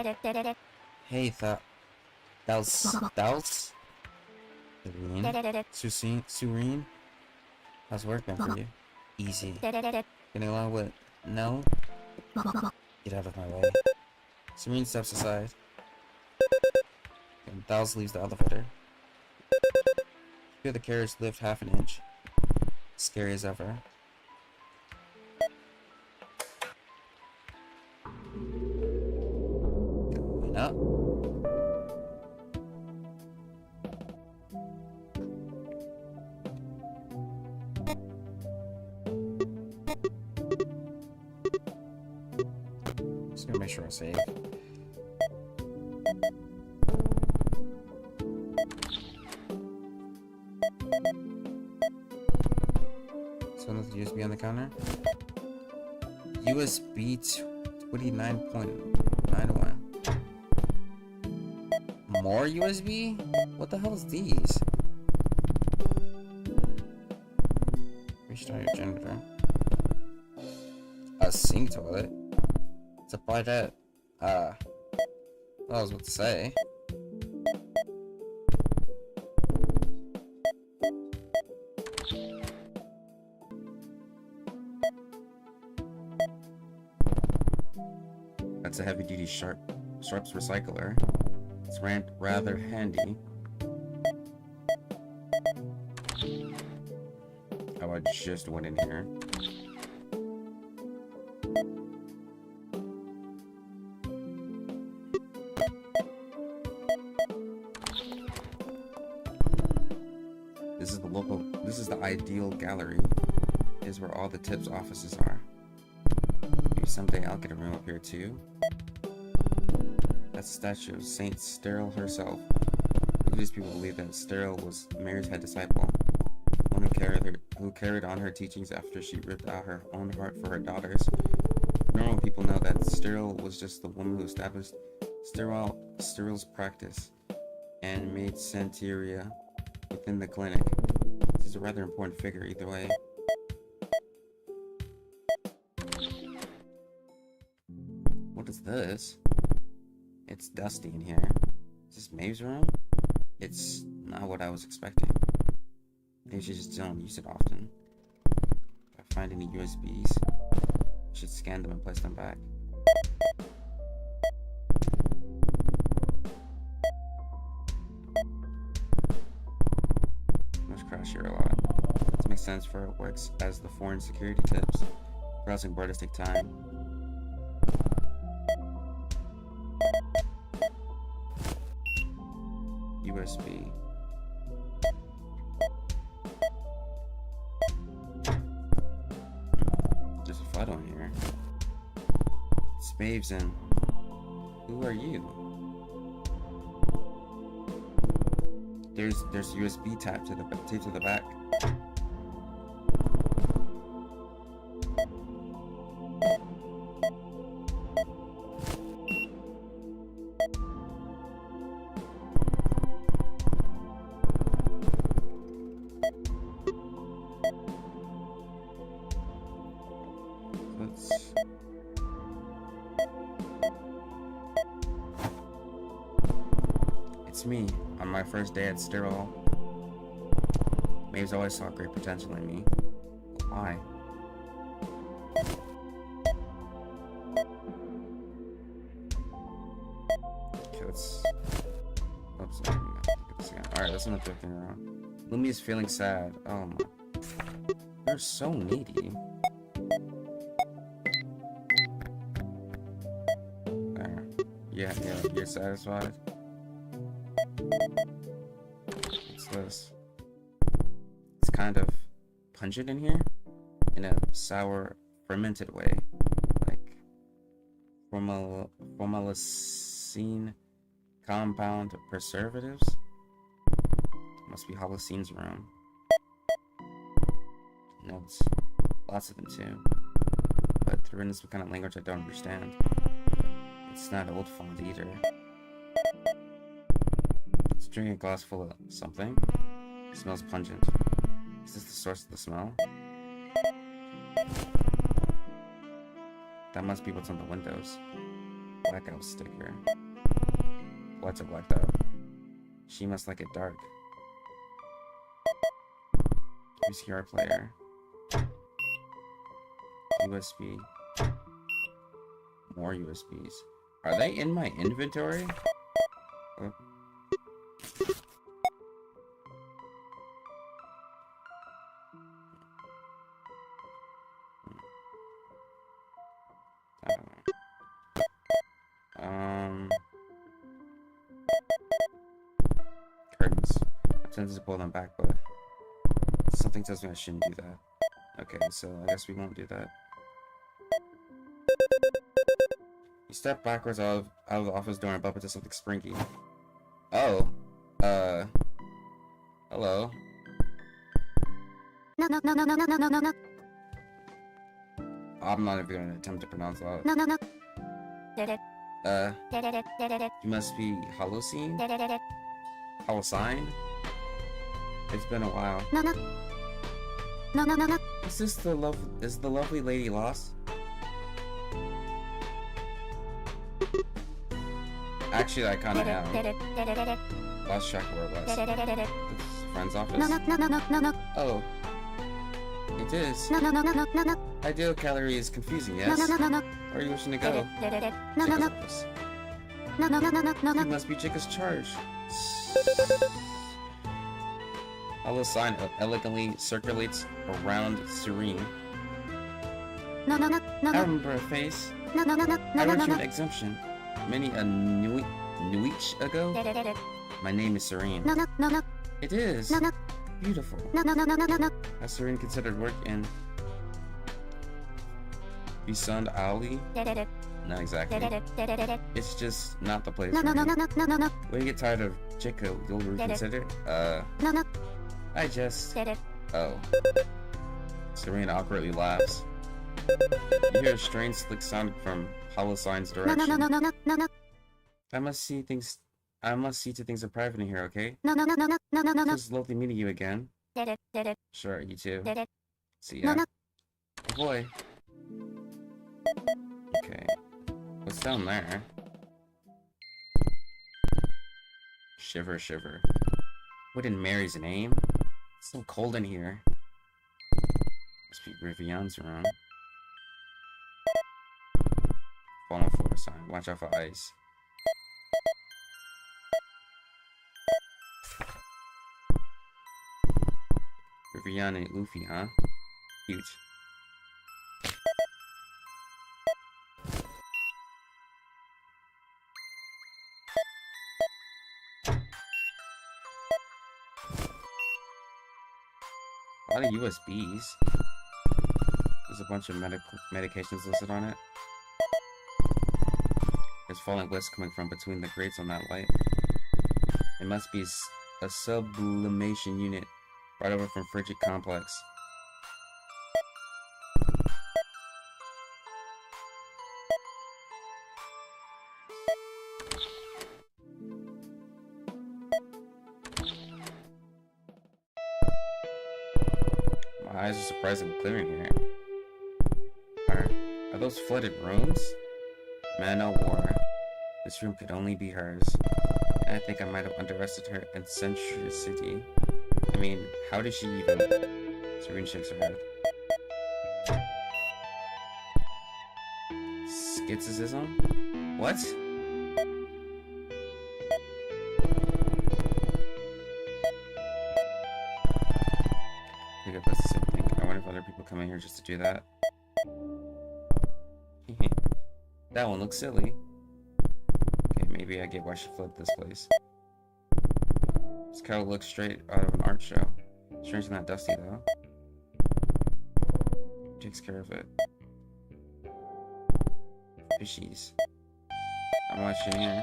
Hey, Thous? Serene? How's work been for you? Easy. Getting along with no? Get out of my way. Serene steps aside. And Thous leaves the elevator. Feel the carriage lift half an inch. Scary as ever. Going up. Just gonna make sure I save. So another USB on the counter. USB 29.91. More USB? What the hell is these? Restart your generator. A sink toilet. Supply that. What I was about to say. That's a heavy-duty Sharps recycler. It's rather handy. How about just went in here? This is the ideal gallery. It is where all the tips offices are. Maybe someday I'll get a room up here too. That's a statue of Saint Sterile herself. These people believe that Sterile was Mary's head disciple, one who carried on her teachings after she ripped out her own heart for her daughters. Normal people know that Sterile was just the woman who established Sterile's practice and made Santeria within the clinic. She's a rather important figure either way. What is this? It's dusty in here. Is this Maeve's room? It's not what I was expecting. Maybe she just don't use it often. If I find any USBs, I should scan them and place them back. Must crash here a lot. This makes sense for it works as the foreign security tips. Browsing borders take time. USB. There's a photo in here. It's Maeve's in. Who are you? There's USB taped to the back. It's me, on my first day at Sterile. Maeve's always saw great potential in me. Why? Okay, let's... Oops, I didn't get this again. Alright, let's not drifting around. Lumi is feeling sad. Oh my... You're so needy. There. Yeah, you're satisfied? What's this? It's kind of pungent in here, in a sour, fermented way, like formalisine compound preservatives. Must be Holocine's room. Notes, lots of them too, but they're in some kind of language I don't understand. It's not old font either. Drinking a glass full of something. It smells pungent. Is this the source of the smell? That must be what's on the windows. Blackout sticker. What's a blacked out? She must like it dark. VCR player. USB. More USBs. Are they in my inventory? Oh. Curtains. I'm tempted to pull them back, but something tells me I shouldn't do that. Okay, so I guess we won't do that. You step backwards out of the office door and bump into something springy. Oh. Hello. No. I'm not even gonna attempt to pronounce that. No. You must be Holocene? Holocine? It's been a while. No. Is this the lovely lady lost? Actually, I kinda am. Lost track of where it was. It's friend's office? No. Oh. It is. No. Ideal calorie is confusing, yes? No. Where are you wishing to go? No. Chica's office. No. You must be Chica's charge. Hollow sign elegantly circulates around Serene. No. I remember her face. I wrote you an exemption many a nuich ago. My name is Serene. No. It is. Beautiful. No. Has Serene considered work in Bisund Ali? Not exactly. It's just not the place for me. No. When you get tired of Chico, you'll reconsider? No. I just... Oh. Serene awkwardly laughs. You hear a strange slick sound from Holosign's direction. No. I must see to things in private in here, okay? No. It was lovely meeting you again. Sure, you too. See ya. No. Oh boy. Okay. What's down there? Shiver, shiver. What in Mary's name? It's so cold in here. Must be Rivian's room. Fallen floor sign. Watch out for ice. Rivian and Luffy, huh? Huge. A lot of USBs. There's a bunch of medications listed on it. There's falling bliss coming from between the grates on that light. It must be a sublimation unit brought over from Frigid Complex. My eyes are surprisingly clear in here. Are those flooded rooms? Man, no war. This room could only be hers. And I think I might have underestimated her eccentricity. I mean, how did she even... Serene shakes her head. Schizotism? What? That's the same thing. I wonder if other people come in here just to do that. That one looks silly. Okay, maybe I get why she fled this place. This cow looks straight out of an art show. Strange not dusty though. Takes care of it. Fishies. Not much in here.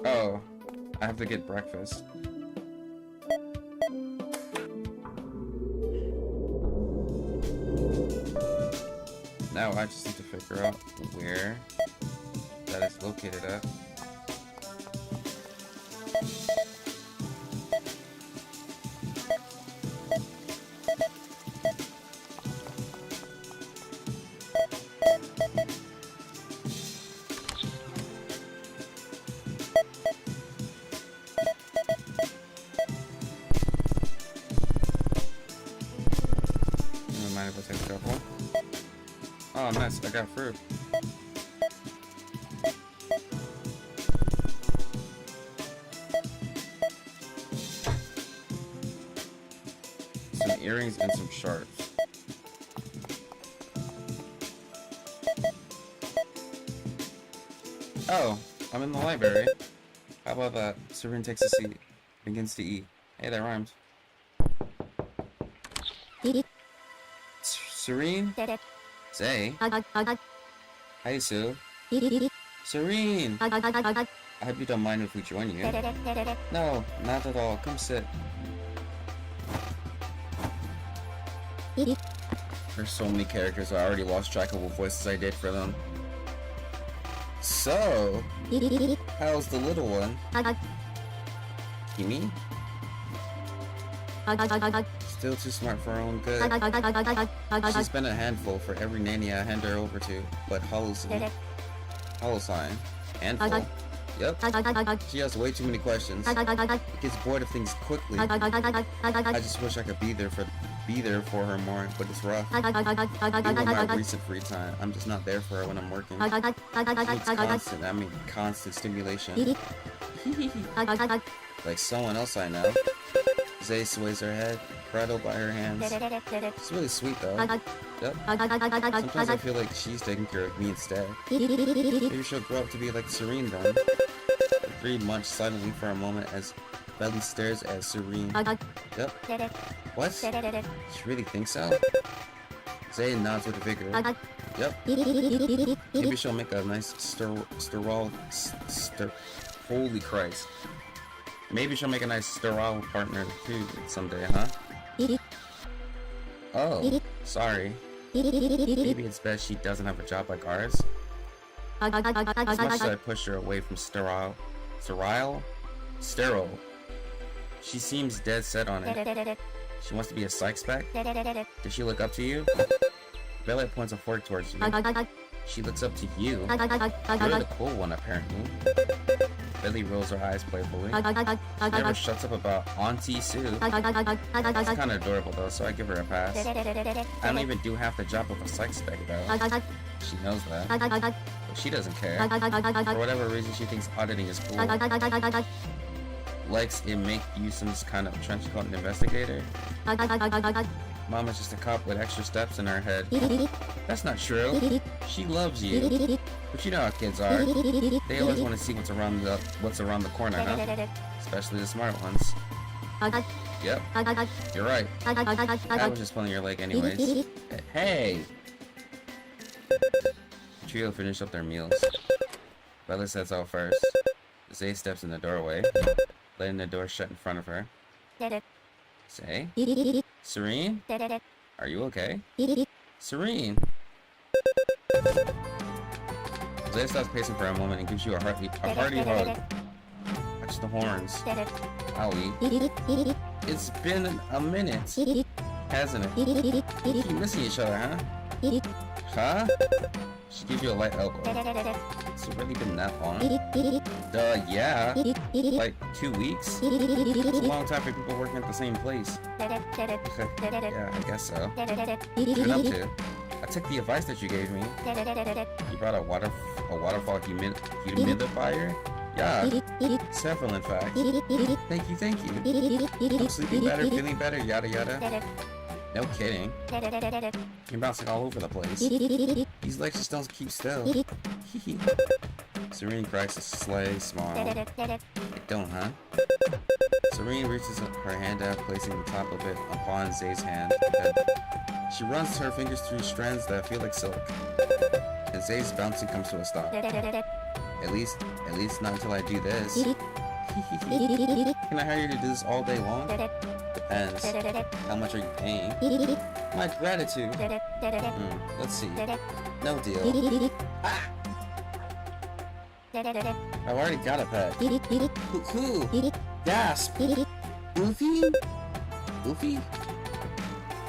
Oh, I have to get breakfast. Now I just need to figure out where that is located at. Never mind if I take a couple. Oh, nice. I got fruit. Some earrings and some sharps. Oh, I'm in the library. How about that? Serene takes a seat. Begins to eat. Hey, that rhymes. Serene? Say. Hi, Sue. Serene! I hope you don't mind if we join you. No, not at all. Come sit. There's so many characters, I already lost track of what voices I did for them. So, how's the little one? Kimi? Still too smart for her own good. She's been a handful for every nanny I hand her over to, but Hollow sign. Handful? Yep. She has way too many questions. It gets bored of things quickly. I just wish I could be there for her more, but it's rough. Even my recent free time, I'm just not there for her when I'm working. She needs constant stimulation. Like someone else I know. Zay sways her head, cradled by her hands. It's really sweet though. Yep. Sometimes I feel like she's taking care of me instead. Maybe she'll grow up to be like Serene then. The three munch silently for a moment as Belly stares at Serene. Yep. What? She really thinks so? Zay nods with vigor. Yep. Maybe she'll make a nice holy Christ. Maybe she'll make a nice sterile partner too someday, huh? Oh, sorry. Maybe it's best she doesn't have a job like ours. As much as I push her away from sterile, she seems dead set on it. She wants to be a psych spec? Does she look up to you? Bella points a fork towards you. She looks up to you. You're the cool one, apparently. Billy rolls her eyes playfully. She never shuts up about Auntie Sue. It's kind of adorable though, so I give her a pass. I don't even do half the job of a psych spec though. She knows that. But she doesn't care. For whatever reason, she thinks auditing is cool. Likes it make you some kind of trench coat investigator. Mama's just a cop with extra steps in her head. That's not true. She loves you. But you know how kids are. They always want to see what's around the corner, huh? Especially the smart ones. Yep. You're right. I was just pulling your leg anyways. Hey! The trio finish up their meals. Bella sets out first. Zay steps in the doorway, letting the door shut in front of her. Say? Serene? Are you okay? Serene? Zay stops pacing for a moment and gives you a hearty hug. Watch the horns. Owie. It's been a minute, hasn't it? You keep missing each other, huh? Huh? She gives you a light elbow. It's really been that long? Yeah. Like 2 weeks? It's a long time for people working at the same place. Yeah, I guess so. What have you been up to? I took the advice that you gave me. You brought a waterfall humidifier? Yeah, several in fact. Thank you. I'm sleeping better, feeling better, yada yada. No kidding. You're bouncing all over the place. These legs just don't keep still. Serene cracks a sly smile. It don't, huh? Serene reaches her hand out, placing the top of it upon Zay's hand. She runs her fingers through strands that feel like silk. And Zay's bouncing comes to a stop. At least not until I do this. Can I hire you to do this all day long? Depends. How much are you paying? My gratitude. Let's see. No deal. Ah! I've already got a pet. Who? Gasp. Goofy? Goofy?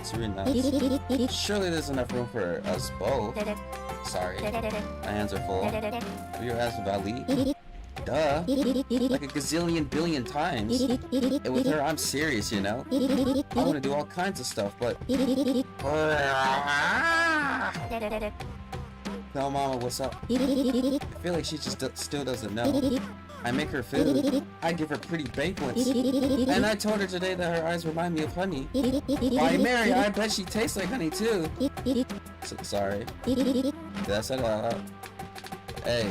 Serene nods. Surely there's enough room for us both. Sorry. My hands are full. Do you ask about Lee? Duh. Like a gazillion billion times. And with her, I'm serious, you know? I want to do all kinds of stuff, but... No, Mama, what's up? I feel like she just still doesn't know. I make her food. I give her pretty banquets. And I told her today that her eyes remind me of honey. Why, Mary, I bet she tastes like honey, too. Sorry. Did I say that out loud? Hey.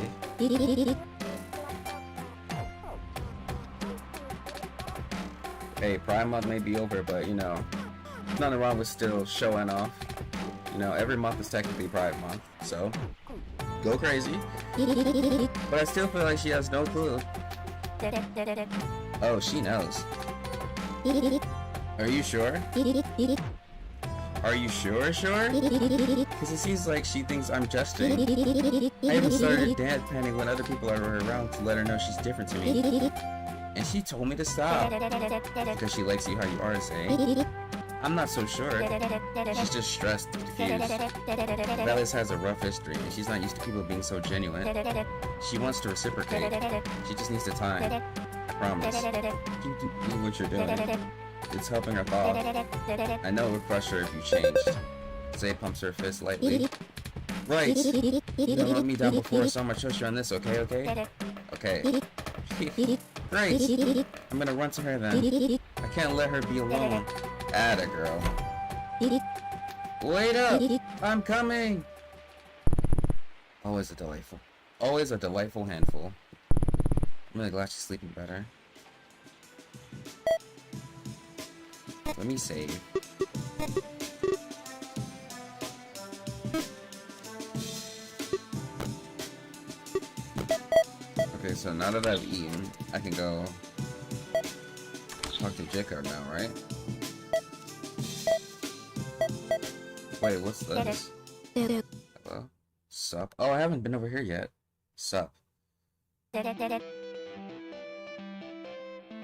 Hey, Pride Month may be over, but, you know, nothing wrong with still showing off. You know, every month is technically Pride Month, so go crazy. But I still feel like she has no clue. Oh, she knows. Are you sure? Are you sure? Because it seems like she thinks I'm jesting. I even started dad panning when other people are around to let her know she's different to me. And she told me to stop. Because she likes you how you are, Zay. I'm not so sure. She's just stressed, confused. Bellis has a rough history, and she's not used to people being so genuine. She wants to reciprocate. She just needs the time. I promise. You do what you're doing. It's helping her thaw. I know it would crush her if you changed. Zay pumps her fist lightly. Right. You don't let me down before, so I'm gonna trust you on this, okay? Okay. Great. I'm gonna run to her then. I can't let her be alone. Atta girl. Wait up! I'm coming! Always a delightful handful. I'm really glad she's sleeping better. Let me save. Okay, so now that I've eaten, I can go talk to Jika now, right? Wait, what's this? Hello? Sup? Oh, I haven't been over here yet. Sup?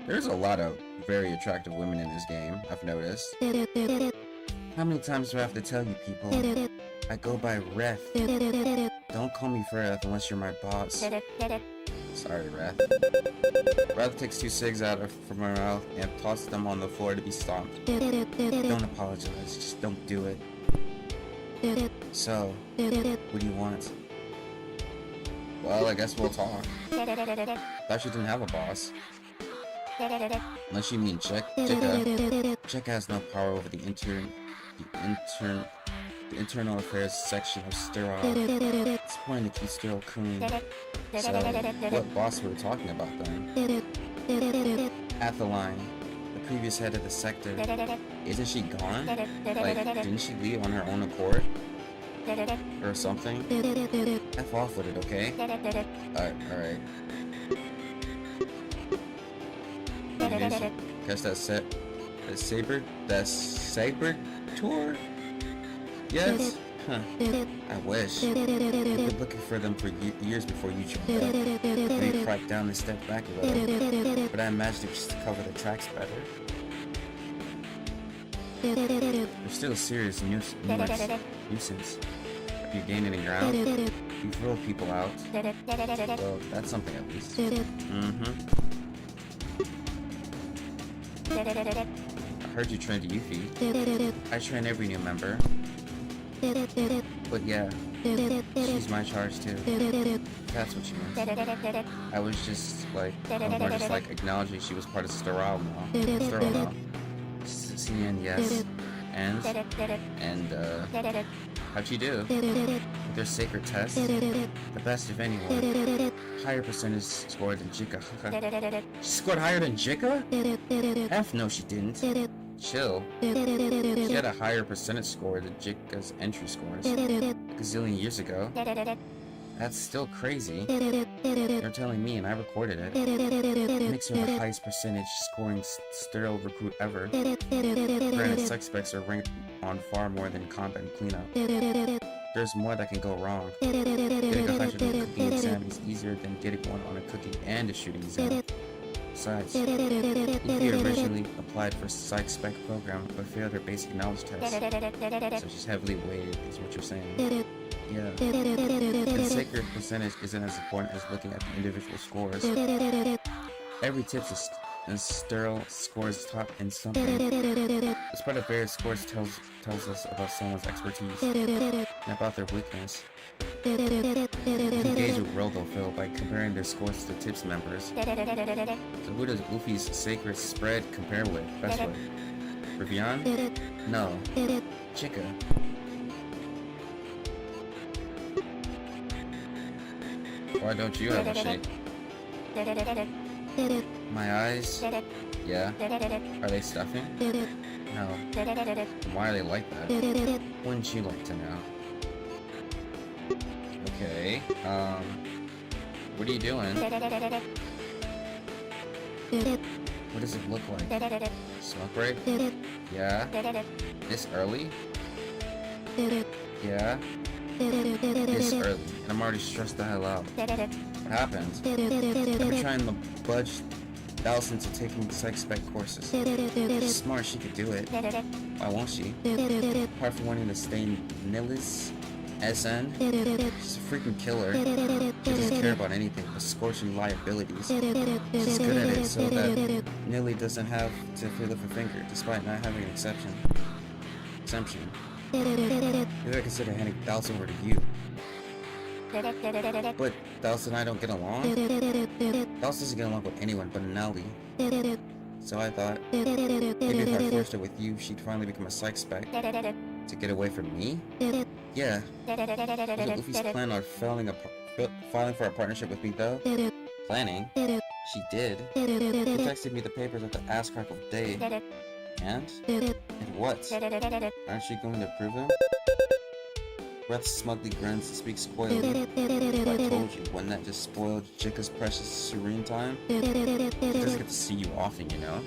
There's a lot of very attractive women in this game, I've noticed. How many times do I have to tell you people? I go by Ref. Don't call me Freth unless you're my boss. Sorry, Ref. Ref takes 2 cigs from her mouth and tosses them on the floor to be stomped. Don't apologize, just don't do it. So, what do you want? Well, I guess we'll talk. Thought you didn't have a boss. Unless you mean Jika. Jika has no power over the internal affairs section of Sterile. It's important to keep Sterile clean. So, what boss were we talking about then? Atheline, the previous head of the sector. Isn't she gone? Like, didn't she leave on her own accord? Or something? F off with it, okay? Alright. Guess that Saber tour? Yes? Huh. I wish. I've been looking for them for years before you joined up. Maybe cracked down and stepped back a little. But I imagined it just to cover the tracks better. They're still a serious nuisance. If you gain any ground, you throw people out. Well, that's something at least. I heard you trained Yuffie. I train every new member. But yeah, she's my charge too. That's what you meant. I was just like, more just like acknowledging she was part of Sterile now. CN, yes. And how'd you do? With their sacred test? The best of anyone. Higher percentage scored than Jika. She scored higher than Jika? F no, she didn't. Chill. She had a higher percentage score than Jika's entry scores. A gazillion years ago. That's still crazy. You're telling me and I recorded it. Makes her the highest percentage scoring sterile recruit ever. Granted, suspects are ranked on far more than combat and cleanup. There's more that can go wrong. Getting 100 on a cooking exam is easier than getting one on a cooking and a shooting exam. Besides, Yuffie originally applied for Psych Spec program but failed her basic knowledge test. So she's heavily weighted, is what you're saying. Yeah. The sacred percentage isn't as important as looking at the individual scores. Every tip is sterile scores top in something. The spread of various scores tells us about someone's expertise and about their weakness. You gauge a role they'll fill by comparing their scores to tips members. So who does Luffy's sacred spread compare with? Best way. Rivian? No. Jika. Why don't you have a shape? My eyes? Yeah. Are they stuffing? No. Why are they like that? Wouldn't you like to know? Okay, what are you doing? What does it look like? Smoke break? Yeah. This early? Yeah. This early, and I'm already stressed the hell out. What happened? I've been trying to budge Dawson to taking psych spec courses. She's smart, she could do it. Why won't she? Apart from wanting to stay Nillis SN, she's a freaking killer. She doesn't care about anything but scorching liabilities. She's good at it so that Nilly doesn't have to feel up her finger, despite not having an exemption. Maybe I consider handing Dawson over to you. But Dawson and I don't get along? Dawson doesn't get along with anyone but Nelly. So I thought, maybe if I forced her with you, she'd finally become a psych spec. To get away from me? Yeah. Was it Luffy's plan on filing for a partnership with me though? Planning? She did. She texted me the papers at the ass crack of day. And what? Aren't you going to prove them? Breath smugly grins and speaks coyly. I told you, wouldn't that just spoil Jika's precious serene time? She doesn't get to see you often, you know?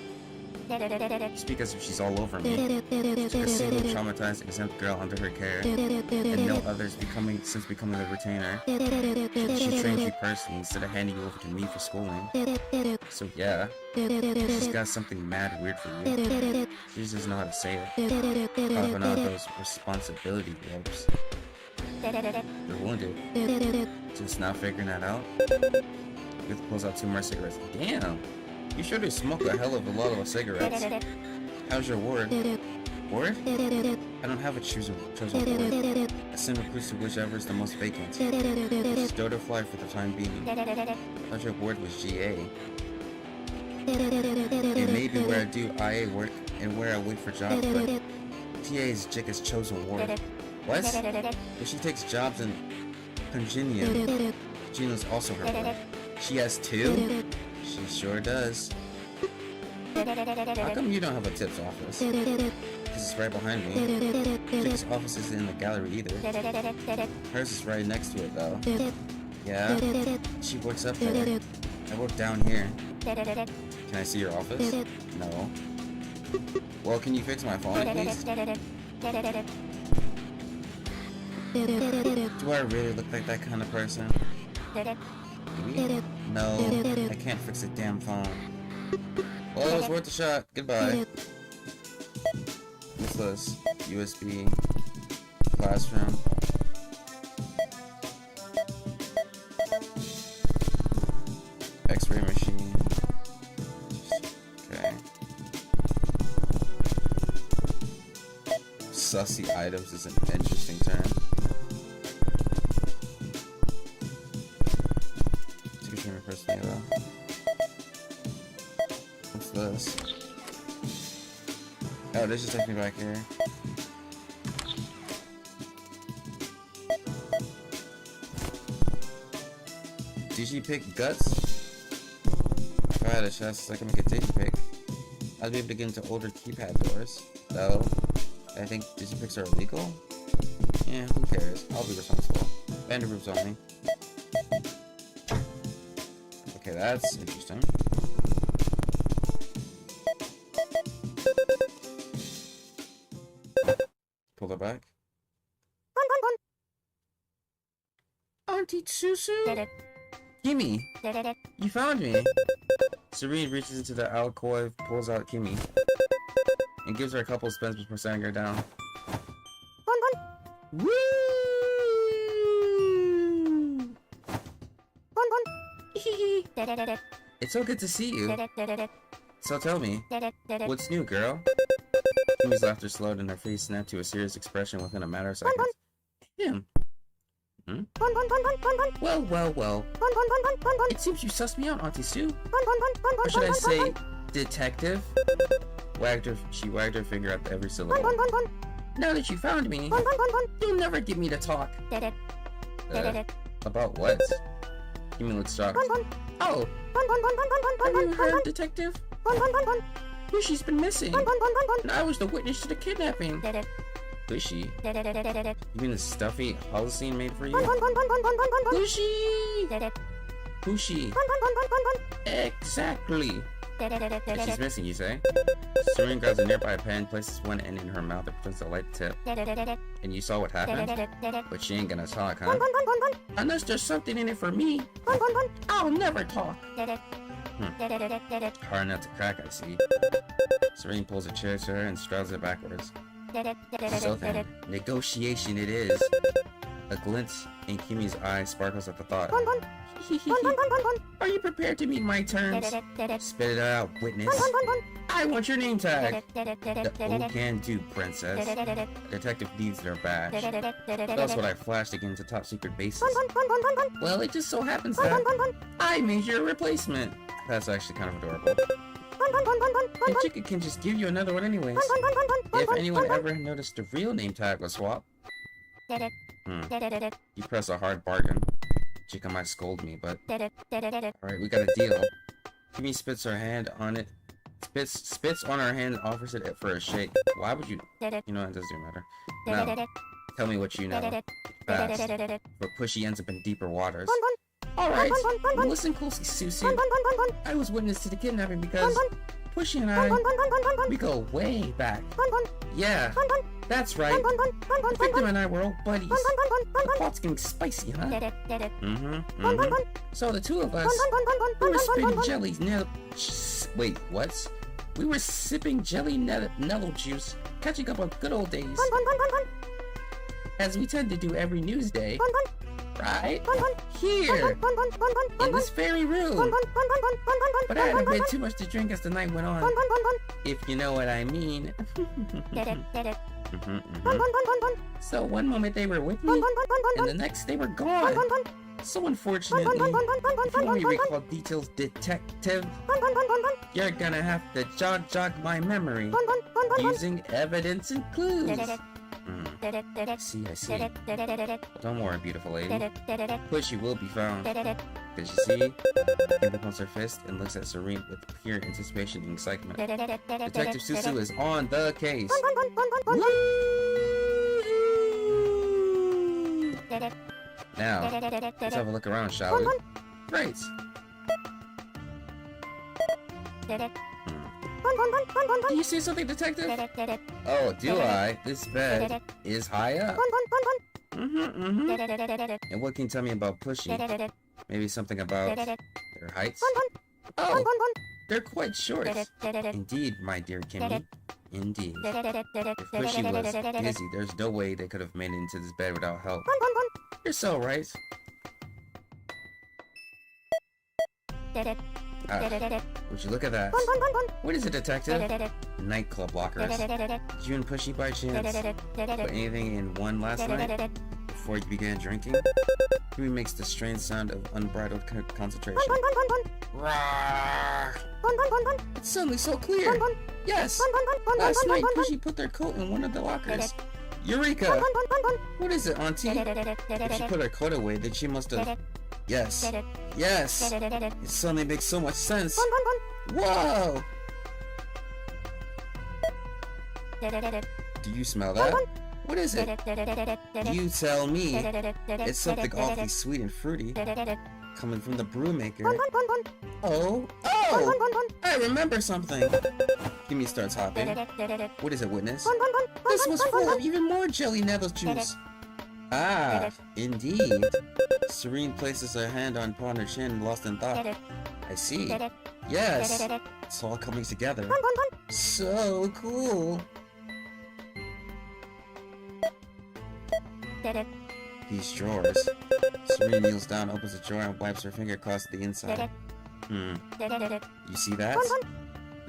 Speak as if she's all over me. She's a single traumatized exempt girl under her care, and no others since becoming the retainer. She trains you personally instead of handing you over to me for schooling. So yeah, she's got something mad weird for you. She just doesn't know how to say it. Caught up in all those responsibility ropes. You're wounded. Just not figuring that out? Booth pulls out 2 more cigarettes. Damn! You sure do smoke a hell of a lot of cigarettes. How's your ward? Ward? I don't have a chosen ward. I send recruits to whichever is the most vacant. Just go to fly for the time being. How's your ward was GA? It may be where I do IA work and where I wait for jobs, but TA is Jika's chosen ward. What? If she takes jobs in Congenium, Gina's also her ward. She has 2? She sure does. How come you don't have a tips office? Because it's right behind me. Jika's office isn't in the gallery either. Hers is right next to it though. Yeah? She works up there. I work down here. Can I see your office? No. Well, can you fix my phone, please? Do I really look like that kind of person? Maybe? No, I can't fix a damn phone. Well, it was worth a shot. Goodbye. What's this? USB. Classroom. X-ray machine. Okay. Sussy items is an interesting term. Personally, though. What's this? Oh, this just takes me back here. Digipick guts? If I had a chance, I could make a Digipick. I'd be able to get into older keypad doors. Though, I think Digipicks are illegal? Yeah, who cares? I'll be responsible. Vandergroup's on me. Okay, that's interesting. Pull it back. Auntie Susu? Kimmy! You found me! Serene reaches into the alcove, pulls out Kimmy, and gives her a couple of spins before setting her down. Woo! It's so good to see you. So tell me, what's new, girl? Kimmy's laughter slowed and her face snapped to a serious expression within a matter of seconds. Him? Hmm? Well. It seems you sussed me out, Auntie Sue. Or should I say, detective? She wagged her finger at every syllable. Now that you found me, you'll never get me to talk. About what? Kimmy looked shocked. Oh! Have you heard, detective? Bushy's been missing, and I was the witness to the kidnapping. Bushy? You mean the stuffy Holocene made for you? Bushy! Bushy! Exactly! And she's missing, you say? Serene grabs a nearby pen, places one end in her mouth, and pretends to light the tip. And you saw what happened? But she ain't gonna talk, huh? Unless there's something in it for me, I'll never talk. Hard enough to crack, I see. Serene pulls a chair to her and straddles it backwards. So then, negotiation it is. A glint in Kimi's eye sparkles at the thought. Are you prepared to meet my terms? Spit it out, witness. I want your name tag. Oh, can do, princess. A detective needs their badge. That's what I flashed again to top secret bases. Well, it just so happens that I made your replacement. That's actually kind of adorable. And Chica can just give you another one anyways. If anyone ever noticed the real name tag was swap. You press a hard bargain. Chica might scold me, but... Alright, we got a deal. Kimi spits her hand on it. Spits on her hand and offers it for a shake. Why would you... You know, it doesn't matter. Now, tell me what you know. Fast. But Pushy ends up in deeper waters. Alright, well, listen closely, Susu. I was witness to the kidnapping because Pushy and I, we go way back. Yeah, that's right. The victim and I were old buddies. The plot's getting spicy, huh? So the two of us, we were spitting jelly wait, what? We were sipping jelly nettle juice, catching up on good old days. As we tend to do every news day. Right? Here! In this very room! But I had a bit too much to drink as the night went on. If you know what I mean. So one moment they were with me, and the next they were gone. So unfortunately, if you want me to recall details, detective, you're gonna have to jog my memory using evidence and clues. I see. Don't worry, beautiful lady. Pushy will be found. Did you see? Kimba pumps her fist and looks at Serene with pure anticipation and excitement. Detective Susu is on the case. Now, let's have a look around, shall we? Great. Do you see something, detective? Oh, do I? This bed is high up. And what can you tell me about Pushy? Maybe something about their heights? Oh, they're quite short. Indeed, my dear Kimmy. Indeed. If Pushy was dizzy, there's no way they could have made it into this bed without help. You're so right. Would you look at that? What is it, detective? Nightclub lockers. Did you and Pushy by chance put anything in one last night before you began drinking? Kimi makes the strange sound of unbridled concentration. Rawr! It's suddenly so clear. Yes, last night Pushy put their coat in one of the lockers. Eureka! What is it, Auntie? If she put her coat away, then she must have... Yes. Yes! It suddenly makes so much sense. Whoa! Do you smell that? What is it? You tell me. It's something awfully sweet and fruity. Coming from the brewmaker. Oh! Oh! I remember something! Kimmy starts hopping. What is it, witness? This was full of even more jelly nettle juice. Ah, indeed. Serene places her hand upon her chin, lost in thought. I see. Yes, it's all coming together. So cool. These drawers. Serene kneels down, opens the drawer, and wipes her finger across the inside. You see that?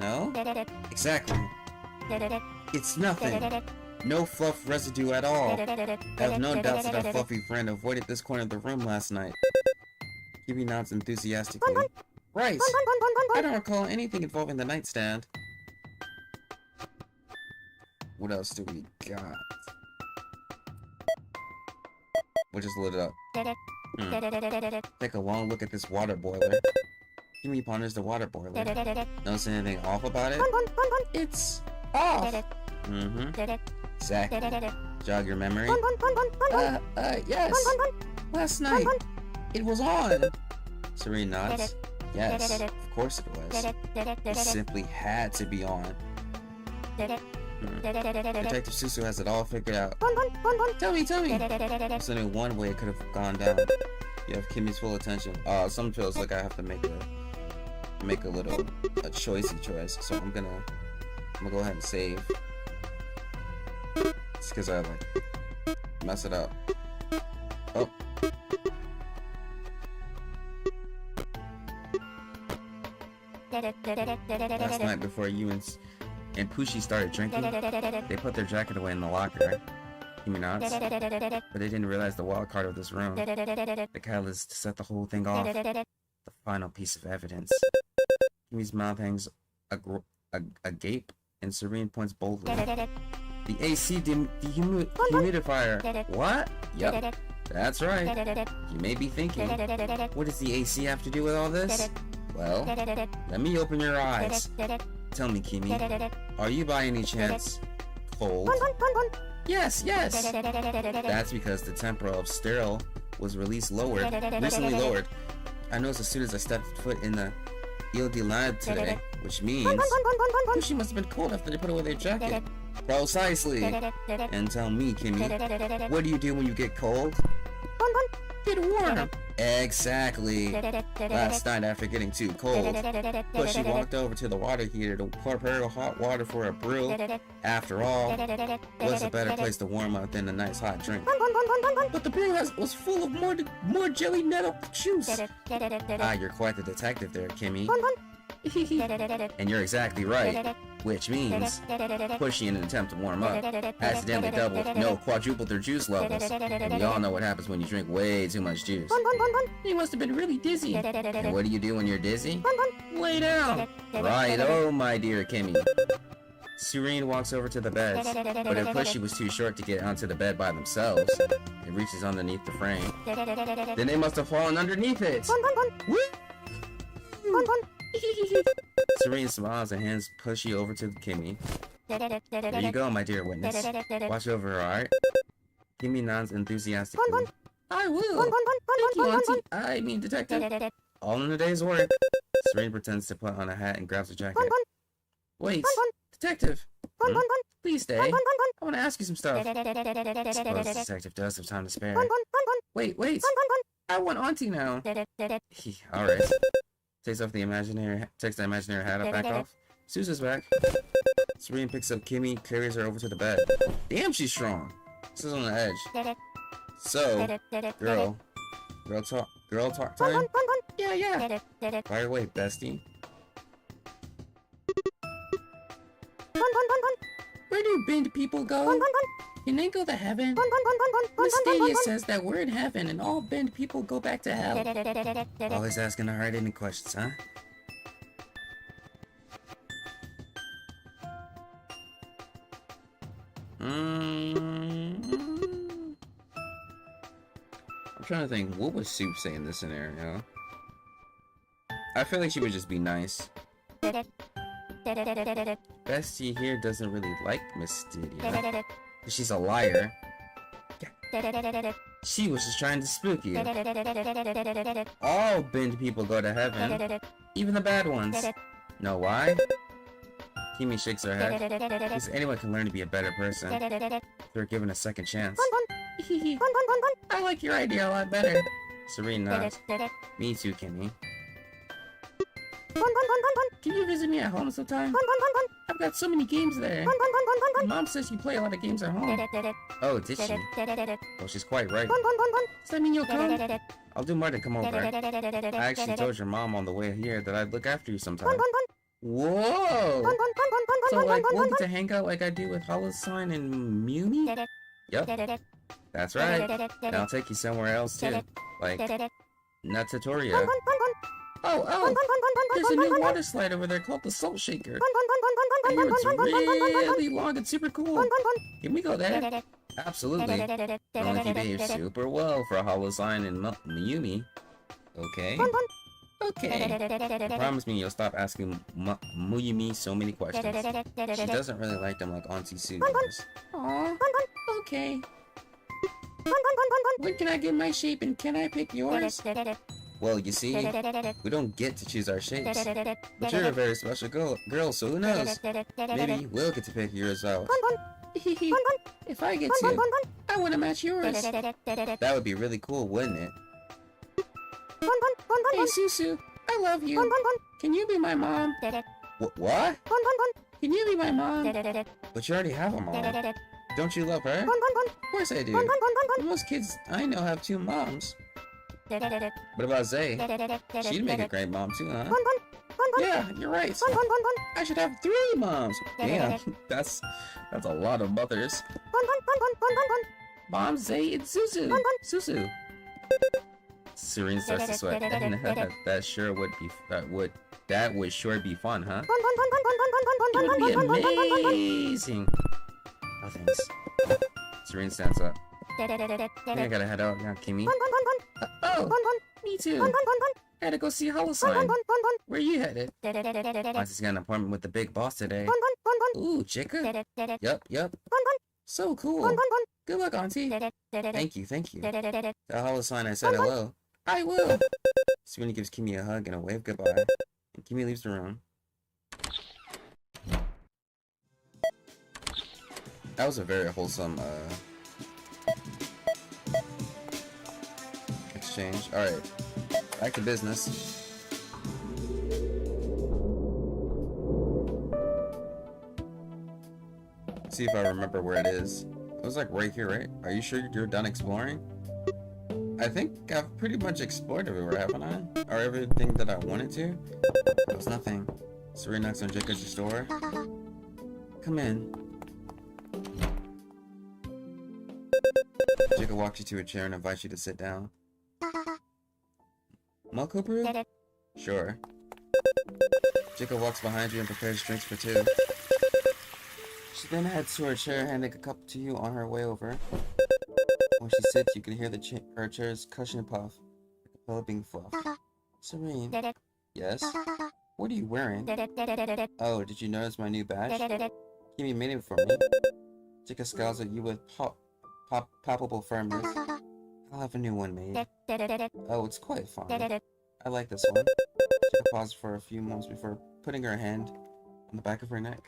No? Exactly. It's nothing. No fluff residue at all. I have no doubts that our fluffy friend avoided this corner of the room last night. Kimmy nods enthusiastically. Right! I don't recall anything involving the nightstand. What else do we got? We'll just load it up. Take a long look at this water boiler. Kimmy ponders the water boiler. Notice anything off about it? It's off! Exactly. Jog your memory? Yes! Last night, it was on! Serene nods. Yes, of course it was. It simply had to be on. Detective Susu has it all figured out. Tell me! There's only one way it could have gone down. You have Kimmy's full attention. Some feels like I have to make make a choicey choice. So I'm gonna go ahead and save. It's because I like mess it up. Oh. Last night before you and Pushy started drinking, they put their jacket away in the locker. Kimi nods. But they didn't realize the wild card of this room. The catalyst to set the whole thing off. The final piece of evidence. Kimi's mouth hangs agape, and Serene points boldly. The AC dehumidifier. What? Yep. That's right. You may be thinking, what does the AC have to do with all this? Well, let me open your eyes. Tell me, Kimi, are you by any chance cold? Yes. That's because the temperature of sterile was recently lowered. I noticed as soon as I stepped foot in the ELD lab today, which means she must have been cold after they put away their jacket. Precisely. And tell me, Kimi, what do you do when you get cold? Get warm. Exactly. Last night after getting too cold, Pushy walked over to the water heater to prepare hot water for a brew. After all, what's a better place to warm up than a nice hot drink? But the brew was full of more jelly nettle juice. Ah, you're quite the detective there, Kimi. And you're exactly right. Which means, Pushy in an attempt to warm up, accidentally doubled, no, quadrupled their juice levels. And we all know what happens when you drink way too much juice. You must have been really dizzy. And what do you do when you're dizzy? Lay down. Right, oh my dear Kimi. Serene walks over to the beds, but if Pushy was too short to get onto the bed by themselves, it reaches underneath the frame. Then they must have fallen underneath it. Serene smiles and hands Pushy over to Kimi. There you go, my dear witness. Watch over her, alright? Kimi nods enthusiastically. I will. Thank you, Auntie. I mean, Detective. All in a day's work. Serene pretends to put on a hat and grabs a jacket. Wait, Detective. Please stay. I want to ask you some stuff. Suppose the detective does have time to spare. Wait. I want Auntie now. Alright. Takes the imaginary hat back off. Susa's back. Serene picks up Kimi, carries her over to the bed. Damn, she's strong. This is on the edge. So, girl talk time? Yeah. Fire away, bestie. Where do bend people go? Can they go to heaven? Miss Stadia says that we're in heaven and all bend people go back to hell. Always asking the hard-hitting questions, huh? I'm trying to think, what would Soup say in this scenario? I feel like she would just be nice. Bestie here doesn't really like Miss Stadia. She's a liar. She was just trying to spook you. All bend people go to heaven. Even the bad ones. Know why? Kimi shakes her head. Because anyone can learn to be a better person if they're given a second chance. I like your idea a lot better. Serene nods. Me too, Kimi. Can you visit me at home sometime? I've got so many games there. Mom says you play a lot of games at home. Oh, did she? Well, she's quite right. Does that mean you'll come? I'll do more to come over. I actually told your mom on the way here that I'd look after you sometime. Whoa! So, like, we'll get to hang out like I do with Hollow-Sign and Mumi? Yep. That's right. And I'll take you somewhere else, too. Like, Natatoria. Oh, there's a new water slide over there called the Salt Shaker. I hear it's really long and super cool. Can we go there? Absolutely. Only if you behave super well for a Hollow-Sign and Mayumi. Okay. Promise me you'll stop asking Mayumi so many questions. She doesn't really like them like Auntie Sue does. Aww. Okay. When can I get my shape and can I pick yours? Well, you see, we don't get to choose our shapes. But you're a very special girl, so who knows? Maybe we'll get to pick yours out. If I get to, I want to match yours. That would be really cool, wouldn't it? Hey, Susu, I love you. Can you be my mom? What? Can you be my mom? But you already have a mom. Don't you love her? Of course I do. Most kids I know have 2 moms. What about Zay? She'd make a great mom too, huh? Yeah, you're right. I should have 3 moms. Damn, that's a lot of mothers. Mom, Zay, and Susu. Susu. Serene starts to sweat. That sure would be. That would sure be fun, huh? It would be amazing. Oh, thanks. Serene stands up. I think I gotta head out now, Kimmy. Oh, me too. I had to go see Hollow Slime. Where you headed? Monty's got an appointment with the big boss today. Ooh, Chica? Yup. So cool. Good luck, Auntie. Thank you. Tell Hollow Slime I said hello. I will. Serena gives Kimmy a hug and a wave goodbye. And Kimmy leaves the room. That was a very wholesome exchange. Alright, back to business. See if I remember where it is. It was like right here, right? Are you sure you're done exploring? I think I've pretty much explored everywhere, haven't I? Or everything that I wanted to? There was nothing. Serena knocks on Jacob's door. Come in. Jacob walks you to a chair and invites you to sit down. Mocha brew? Sure. Jacob walks behind you and prepares drinks for 2. She then heads to her chair, handing a cup to you on her way over. When she sits, you can hear her chair's cushion puff, like a pillow being fluffed. Serene. Yes? What are you wearing? Oh, did you notice my new badge? Kimmy made it for me. Jacob scowls at you with palpable firmness. I'll have a new one made. Oh, it's quite fine. I like this one. Jacob paused for a few moments before putting her hand on the back of her neck.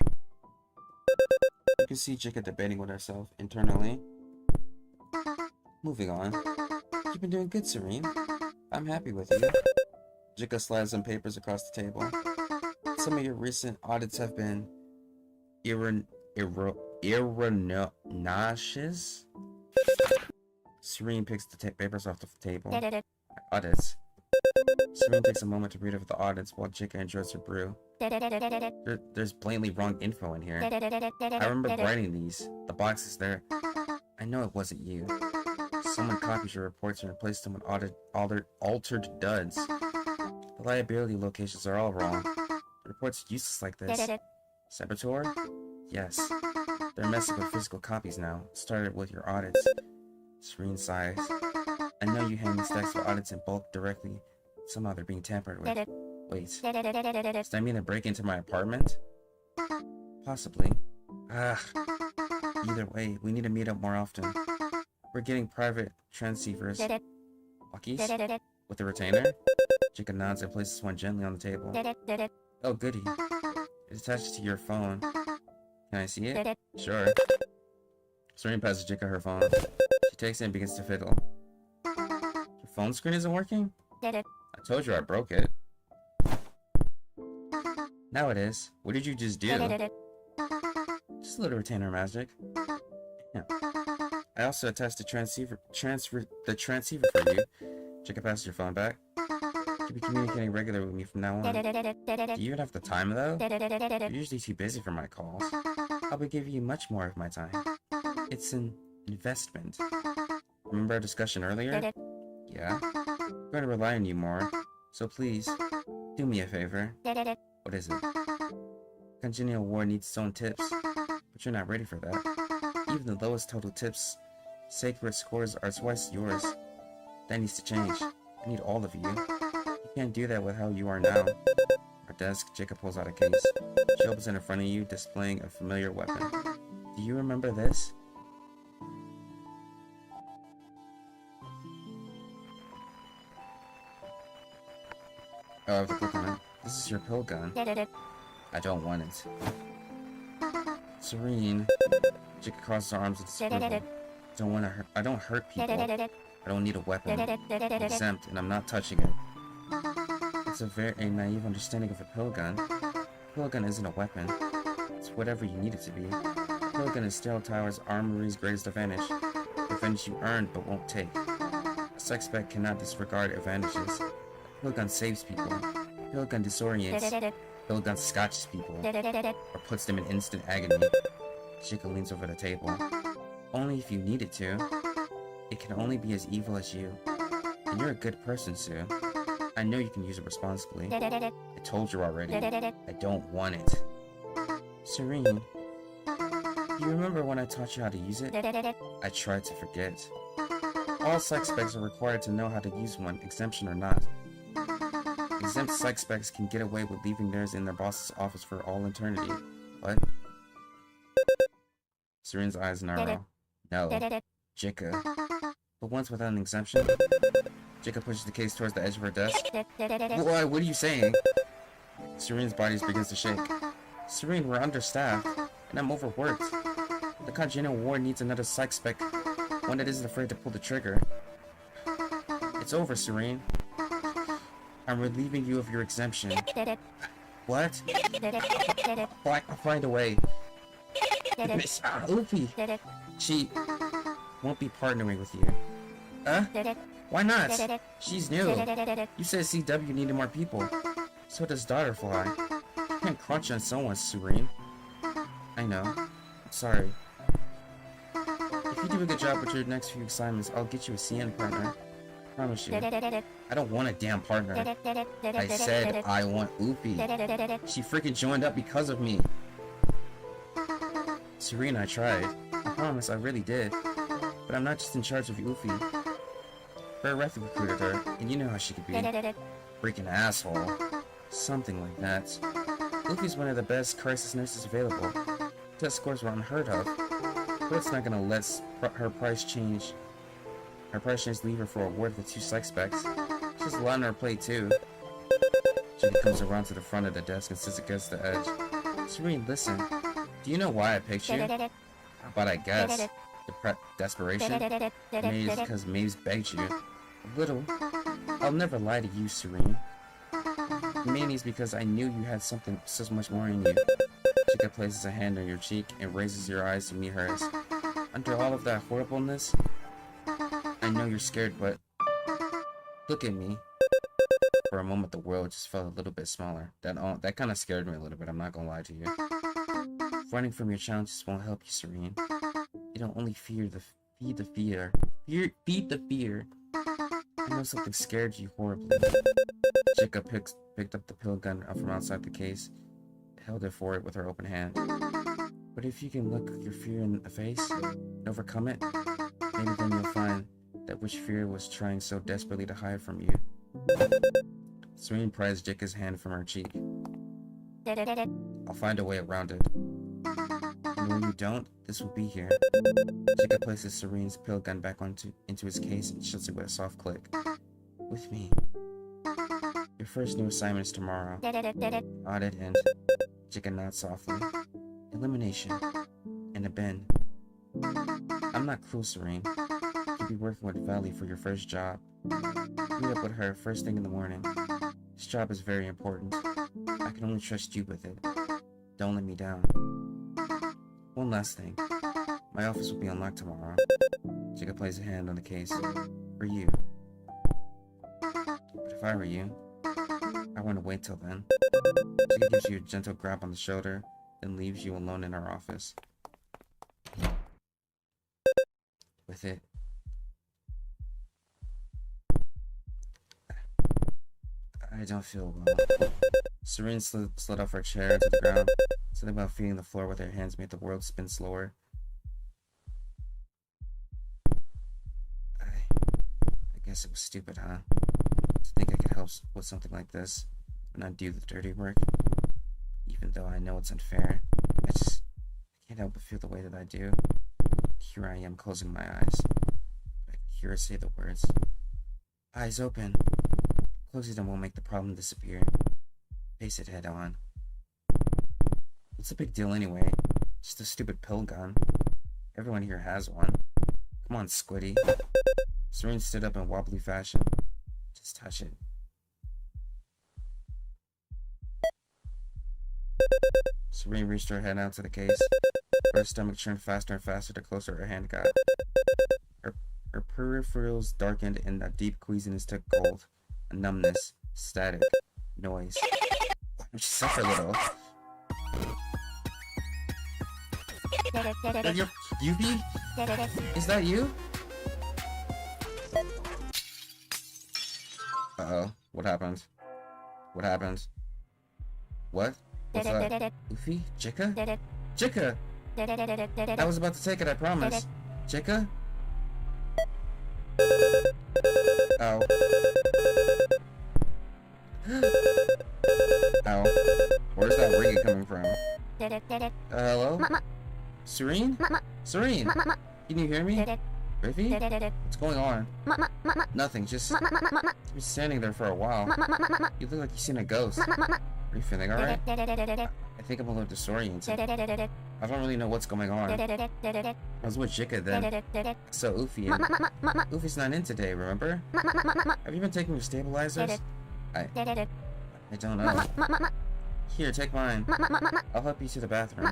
You can see Jacob debating with herself internally. Moving on. You've been doing good, Serene. I'm happy with you. Jacob slides some papers across the table. Some of your recent audits have been erroneous. Serene picks the papers off the table. Audits. Serene takes a moment to read over the audits while Jacob enjoys her brew. There's blatantly wrong info in here. I remember writing these. The boxes there. I know it wasn't you. Someone copied your reports and replaced them with altered duds. The liability locations are all wrong. The report's useless like this. Saboteur? Yes. They're messing with physical copies now. Started with your audits. Serene sighs. I know you hand me stacks of audits in bulk directly. Somehow they're being tampered with. Wait. Does that mean they break into my apartment? Possibly. Either way, we need to meet up more often. We're getting private transceivers. Walkies? With the retainer? Jacob nods and places one gently on the table. Oh, goody. It's attached to your phone. Can I see it? Sure. Serene passes Jacob her phone. She takes it and begins to fiddle. Your phone screen isn't working? I told you I broke it. Now it is. What did you just do? Just a little retainer magic. Yeah. I also attached the transceiver for you. Jacob passes your phone back. You'll be communicating regularly with me from now on. Do you even have the time though? You're usually too busy for my calls. I'll be giving you much more of my time. It's an investment. Remember our discussion earlier? Yeah. I'm going to rely on you more. So please, do me a favor. What is it? Congenial War needs its own tips, but you're not ready for that. Even the lowest total tips, sacred scores are twice yours. That needs to change. I need all of you. You can't do that with how you are now. Her desk, Jacob pulls out a case. She opens it in front of you, displaying a familiar weapon. Do you remember this? Oh, I have to click on it. This is your pill gun. I don't want it. Serene. Jacob crosses her arms with disapproval. I don't hurt people. I don't need a weapon. I'm exempt, and I'm not touching it. It's a very naive understanding of a pill gun. A pill gun isn't a weapon. It's whatever you need it to be. A pill gun is Steel Tower's armory's greatest advantage. Advantage you earned but won't take. A suspect cannot disregard advantages. A pill gun saves people. A pill gun disorients. A pill gun scotches people. Or puts them in instant agony. Chica leans over the table. Only if you need it to. It can only be as evil as you. And you're a good person, Sue. I know you can use it responsibly. I told you already. I don't want it. Serene, you remember when I taught you how to use it? I tried to forget. All psych specs are required to know how to use one, exemption or not. Exempt psych specs can get away with leaving theirs in their boss's office for all eternity. What? Serene's eyes narrow. No. Chica. But once without an exemption? Chica pushes the case towards the edge of her desk. What are you saying? Serene's body begins to shake. Serene, we're understaffed, and I'm overworked. The congenital ward needs another psych spec, one that isn't afraid to pull the trigger. It's over, Serene. I'm relieving you of your exemption. What? I'll find a way. Miss Oopie. She won't be partnering with you. Huh? Why not? She's new. You said CW needed more people. So does Daughterfly. You can't crunch on someone, Serene. I know. I'm sorry. If you do a good job with your next few assignments, I'll get you a CN partner. Promise you. I don't want a damn partner. I said I want Oopie. She freaking joined up because of me. Serene, I tried. I promise, I really did. But I'm not just in charge of Oopie. Her ref recruited her, and you know how she could be. Freaking asshole. Something like that. Oopie's one of the best crisis nurses available. Test scores were unheard of. But it's not gonna let her price change. Her price change leave her for a ward with 2 psych specs. She has a lot on her plate too. Judy comes around to the front of the desk and sits against the edge. Serene, listen. Do you know why I picked you? But I guess. Desperation? Maybe it's because Maeve's begged you. A little. I'll never lie to you, Serene. Mainly it's because I knew you had something so much more in you. Chica places a hand on your cheek and raises your eyes to meet hers. Under all of that horribleness, I know you're scared, but look at me. For a moment, the world just felt a little bit smaller. That kind of scared me a little bit, I'm not gonna lie to you. Running from your challenges won't help you, Serene. It'll only feed the fear. I know something scared you horribly. Chica picked up the pill gun from outside the case, held it for it with her open hand. But if you can look your fear in the face and overcome it, maybe then you'll find that which fear was trying so desperately to hide from you. Serene pries Chica's hand from her cheek. I'll find a way around it. And when you don't, this will be here. Chica places Serene's pill gun back into its case and shuts it with a soft click. With me. Your first new assignment is tomorrow. Audit and Chica nods softly. Elimination. And a bin. I'm not cruel, Serene. You'll be working with Valley for your first job. Meet up with her first thing in the morning. This job is very important. I can only trust you with it. Don't let me down. One last thing. My office will be unlocked tomorrow. Chica places a hand on the case. For you. But if I were you, I wouldn't wait till then. Chica gives you a gentle grab on the shoulder, then leaves you alone in her office. With it. I don't feel well. Serene slid off her chair to the ground. Something about feeling the floor with her hands made the world spin slower. I guess it was stupid, huh? To think I could help with something like this and not do the dirty work. Even though I know it's unfair, I can't help but feel the way that I do. Here I am closing my eyes. I can hear her say the words. Eyes open. Closing them won't make the problem disappear. Face it head on. What's the big deal anyway? Just a stupid pill gun. Everyone here has one. Come on, Squiddy. Serene stood up in wobbly fashion. Just touch it. Serene reached her head out to the case. Her stomach churned faster and faster the closer her hand got. Her peripherals darkened and a deep queasiness took hold. A numbness, static, noise. She suffer a little. Yubi? Is that you? Uh-oh. What happened? What happened? What? What's that? Luffy? Jika? Jika! I was about to take it, I promise. Jika? Ow. Ow. Where's that ringing coming from? Hello? Serene? Serene! Can you hear me? Riffy? What's going on? Nothing, just you're standing there for a while. You look like you've seen a ghost. Are you feeling alright? I think I'm a little disoriented. I don't really know what's going on. I was with Jika then. So Uffy and Uffy's not in today, remember? Have you been taking your stabilizers? I don't know. Here, take mine. I'll help you to the bathroom.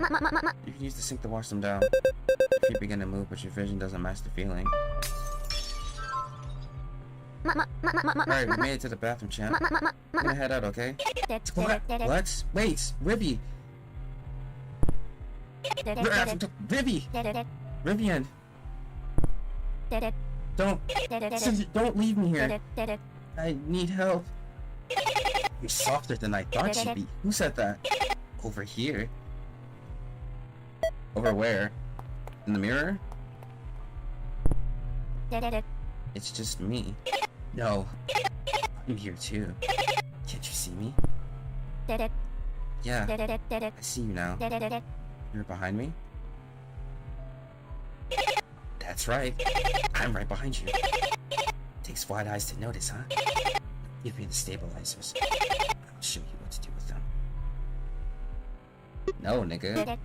You can use the sink to wash them down. If you begin to move, but your vision doesn't match the feeling. Alright, we made it to the bathroom, champ. I'm gonna head out, okay? What? Wait, Ribby! Ribby! Rivian! Don't leave me here. I need help. You're softer than I thought you'd be. Who said that? Over here. Over where? In the mirror? It's just me. No. I'm here too. Can't you see me? Yeah. I see you now. You're behind me? That's right. I'm right behind you. Takes wide eyes to notice, huh? Give me the stabilizers. I'll show you what to do with them. No, nigga.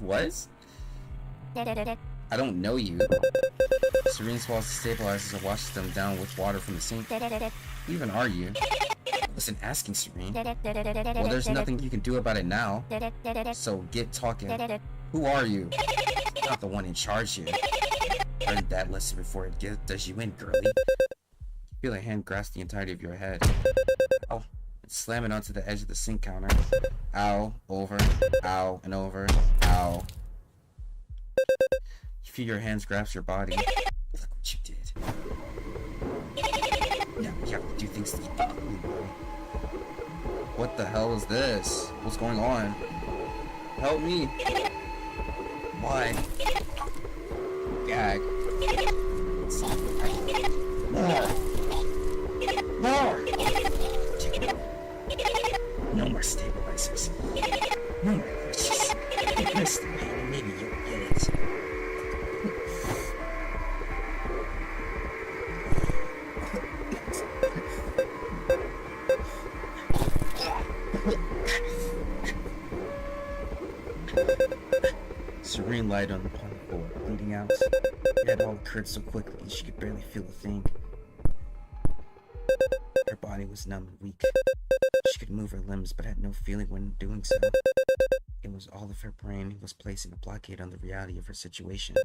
What? I don't know you. Serene swallows the stabilizers and washes them down with water from the sink. Who even are you? I wasn't asking, Serene. Well, there's nothing you can do about it now. So get talking. Who are you? I'm not the one in charge here. Learn that lesson before it does you in, girly. You feel a hand grasp the entirety of your head. Ow. And slam it onto the edge of the sink counter. Ow. Over. Ow. And over. Ow. You feel your hands grasp your body. Look what you did. Now you have to do things to keep up. What the hell is this? What's going on? Help me. Why? Gag. More. More. No more stabilizers. No more glitches. Rest the pain and maybe you'll get it. Serene lied on the floor, bleeding out. It had all occurred so quickly she could barely feel a thing. Her body was numb and weak. She could move her limbs but had no feeling when doing so. It was all of her brain was placing a blockade on the reality of her situation.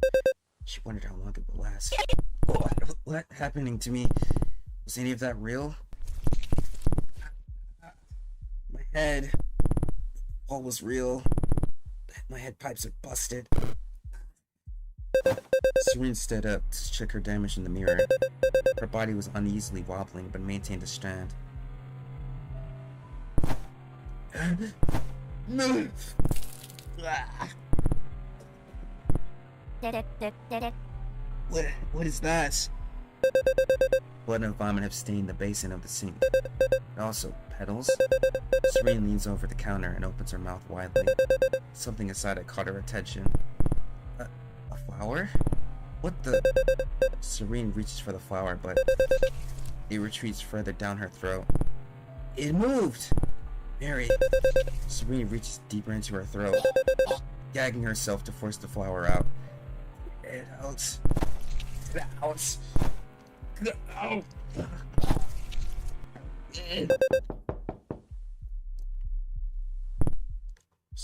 She wondered how long it would last. What happening to me? Was any of that real? My head. All was real. My head pipes are busted. Serene stood up to check her damage in the mirror. Her body was uneasily wobbling but maintained a stand. Move! What is that? Blood and vomit have stained the basin of the sink. Also, petals. Serene leans over the counter and opens her mouth widely. Something inside it caught her attention. A flower? What the? Serene reaches for the flower, but it retreats further down her throat. It moved! Mary. Serene reaches deeper into her throat, gagging herself to force the flower out. Get out. Get out. Get out.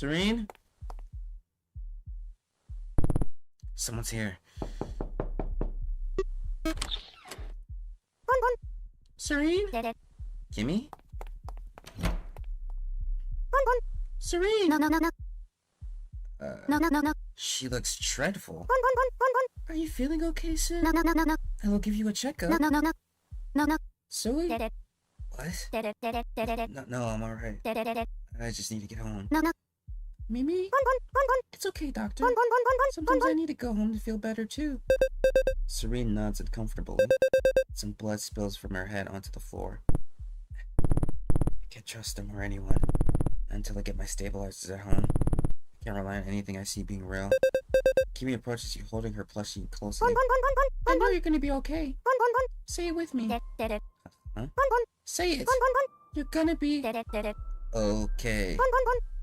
Serene? Someone's here. Serene? Kimmy? Serene? She looks dreadful. Are you feeling okay, Sue? I will give you a checkup. Zoe? What? No, I'm alright. I just need to get home. Mimi? It's okay, doctor. Sometimes I need to go home to feel better, too. Serene nods uncomfortably. Some blood spills from her head onto the floor. I can't trust him or anyone until I get my stabilizers at home. I can't rely on anything I see being real. Kimmy approaches you, holding her plushie closely. I know you're gonna be okay. Say it with me. Huh? Say it. You're gonna be okay.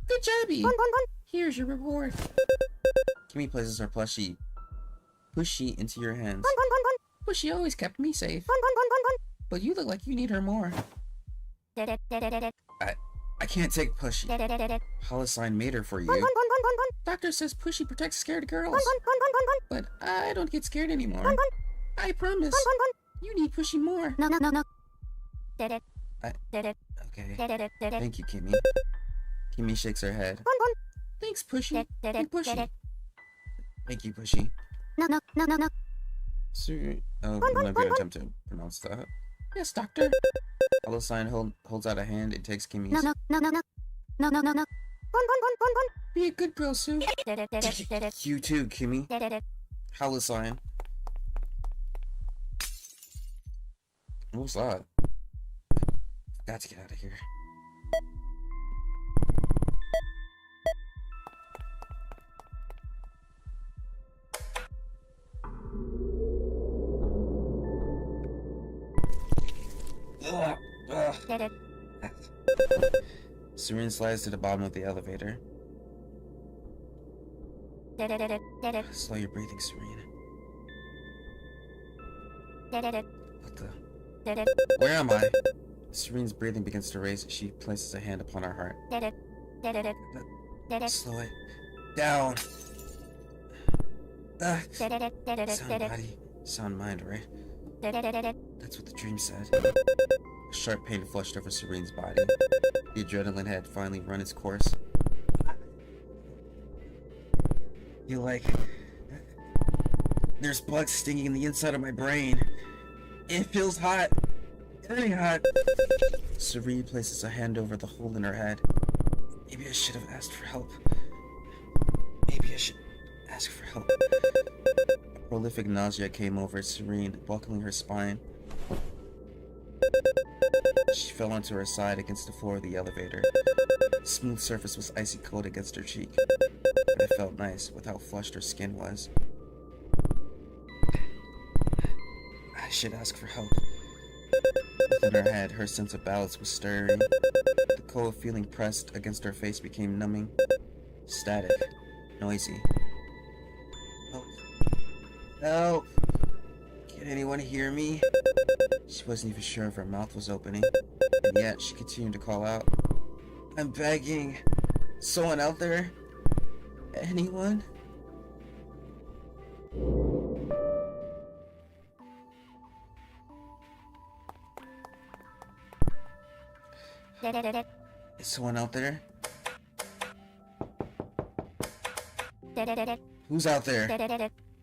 Good jobby. Here's your reward. Kimmy places her plushie into your hands. Pushy always kept me safe. But you look like you need her more. I can't take Pushy. Holocine made her for you. Doctor says Pushy protects scared girls. But I don't get scared anymore. I promise. You need Pushy more. Okay. Thank you, Kimmy. Kimmy shakes her head. Thanks, Pushy. And Pushy. Thank you, Pushy. I'm not gonna attempt to pronounce that. Yes, doctor. Holocine holds out a hand and takes Kimmy's. Be a good girl, Sue. You too, Kimmy. Holocine. What was that? Got to get out of here. Serene slides to the bottom of the elevator. Slow your breathing, Serene. What the? Where am I? Serene's breathing begins to race. She places a hand upon her heart. Slow it down. Sound body, sound mind, right? That's what the dream said. A sharp pain flushed over Serene's body. The adrenaline had finally run its course. You like... There's bugs stinging in the inside of my brain. It feels hot. Very hot. Serene places a hand over the hole in her head. Maybe I should have asked for help. Maybe I should ask for help. A prolific nausea came over Serene, buckling her spine. She fell onto her side against the floor of the elevator. The smooth surface was icy cold against her cheek, but it felt nice with how flushed her skin was. I should ask for help. Within her head, her sense of balance was stirring. The cold feeling pressed against her face became numbing, static, noisy. Help. Help! Can anyone hear me? She wasn't even sure if her mouth was opening, and yet she continued to call out. I'm begging. Someone out there? Anyone? Is someone out there? Who's out there?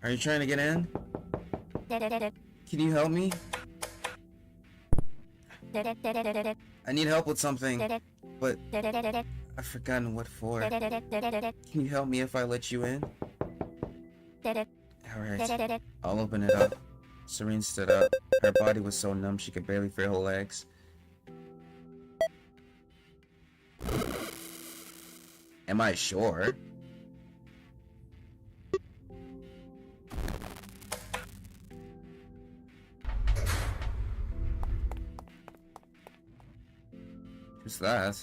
Are you trying to get in? Can you help me? I need help with something, but I've forgotten what for. Can you help me if I let you in? Alright, I'll open it up. Serene stood up. Her body was so numb she could barely feel her legs. Am I sure? Who's that?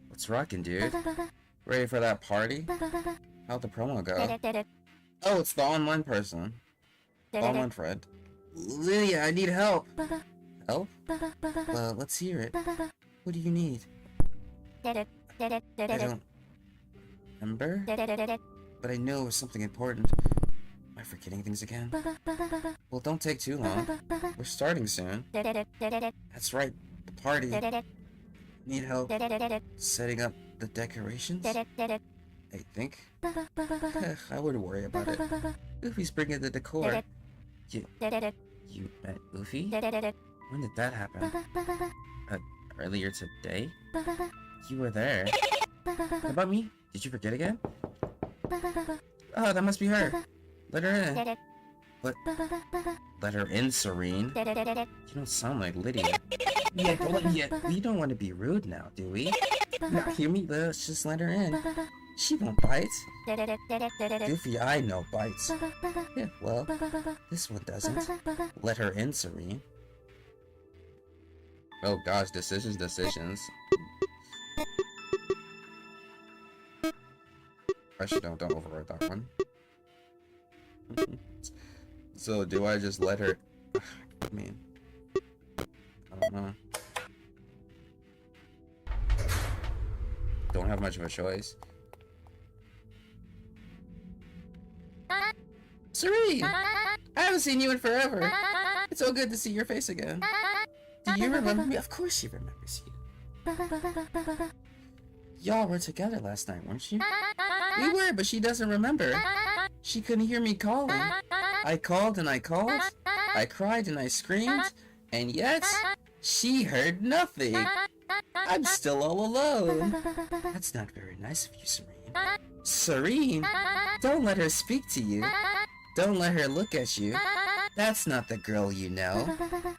What's rockin', dude? Ready for that party? How'd the promo go? Oh, it's the online person. The online friend. Lydia, I need help. Help? Well, let's hear it. What do you need? I don't remember, but I know it was something important. Am I forgetting things again? Well, don't take too long. We're starting soon. That's right, the party. Need help setting up the decorations? I think. I wouldn't worry about it. Goofy's bringing the decor. You met Goofy? When did that happen? Earlier today? You were there. What about me? Did you forget again? Oh, that must be her. Let her in. What? Let her in, Serene? You don't sound like Lydia. We don't want to be rude now, do we? Now, hear me? Let's just let her in. She won't bite. Goofy, I know bites. Yeah, well, this one doesn't. Let her in, Serene. Oh gosh, decisions. Actually, don't overwrite that one. So, do I just let her... I mean... I don't know. Don't have much of a choice. Serene! I haven't seen you in forever. It's so good to see your face again. Do you remember me? Of course she remembers you. Y'all were together last night, weren't you? We were, but she doesn't remember. She couldn't hear me calling. I called and I called. I cried and I screamed. And yet, she heard nothing. I'm still all alone. That's not very nice of you, Serene. Serene? Don't let her speak to you. Don't let her look at you. That's not the girl you know.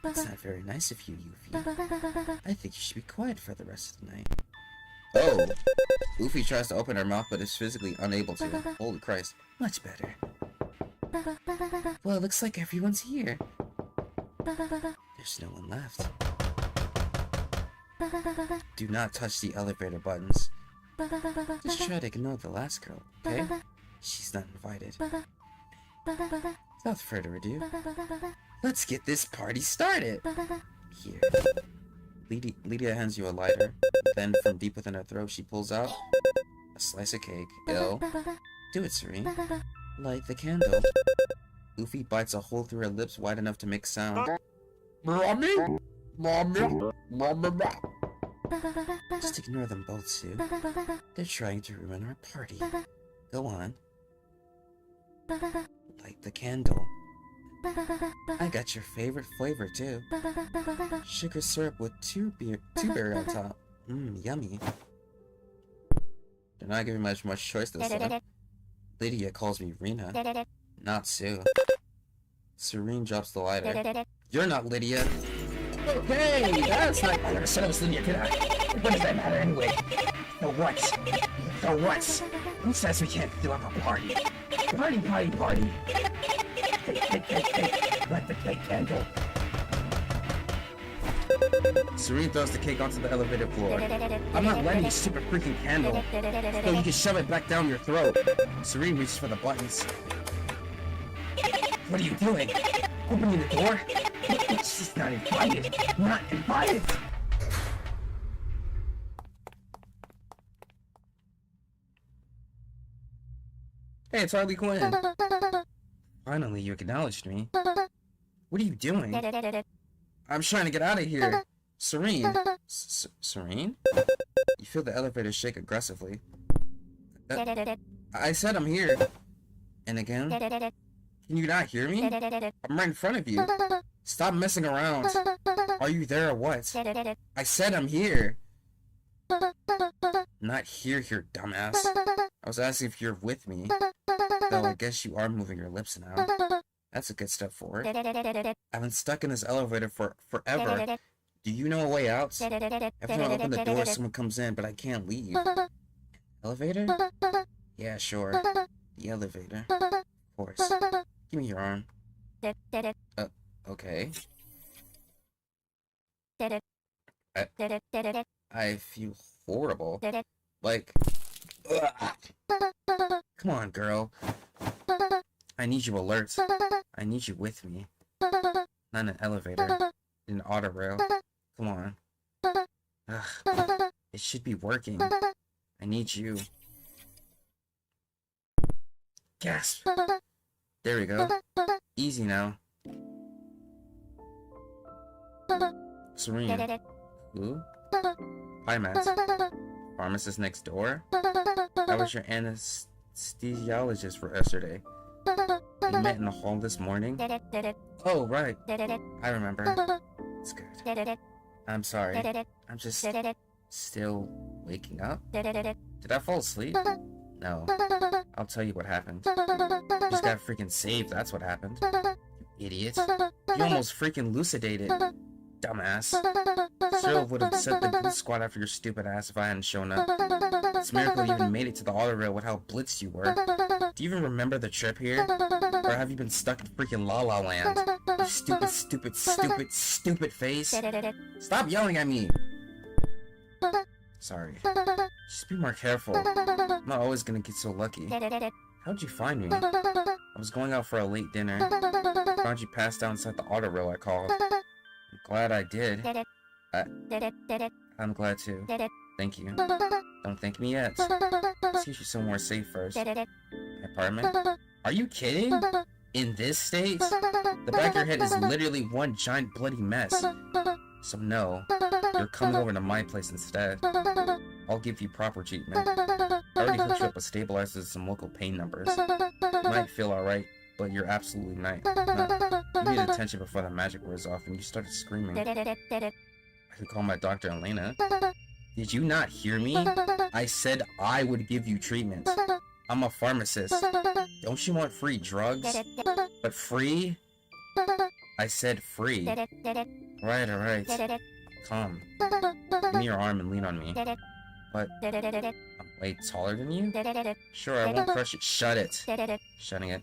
That's not very nice of you, Yuffie. I think you should be quiet for the rest of the night. Oh! Yuffie tries to open her mouth but is physically unable to. Holy Christ. Much better. Well, it looks like everyone's here. There's no one left. Do not touch the elevator buttons. Just try to ignore the last girl, okay? She's not invited. Without further ado, let's get this party started! Here. Lydia hands you a lighter. Then, from deep within her throat, she pulls out a slice of cake. Ill. Do it, Serene. Light the candle. Yuffie bites a hole through her lips wide enough to make sound. Mommy? Mommy? Mommy? Just ignore them both, Sue. They're trying to ruin our party. Go on. Light the candle. I got your favorite flavor, too. Sugar syrup with two berry on top. Yummy. They're not giving much choice this time. Lydia calls me Rena, not Sue. Serene drops the lighter. You're not Lydia. Okay, that's not... I never said I was Lydia, did I? What does that matter anyway? The what? The what? Who says we can't do up a party? Party, party, party. Cake. Light the cake candle. Serene throws the cake onto the elevator floor. I'm not letting you stupid freaking candle. So you can shove it back down your throat. Serene reaches for the buttons. What are you doing? Opening the door? She's not invited. Not invited. Hey, it's Harley Quinn. Finally, you acknowledged me. What are you doing? I'm trying to get out of here. Serene. Serene? You feel the elevator shake aggressively. I said I'm here. And again? Can you not hear me? I'm right in front of you. Stop messing around. Are you there or what? I said I'm here. Not here, dumbass. I was asking if you're with me. Though I guess you are moving your lips now. That's a good step forward. I've been stuck in this elevator for forever. Do you know a way out? Every time I open the door, someone comes in, but I can't leave. Elevator? Yeah, sure. The elevator. Of course. Give me your arm. Okay. I feel horrible. Like... Ugh. Come on, girl. I need you alert. I need you with me. Not in an elevator. In an auto rail. Come on. Ugh. It should be working. I need you. Gasp. There we go. Easy now. Serene. Who? Hi, Matt. Pharmacist next door? I was your anesthesiologist for yesterday. We met in the hall this morning? Oh, right. I remember. It's good. I'm sorry. I'm just still waking up. Did I fall asleep? No. I'll tell you what happened. You just got freaking saved, that's what happened. You idiot. You almost freaking elucidated. Dumbass. Cyril would have set the Goose Squad after your stupid ass if I hadn't shown up. It's a miracle you even made it to the auto rail with how blitzed you were. Do you even remember the trip here? Or have you been stuck in freaking La La Land? You stupid, stupid, stupid, stupid face. Stop yelling at me! Sorry. Just be more careful. I'm not always gonna get so lucky. How'd you find me? I was going out for a late dinner. Found you passed out inside the auto rail I called. I'm glad I did. I'm glad too. Thank you. Don't thank me yet. Let's get you somewhere safe first. My apartment? Are you kidding? In this state? The back of your head is literally one giant bloody mess. So no, you're coming over to my place instead. I'll give you proper treatment. I already hooked you up with stabilizers and some local pain numbers. You might feel alright, but you're absolutely not. You needed attention before the magic wears off and you started screaming. I could call my doctor Elena. Did you not hear me? I said I would give you treatment. I'm a pharmacist. Don't you want free drugs? But free? I said free. Alright. Calm. Give me your arm and lean on me. But I'm way taller than you? Sure, I won't crush it. Shut it. Shutting it.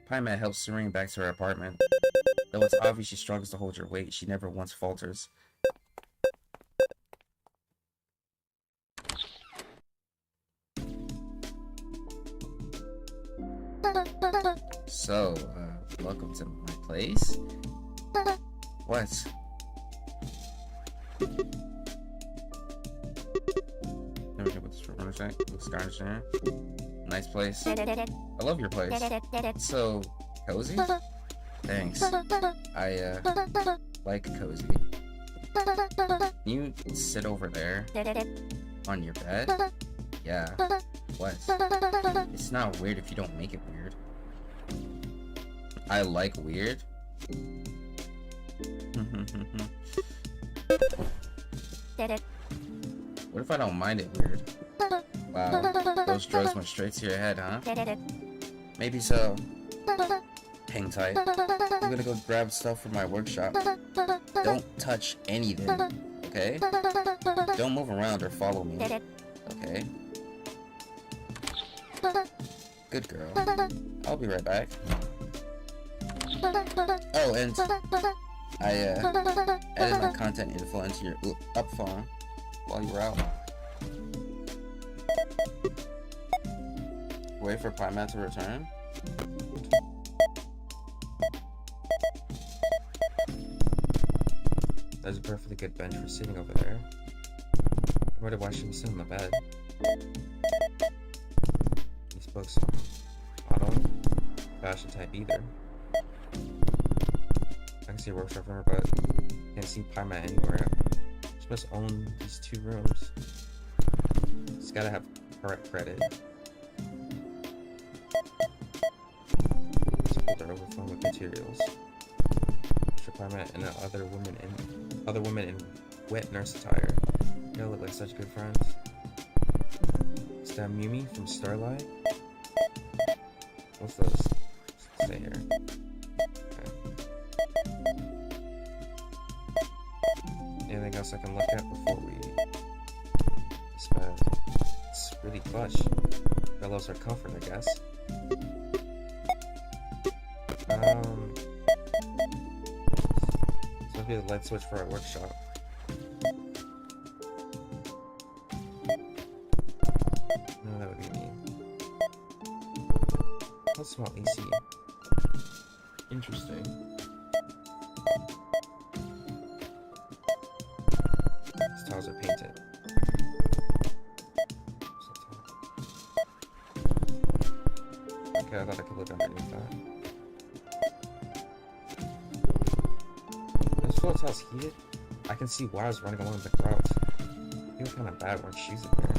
Piemat helps Serene back to her apartment. Though it's obvious she struggles to hold her weight, she never once falters. So, welcome to my place? What? Let me put this for a sec. Looks garnished. Nice place. I love your place. It's so cozy. Thanks. I like cozy. Can you sit over there? On your bed? Yeah. What? It's not weird if you don't make it weird. I like weird. What if I don't mind it weird? Wow, those drugs went straight to your head, huh? Maybe so. Hang tight. I'm gonna go grab stuff from my workshop. Don't touch anything, okay? Don't move around or follow me, okay? Good girl. I'll be right back. Oh, and I added my contact info into your up phone while you were out. Wait for Piemat to return. There's a perfectly good bench for sitting over there. I wonder why she was sitting on the bed. These books not only fashion type either. I can see a workshop from her, but can't see Piemat anywhere. She must own these 2 rooms. She's gotta have correct credit. Let's pull their overflowing with materials. Mr. Piemat and other women in wet nurse attire. They all look like such good friends. Is that Mimi from Starlight? What's those? Stay here. Anything else I can look at before we disband? It's really plush. That loves her comfort, I guess. So it'll be the light switch for our workshop. No, that would be me. How small AC? Interesting. This tiles are painted. Okay, I thought I could look underneath that. Those floor tiles heated? I can see wires running along the grouts. You feel kind of bad wearing shoes in there.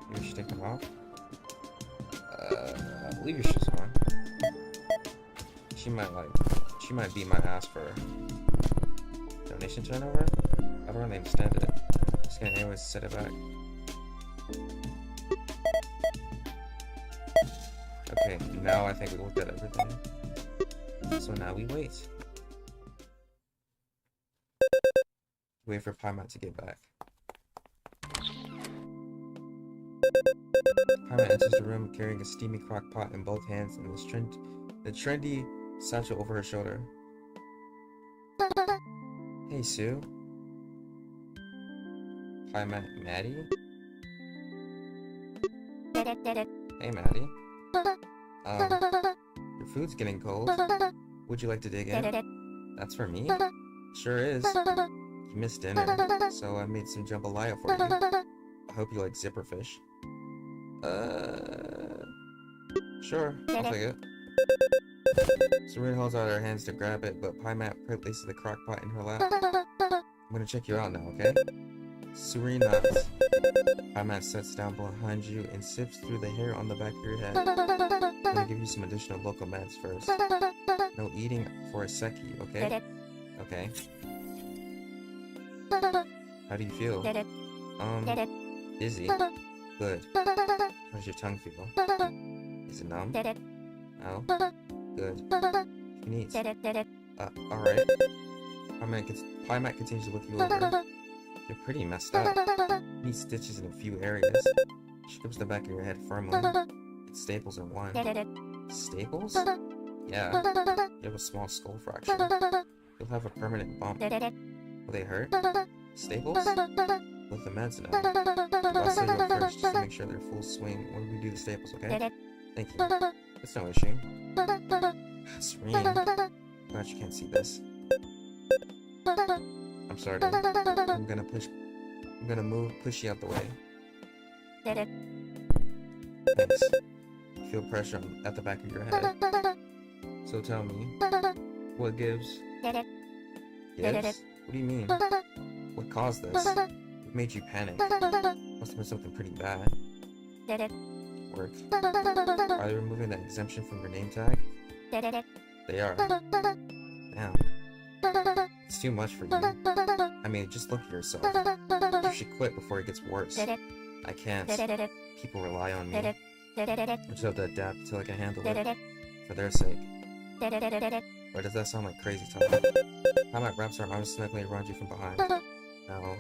Maybe you should take them off? Leave your shoes on. She might beat my ass for donation turnover? I don't really understand it. Just gonna anyways set it back. Okay, now I think we looked at everything. So now we wait. Wait for Paimon to get back. Paimon enters the room carrying a steamy crock pot in both hands and the trendy satchel over her shoulder. Hey, Sue. Hi, Maddie? Hey, Maddie. Your food's getting cold. Would you like to dig in? That's for me? Sure is. You missed dinner, so I made some jambalaya for you. I hope you like zipper fish. Sure, I'll take it. Serena holds out her hands to grab it, but Paimon places the crock pot in her lap. I'm gonna check you out now, okay? Serena nods. Paimon sits down behind you and sifts through the hair on the back of your head. I'm gonna give you some additional local meds first. No eating for a secchi, okay? Okay. How do you feel? Dizzy. Good. How does your tongue feel? Is it numb? No? Good. You need. Alright. Paimon continues to look you over. You're pretty messed up. You need stitches in a few areas. She grips the back of your head firmly. It's staples in one. Staples? Yeah. You have a small skull fracture. You'll have a permanent bump. Will they hurt? Staples? Let the meds know. I'll set it up first just to make sure they're full swing when we do the staples, okay? Thank you. It's no issue. Serene. Glad you can't see this. I'm sorry, dude. I'm gonna push you out the way. Thanks. Feel pressure at the back of your head. So tell me, what gives? Gives? What do you mean? What caused this? What made you panic? Must have been something pretty bad. Work. Are they removing that exemption from your name tag? They are. Damn. It's too much for you. I mean, just look at yourself. You should quit before it gets worse. I can't. People rely on me. I just have to adapt until I can handle it. For their sake. Or does that sound like crazy talk? Paimon wraps her arms snugly around you from behind. No.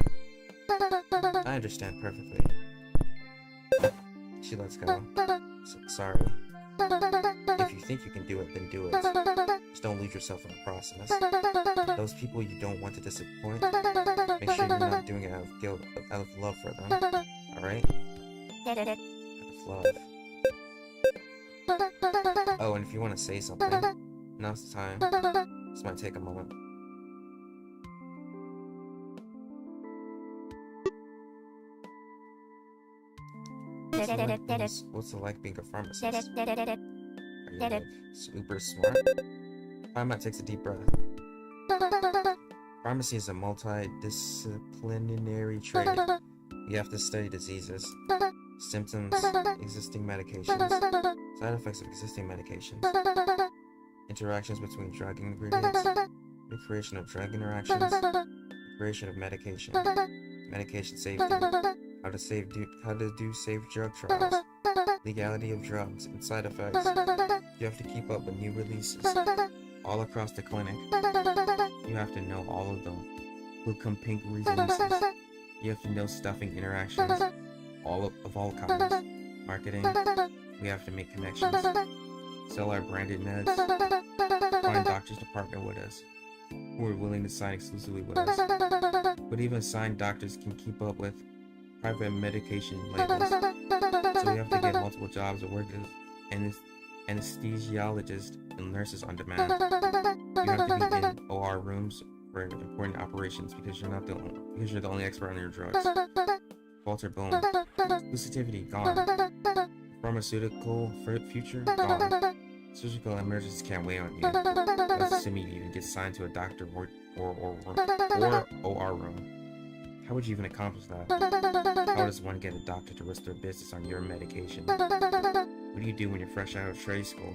I understand perfectly. She lets go. Sorry. If you think you can do it, then do it. Just don't lose yourself in the process. Those people you don't want to disappoint, make sure you're not doing it out of guilt, but out of love for them. Alright? Out of love. Oh, and if you want to say something, now's the time. This might take a moment. What's it like being a pharmacist? Are you like super smart? Paimon takes a deep breath. Pharmacy is a multidisciplinary trade. You have to study diseases, symptoms, existing medications, side effects of existing medications, interactions between drug ingredients, the creation of drug interactions, the creation of medication, medication safety, how to do safe drug trials, legality of drugs, and side effects. You have to keep up with new releases all across the clinic. You have to know all of them. Pink releases. You have to know stuffing interactions, of all kinds. Marketing. We have to make connections. Sell our branded meds. Find doctors to partner with us, who are willing to sign exclusively with us. But even signed doctors can keep up with private medication labels. So we have to get multiple jobs or work as anesthesiologists and nurses on demand. You have to be in OR rooms for important operations because you're the only expert on your drugs. Walter Boom. Exclusivity gone. Pharmaceutical future gone. Surgical emergencies can't weigh on you. That's assuming you even get signed to a doctor or OR room. How would you even accomplish that? How does one get a doctor to risk their business on your medication? What do you do when you're fresh out of trade school?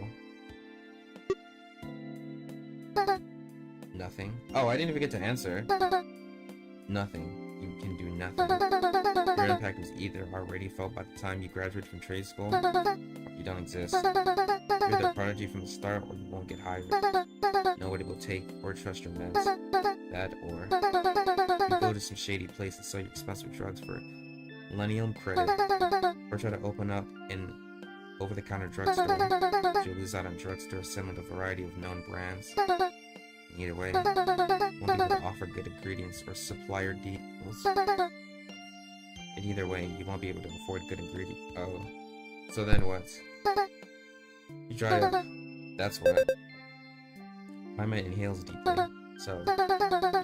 Nothing. Oh, I didn't even get to answer. Nothing. You can do nothing. Your impact was either already felt by the time you graduate from trade school, or you don't exist. You're the prodigy from the start, or you won't get hired. Nobody will take or trust your meds. That, or you go to some shady place and sell your expensive drugs for millennium credit, or try to open up an over-the-counter drugstore. You'll lose out on drugstores selling a variety of known brands. Either way, you won't be able to offer good ingredients or supplier deals. And either way, you won't be able to afford good ingredients. Oh. So then what? You drive. That's what. Paimon inhales deeply. So,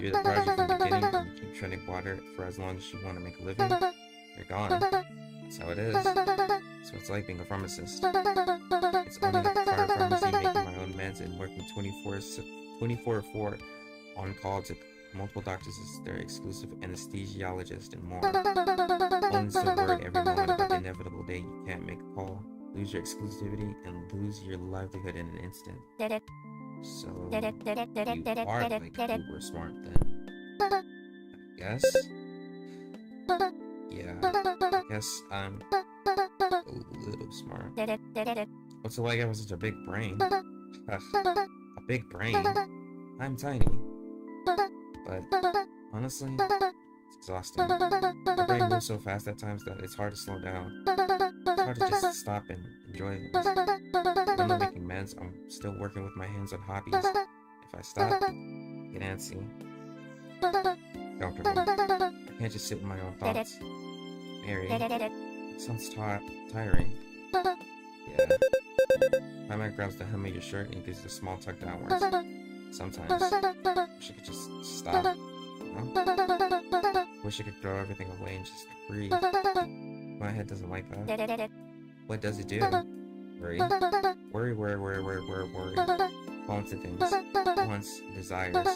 you're the prodigy from the beginning, and you keep treading water for as long as you want to make a living. You're gone. That's how it is. So it's like being a pharmacist. It's owning a private pharmacy, making my own meds, and working 24/4 on call to multiple doctors as their exclusive anesthesiologist and more. Only so worried every moment about the inevitable day you can't make a call, lose your exclusivity, and lose your livelihood in an instant. So, you are like super smart then. I guess? Yeah, I guess I'm a little smart. What's it like having such a big brain? A big brain? I'm tiny. But, honestly, it's exhausting. My brain moves so fast at times that it's hard to slow down. It's hard to just stop and enjoy it. When I'm not making meds, I'm still working with my hands on hobbies. If I stop, I get antsy. Comfortable. I can't just sit in my own thoughts. Mary, it sounds tiring. Yeah. My man grabs the hem of your shirt and gives you a small tug downwards. Sometimes, I wish I could just stop. You know? Wish I could throw everything away and just breathe. My head doesn't like that. What does it do? Worry. Worry. Wants and things. Wants, desires.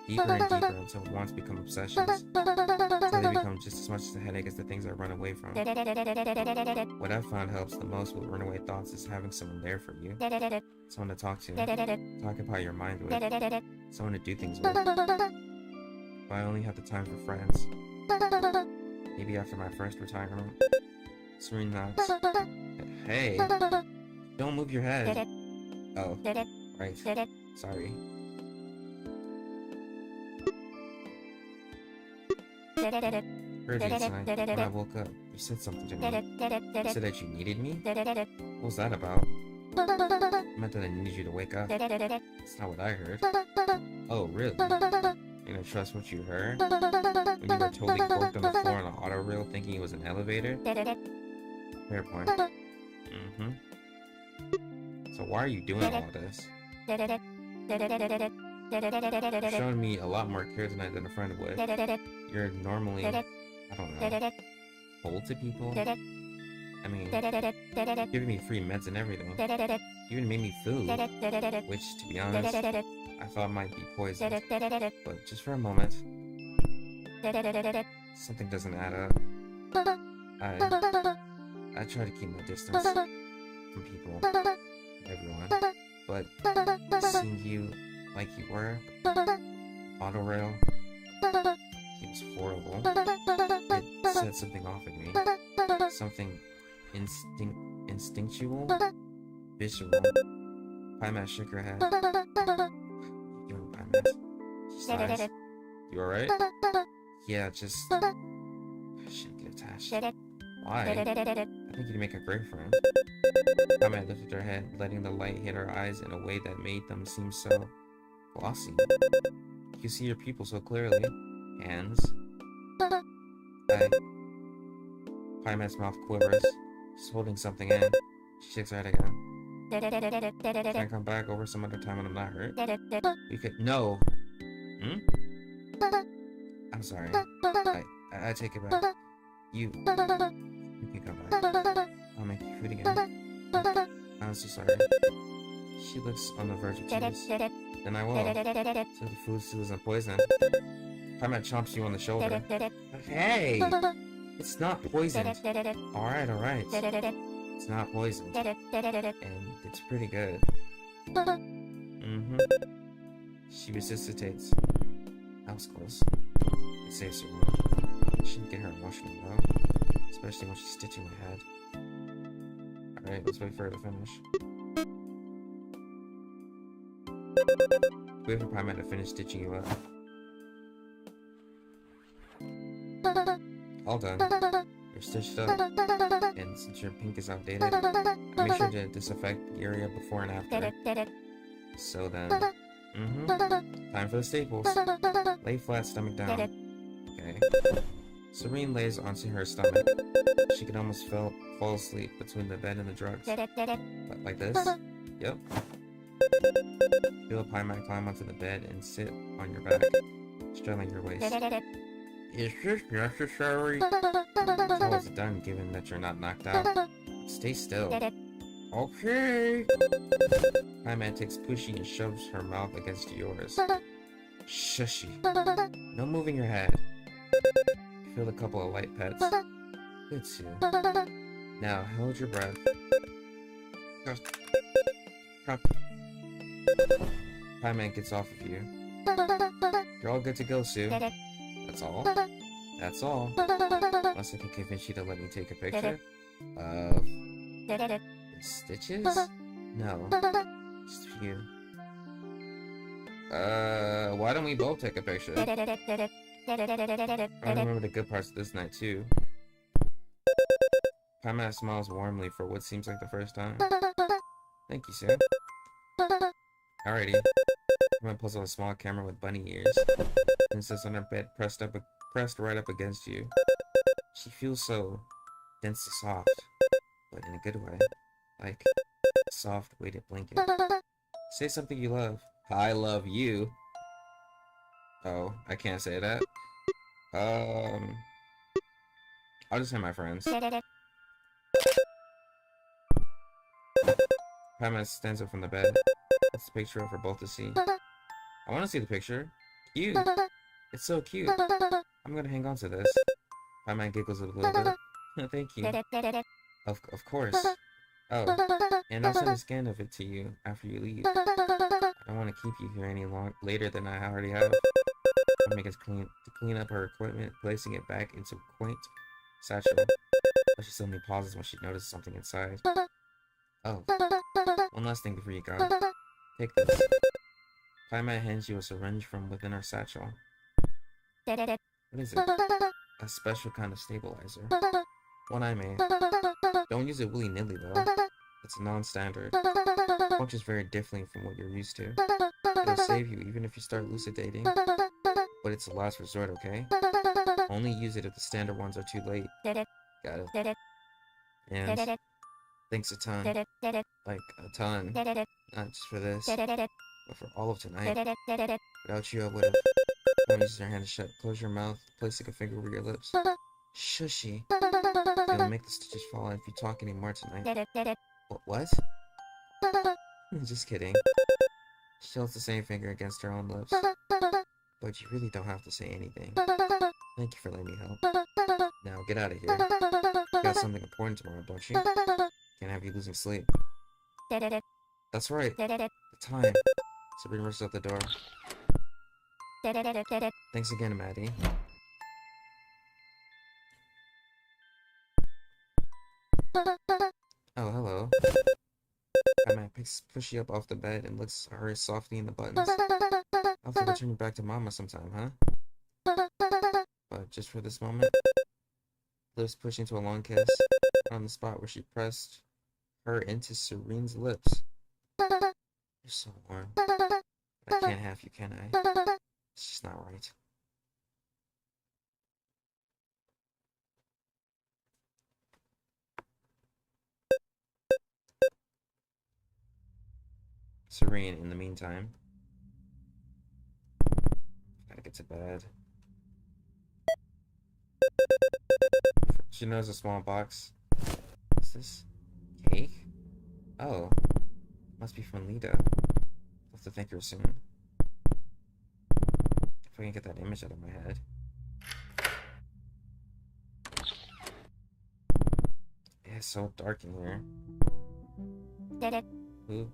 Deeper and deeper until wants become obsessions. So they become just as much as a headache as the things I run away from. What I've found helps the most with runaway thoughts is having someone there for you. Someone to talk to. To occupy your mind with. Someone to do things with. If I only had the time for friends. Maybe after my first retirement. Serene nods. Hey! Don't move your head. Oh. Right. Sorry. Earlier tonight, when I woke up, you said something to me. You said that you needed me? What was that about? It meant that I needed you to wake up. That's not what I heard. Oh, really? You're gonna trust what you heard? When you were totally corked on the floor on an auto rail thinking it was an elevator? Fair point. Mm-hmm. So why are you doing all this? You're showing me a lot more care tonight than a friend would. You're normally, I don't know, cold to people? I mean, giving me free meds and everything. You even made me food, which, to be honest, I thought might be poison. But just for a moment, something doesn't add up. I try to keep my distance from people, everyone, but seeing you like you were, auto rail, it was horrible. It set something off in me, something instinctual, visceral. Paimon shook her head. You doing, Paimon? She sighs. You alright? Yeah, just I shouldn't get attached. Why? I think you'd make a great friend. Paimon lifted her head, letting the light hit her eyes in a way that made them seem so glossy. You can see your pupils so clearly. Hands. Paimon's mouth quivers. She's holding something in. She shakes her head again. Can I come back over some other time when I'm not hurt? We could. No! Hmm? I'm sorry. I take it back. You can come back. I'll make you food again. I'm so sorry. She looks on the verge of tears. Then I will. So the food still isn't poisoned. Paimon chomps you on the shoulder. Hey! It's not poisoned. Alright. It's not poisoned. And it's pretty good. Mm-hmm. She resuscitates. That was close. It saves her wound. Shouldn't get her emotional though. Especially when she's stitching my head. Alright, let's wait for her to finish. Wait for Paimon to finish stitching you up. All done. You're stitched up. And since your pink is outdated, I make sure to disinfect the area before and after. So then, time for the staples. Lay flat, stomach down. Okay. Serene lays onto her stomach. She can almost fall asleep between the bed and the drugs. Like this? Yep. Feel Paimon climb onto the bed and sit on your back, straddling your waist. Is this necessary? It's almost done, given that you're not knocked out. Stay still. Okay. Paimon takes Pushy and shoves her mouth against yours. Shushy. No moving your head. Feel a couple of light pets. Good too. Now hold your breath. Paimon gets off of you. You're all good to go, Sue. That's all? That's all. Unless I can convince you to let me take a picture of the stitches? No. Just for you. Why don't we both take a picture? I remember the good parts of this night, too. Paimon smiles warmly for what seems like the first time. Thank you, Sue. Alrighty. Paimon pulls out a small camera with bunny ears and sits on her bed pressed right up against you. She feels so densely soft, but in a good way. Like a soft weighted blanket. Say something you love. I love you. Oh, I can't say that. I'll just say my friends. Paimon stands up from the bed. It's a picture of her both to see. I want to see the picture. Cute. It's so cute. I'm gonna hang on to this. Paimon giggles a little bit. Thank you. Of course. Oh, and I'll send a scan of it to you after you leave. I don't want to keep you here any later than I already have. I'll make it to clean up her equipment, placing it back into a quaint satchel. But she suddenly pauses when she notices something inside. Oh, one last thing before you go. Take this. Paimon hands you a syringe from within her satchel. What is it? A special kind of stabilizer. One I made. Don't use it willy-nilly though. It's non-standard. Functions very differently from what you're used to. It'll save you even if you start elucidating. But it's a last resort, okay? Only use it if the standard ones are too late. Got it. And thanks a ton. Like a ton. Not just for this, but for all of tonight. Without you, I would've. Paimon uses her hand to shut. Close your mouth, placing a finger over your lips. Shushy. It'll make the stitches fall if you talk anymore tonight. What? Just kidding. She holds the same finger against her own lips. But you really don't have to say anything. Thank you for letting me help. Now get out of here. You got something important tomorrow, don't you? Can't have you losing sleep. That's right. The time. Sabrina rushes out the door. Thanks again, Maddie. Oh, hello. Paimon picks Pushy up off the bed and looks her softly in the buttons. I'll have to return you back to Mama sometime, huh? But just for this moment, lips pushing to a long kiss on the spot where she pressed her into Serene's lips. You're so warm. But I can't have you, can I? It's just not right. Serene, in the meantime. Gotta get to bed. She knows a small box. Is this cake? Oh, must be from Lita. I'll have to thank her soon. If I can get that image out of my head. Yeah, it's so dark in here. Who?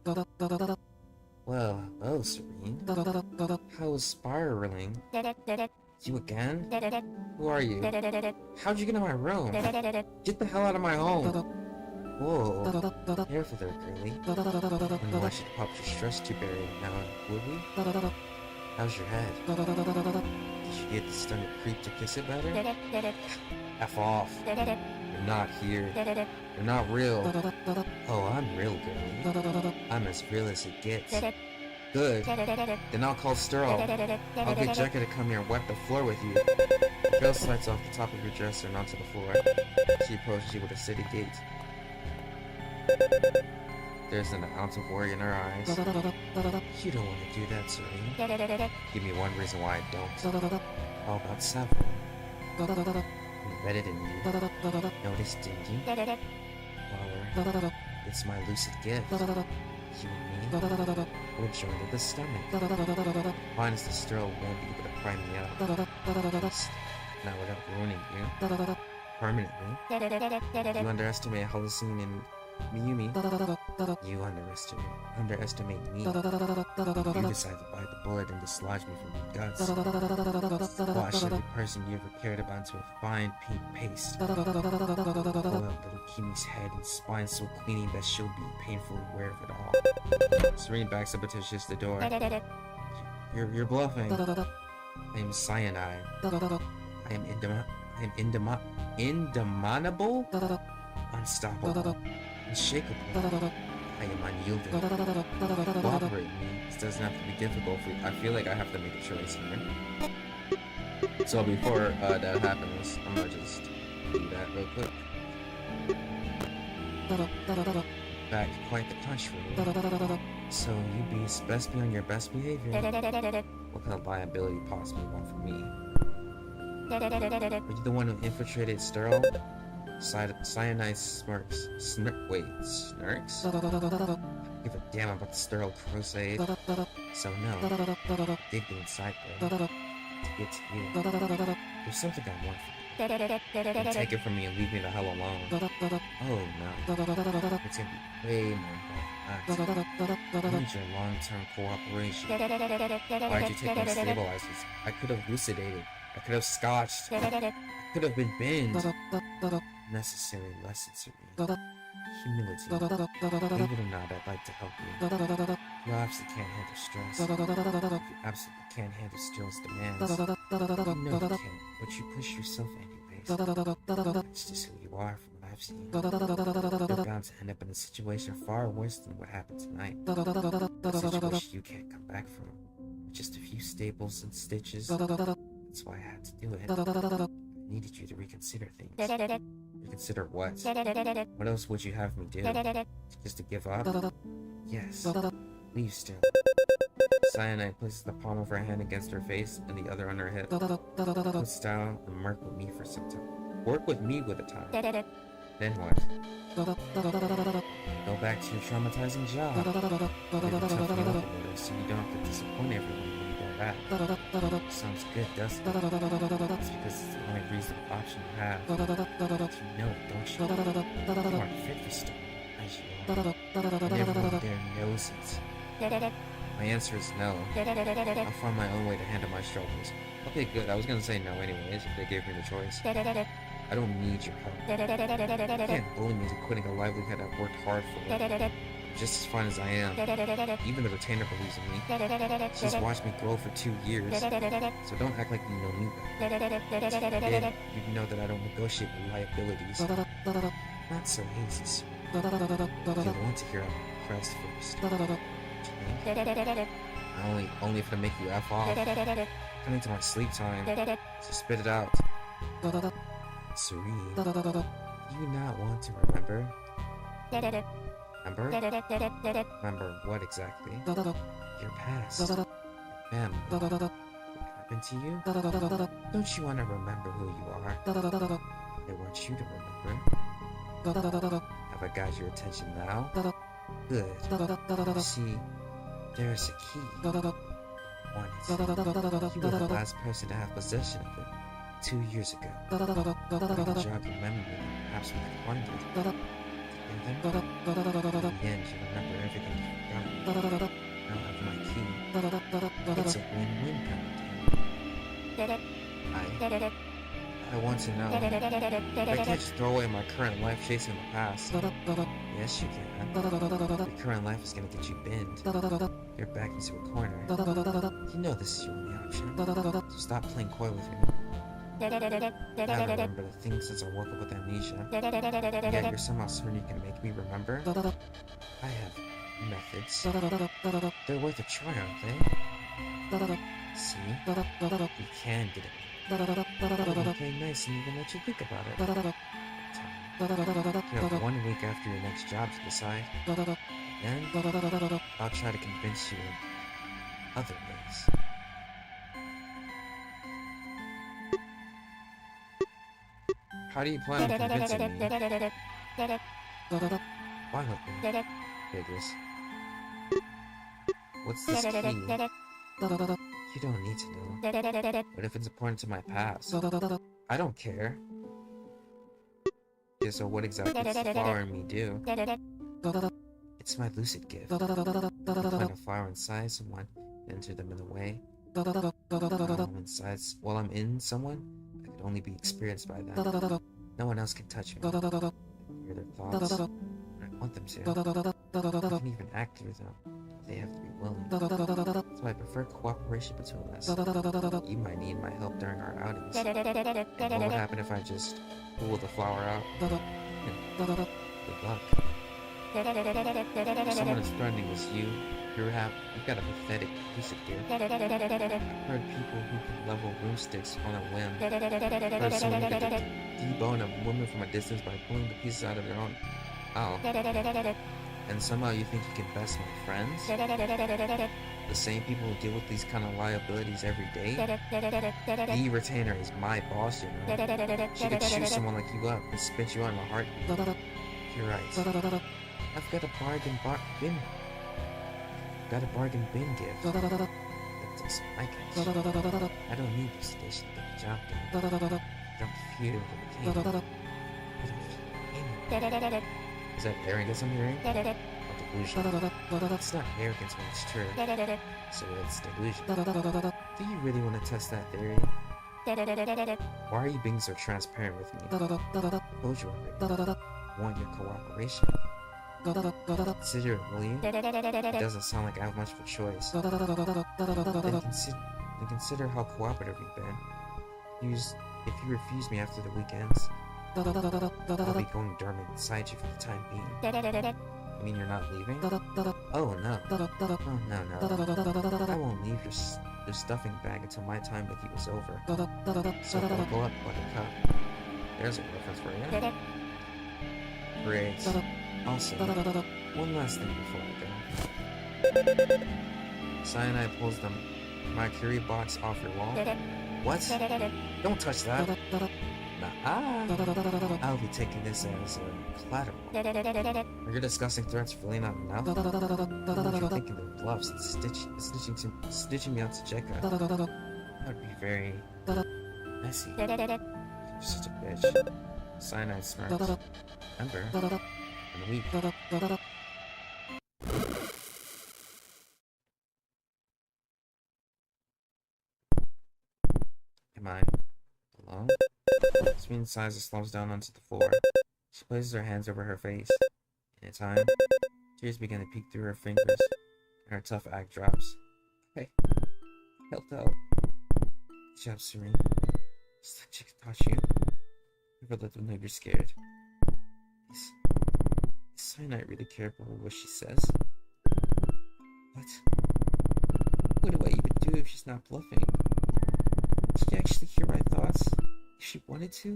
Well, hello, Serene. How was spiraling? You again? Who are you? How'd you get in my room? Get the hell out of my home! Whoa. Careful there, girlie. We know I should pop your stress tube area now, would we? How's your head? Did you get the stunning creep to kiss it better? F off. You're not here. You're not real. Oh, I'm real, girlie. I'm as real as it gets. Good. Then I'll call Sterl. I'll get Jekka to come here and wipe the floor with you. The girl slides off the top of your dresser and onto the floor. She approaches you with a steady gait. There's an ounce of worry in her eyes. You don't want to do that, Serene. Give me one reason why I don't. How about several? Embedded in you. Noticed, didn't you? Well, it's my lucid gift. You and me, we're joined at the stomach. Mine is the Sterl won't be able to pry me out. Not without ruining you. Permanently. You underestimate Hallucine and Miyumi. You underestimate me. You decide to bite the bullet and dislodge me from your guts. Wash every person you ever cared about into a fine pink paste. Pull out little Kimi's head and spine so clean that she'll be painfully aware of it all. Serene backs up until she hits the door. You're bluffing. I am cyanide. I am indomitable, unstoppable, unshakable. I am unyielding. Cooperate with me. This doesn't have to be difficult for you. I feel like I have to make a choice here. So before that happens, I'm gonna just do that real quick. Back quite the contrary. So best be on your best behavior. What kind of liability possibly want from me? Are you the one who infiltrated Sterl? Cyanide smirks. Snirks? Give a damn about the Sterl crusade. So no. Dig me inside, bro. To get to you. There's something I want from you. Don't take it from me and leave me the hell alone. Oh no. It's gonna be way more involved than that. I need your long-term cooperation. Why'd you take my stabilizers? I could have elucidated. I could have scotched. I could have been binged. Necessary lessons for me. Humility. Believe it or not, I'd like to help you. You obviously can't handle stress. You absolutely can't handle Sterl's demands. You know you can't, but you push yourself anyways. That's just who you are from what I've seen. You're bound to end up in a situation far worse than what happened tonight. A situation you can't come back from. With just a few staples and stitches. That's why I had to do it. I needed you to reconsider things. Reconsider what? What else would you have me do? Just to give up? Yes. Leave still. Cyanide places the palm of her hand against her face and the other on her hip. Puts down and work with me for some time. Work with me with a time. Then what? Go back to your traumatizing job. Maybe toughen you up a little so you don't have to disappoint everyone when you go back. Sounds good, doesn't it? It's because it's the only reasonable option you have. You know it, don't you? You aren't fit for stuff, as you are. And everyone there knows it. My answer is no. I'll find my own way to handle my struggles. Okay, good. I was gonna say no anyways if they gave me the choice. I don't need your help. You can't bully me into quitting a livelihood I've worked hard for. I'm just as fine as I am. Even the retainer believes in me. She's watched me grow for 2 years. So don't act like you know me better. If you did, you'd know that I don't negotiate with liabilities. Not so easy, sir. You want to hear I'm pressed first. Only if I make you F off. Coming to my sleep time. So spit it out. Serene, do you not want to remember? Remember? Remember what exactly? Your past. Your family. I've happened to you? Don't you want to remember who you are? I want you to remember. Have I got your attention now? Good. You see, there's a key. On it. You were the last person to have possession of it 2 years ago. I can jog your memory that perhaps we could find it. Together? In the end, you remember everything you forgot. Now I have my key. It's a win-win kind of deal. I want to know. I can't just throw away my current life chasing the past. Yes, you can. Your current life is gonna get you binned. You're backed into a corner. You know this is your only option. So stop playing coy with me. I remember the things since I woke up with amnesia. Yet you're somehow certain you can make me remember? I have methods. They're worth a try, aren't they? See? You can get it. I'll play nice and even let you think about it. You have 1 week after your next job to decide. Then, I'll try to convince you in other ways. How do you plan on convincing me? Violently. Figures. What's this key? You don't need to know. What if it's important to my past? I don't care. Okay, so what exactly does the flower in me do? It's my lucid gift. I find a flower inside someone, enter them in a way. While I'm in someone, I can only be experienced by them. No one else can touch me. I can hear their thoughts. And I want them to. I can even act through them. They have to be willing. So I prefer cooperation between us. You might need my help during our outings. And what would happen if I just pull the flower out? Good luck. If someone is threatening was you've got a pathetic piece of gear. I've heard people who can level broomsticks on a whim. I've heard someone who can debone a woman from a distance by pulling the pieces out of their own. Ow. And somehow you think you can best my friends? The same people who deal with these kind of liabilities every day? The retainer is my boss, you know. She could shoot someone like you up and spit you out in a heartbeat. You're right. I've got a bargain bin. Got a bargain bin gift. That's my case. I don't need this station to get the job done. I don't fear the retainer. I don't fear him. Is that arrogance I'm hearing? Or delusion? It's not arrogance when it's true. So it's delusion. Do you really want to test that theory? Why are you being so transparent with me? Told you already. I want your cooperation. Consider it, will you? It doesn't sound like I have much of a choice. Then consider how cooperative you've been. If you refuse me after the weekends, I'll be going dormant inside you for the time being. You mean you're not leaving? Oh no. Oh no. I won't leave your stuffing bag until my time with you is over. So buckle up, buttercup. There's a reference for you. Great. Also, one last thing before I go. Cyanide pulls the mercury box off your wall. What? Don't touch that. I'll be taking this as collateral. Are your disgusting threats really not enough? You're thinking they're bluffs and snitching me out to Jekka. That would be very messy. You're such a bitch. Cyanide smirks. Ember. And weak. Am I alone? Sweeney sighs and slumps down onto the floor. She places her hands over her face. In time, tears begin to peek through her fingers, and her tough act drops. Hey, helped out. Good job, Serene. Just that chick taught you. Never let them know you're scared. Is Cyanide really care about what she says? What? What do I even do if she's not bluffing? Did she actually hear my thoughts? If she wanted to?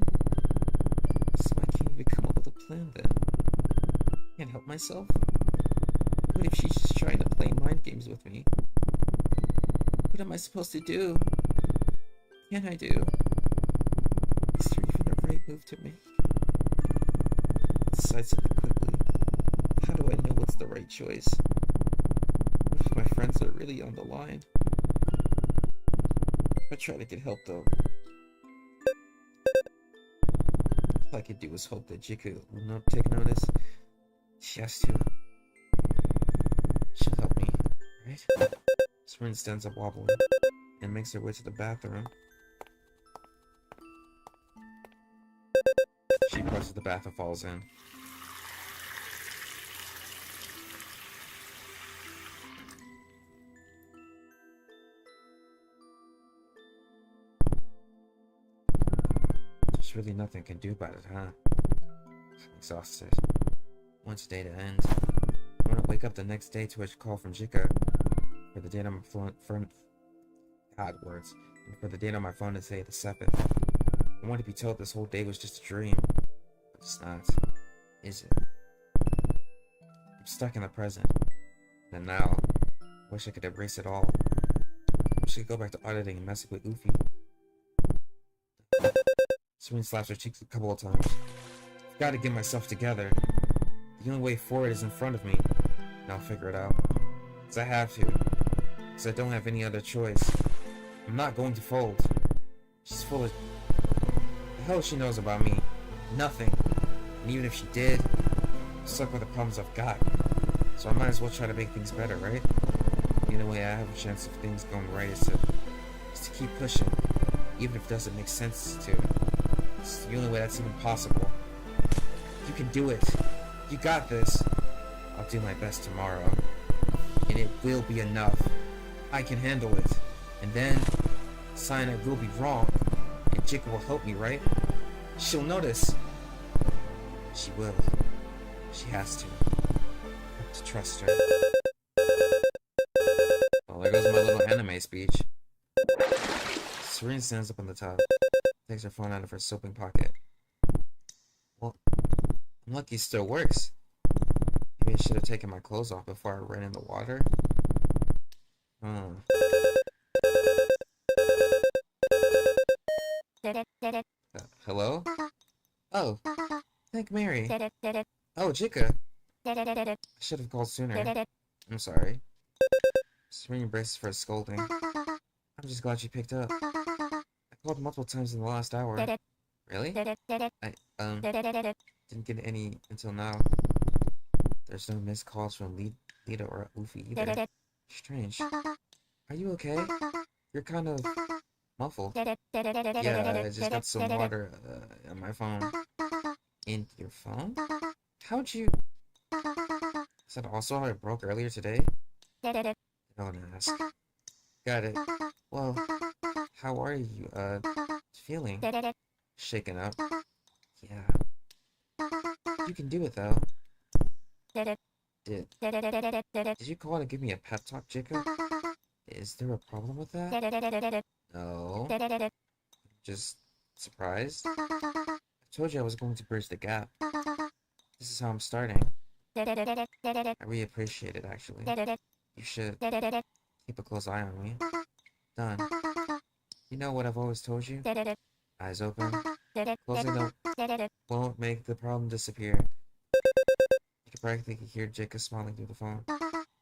So I can't even come up with a plan then. Can't help myself? What if she's just trying to play mind games with me? What am I supposed to do? can I do? Is there even a right move to make? Decide something quickly. How do I know what's the right choice? What if my friends are really on the line? I try to get help though. All I could do is hope that Jika will not take notice. She has to. She'll help me, right? Serene stands up wobbling and makes her way to the bathroom. She presses the bath and falls in. There's really nothing I can do about it, huh? I'm exhausted. Want today to end. I want to wake up the next day to a call from Jika. For the date on my phone, God words. And for the date on my phone to say the 7th. I want to be told this whole day was just a dream. But it's not. Is it? I'm stuck in the present. And now, I wish I could erase it all. I wish I could go back to auditing and messing with Ufi. Serene slaps her cheeks a couple of times. I've got to get myself together. The only way forward is in front of me. And I'll figure it out. Because I have to. Because I don't have any other choice. I'm not going to fold. She's full of... The hell she knows about me? Nothing. And even if she did, I'm stuck with the problems I've got. So I might as well try to make things better, right? The only way I have a chance of things going right is to keep pushing. Even if it doesn't make sense to. It's the only way that's even possible. You can do it. You got this. I'll do my best tomorrow. And it will be enough. I can handle it. And then, sign I will be wrong. And Jika will help me, right? She'll notice. She will. She has to. I have to trust her. Well, there goes my little anime speech. Serene stands up on the tub. Takes her phone out of her soaping pocket. Well, I'm lucky it still works. Maybe I should have taken my clothes off before I ran in the water. Hello? Oh, thank Mary. Oh, Jika. I should have called sooner. I'm sorry. Serene braces for a scolding. I'm just glad you picked up. I called multiple times in the last hour. Really? I, didn't get any until now. There's no missed calls from Lita or Ufi either. Strange. Are you okay? You're kind of muffled. Yeah, I just got some water on my phone. In your phone? How'd you... Is that also how it broke earlier today? Don't ask. Got it. Well, how are you, feeling? Shaken up. Yeah. You can do it, though. Did you call to give me a pep talk, Jika? Is there a problem with that? No. Just surprised? I told you I was going to bridge the gap. This is how I'm starting. I really appreciate it, actually. You should keep a close eye on me. Done. You know what I've always told you? Eyes open. Closing them won't make the problem disappear. You can practically hear Jacob smiling through the phone.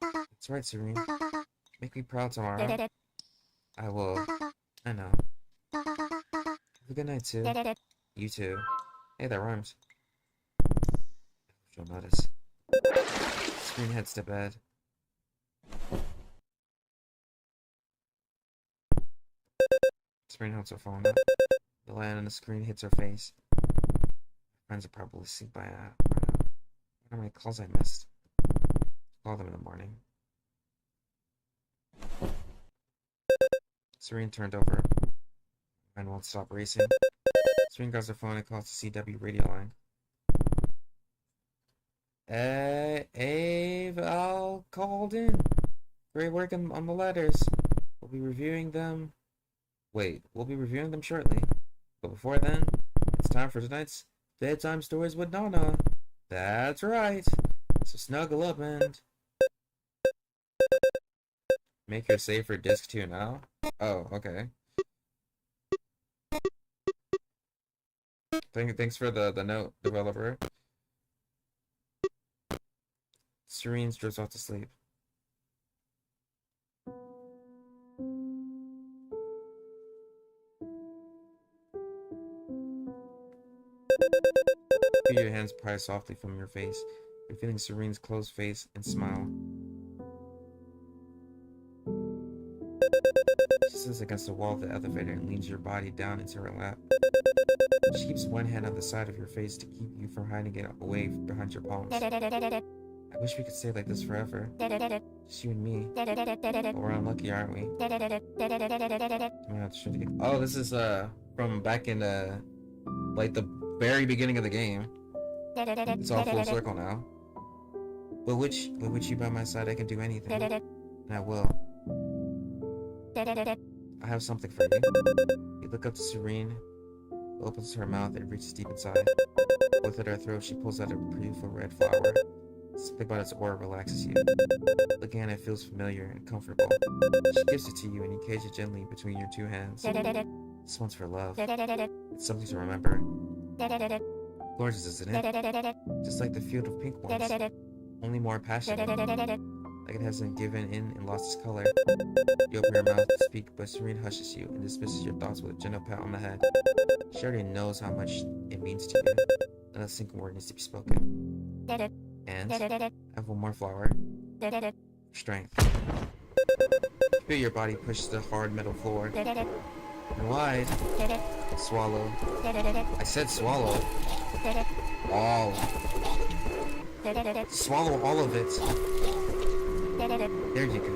That's right, Serene. Make me proud tomorrow. I will. I know. Have a good night, too. You too. Hey, that rhymes. You'll notice. Serene heads to bed. Serene holds her phone up. The light on the screen hits her face. Friends are probably asleep by now. How many calls I missed? Call them in the morning. Serene turned over. Mind won't stop racing. Serene grabs her phone and calls the CW radio line. Ave called in. Great work on the letters. We'll be reviewing them. We'll be reviewing them shortly. But before then, it's time for tonight's Bedtime Stories with Nana. That's right. So snuggle up and... Make your save for disc 2 now? Oh, okay. Thanks for the note, developer. Serene drifts off to sleep. Feel your hands pry softly from your face. You're feeling Serene's closed face and smile. She sits against the wall of the elevator and leans your body down into her lap. She keeps one hand on the side of your face to keep you from hiding it away behind your palms. I wish we could stay like this forever. Just you and me. But we're unlucky, aren't we? Oh, this is from back in like the very beginning of the game. It's all full circle now. But with you by my side, I can do anything. And I will. I have something for you. You look up to Serene, opens her mouth and reaches deep inside. Both at her throat, she pulls out a beautiful red flower. Something about its aura relaxes you. Looking at it feels familiar and comfortable. She gives it to you and you cage it gently between your two hands. This one's for love. It's something to remember. Gorgeous, isn't it? Just like the field of pink ones. Only more passionate. Like it hasn't given in and lost its color. You open your mouth to speak, but Serene hushes you and dismisses your thoughts with a gentle pat on the head. She already knows how much it means to you. Not a single word needs to be spoken. And I have one more flower. Strength. Feel your body push the hard metal floor. And wide. Swallow. I said swallow. All. Swallow all of it. There you go.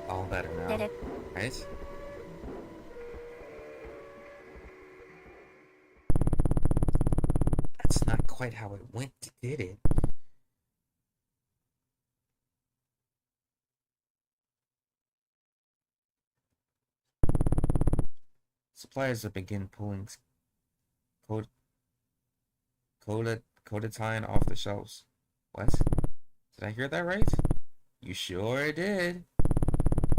All better now, right? That's not quite how it went, did it? Suppliers have begun pulling coditine off the shelves. What? Did I hear that right? You sure did.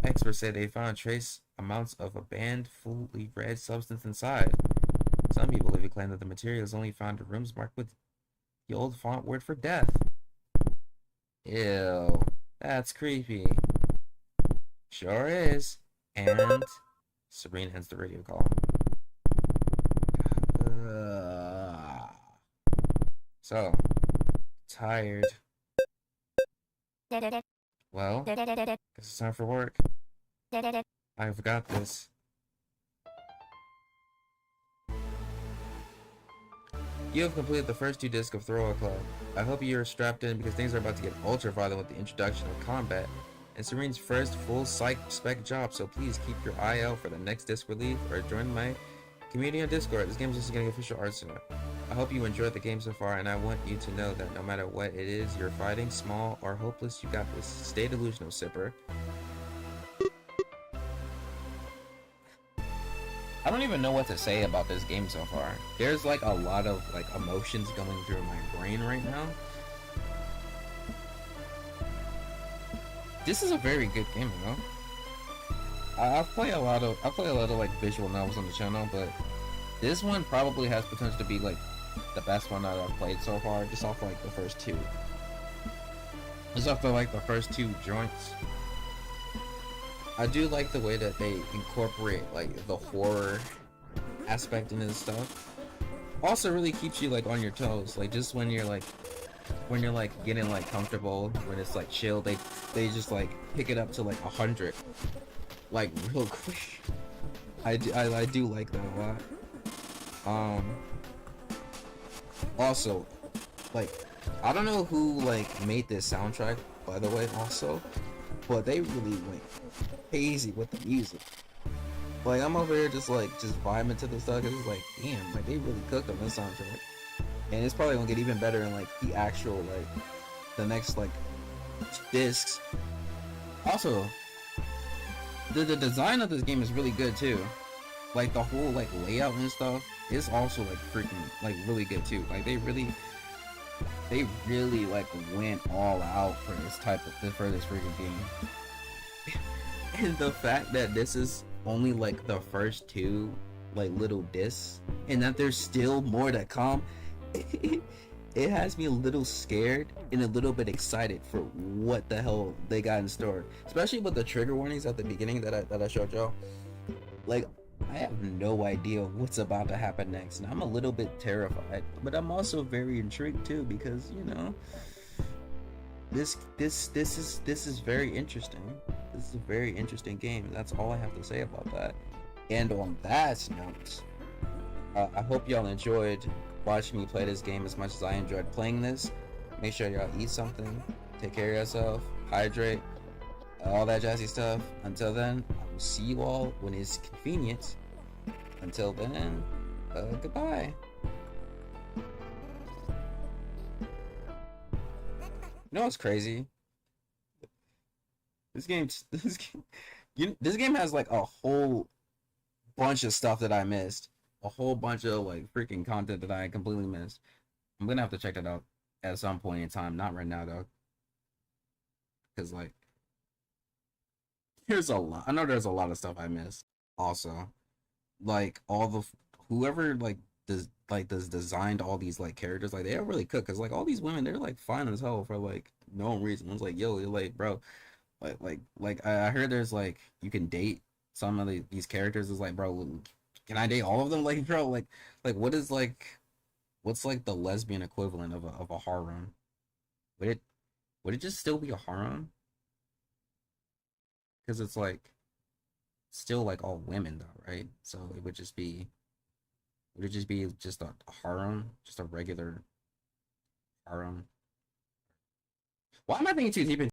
Experts say they found trace amounts of a banned, fully red substance inside. Some people even claim that the material is only found in rooms marked with the old font word for death. Ew, that's creepy. Sure is. And Serene ends the radio call. So, tired. Well, guess it's time for work. I've got this. You have completed the first 2 discs of Throwup Club. I hope you're strapped in because things are about to get ultra violent with the introduction of combat and Serene's first full psych spec job, so please keep your eye out for the next disc release or join my community on Discord. This game is just getting official art center. I hope you enjoyed the game so far, and I want you to know that no matter what it is you're fighting, small or hopeless, you got this. Stay delusional, Sipper. I don't even know what to say about this game so far. There's like a lot of like emotions going through my brain right now. This is a very good game, you know. I play a lot of like visual novels on the channel, but this one probably has potential to be like the best one that I've played so far, just off like the first 2. Just off like the first 2 joints. I do like the way that they incorporate like the horror aspect into this stuff. Also really keeps you like on your toes, like just when you're getting like comfortable, when it's like chill, they just like pick it up to like 100 like real quick. I do like that a lot. Also, like, I don't know who like made this soundtrack, by the way, also, but they really went crazy with the music. Like, I'm over here just vibing to the stuff, cause it's like, damn, like they really cooked on this soundtrack, and it's probably gonna get even better in like the actual like the next like discs. Also, the design of this game is really good too. Like the whole like layout and stuff is also like freaking like really good too. Like they really like went all out for this freaking game. And the fact that this is only like the first two like little discs, and that there's still more to come. It has me a little scared and a little bit excited for what the hell they got in store, especially with the trigger warnings at the beginning that I showed y'all. Like, I have no idea what's about to happen next, and I'm a little bit terrified, but I'm also very intrigued too, because you know, this is very interesting. This is a very interesting game. That's all I have to say about that. And on that note, I hope y'all enjoyed watching me play this game as much as I enjoyed playing this. Make sure y'all eat something, take care of yourself, hydrate, all that jazzy stuff. Until then, I will see you all when it's convenient. Until then, goodbye. You know what's crazy? This game has like a whole bunch of stuff that I missed. A whole bunch of like freaking content that I completely missed. I'm gonna have to check that out at some point in time. Not right now though. Cause like there's a lot. I know there's a lot of stuff I missed. Also, like all the whoever like does designed all these like characters, like they don't really cook. Cause like all these women, they're like fine as hell for like no reason. I was like, yo, you're like, bro, like I heard there's like you can date some of these characters. Is like, bro, can I date all of them? Like, bro, like what is like what's like the lesbian equivalent of a harem? Would it just still be a harem? Because it's like still like all women though, right? So would it just be just a harem, just a regular harem? Why am I thinking too deep into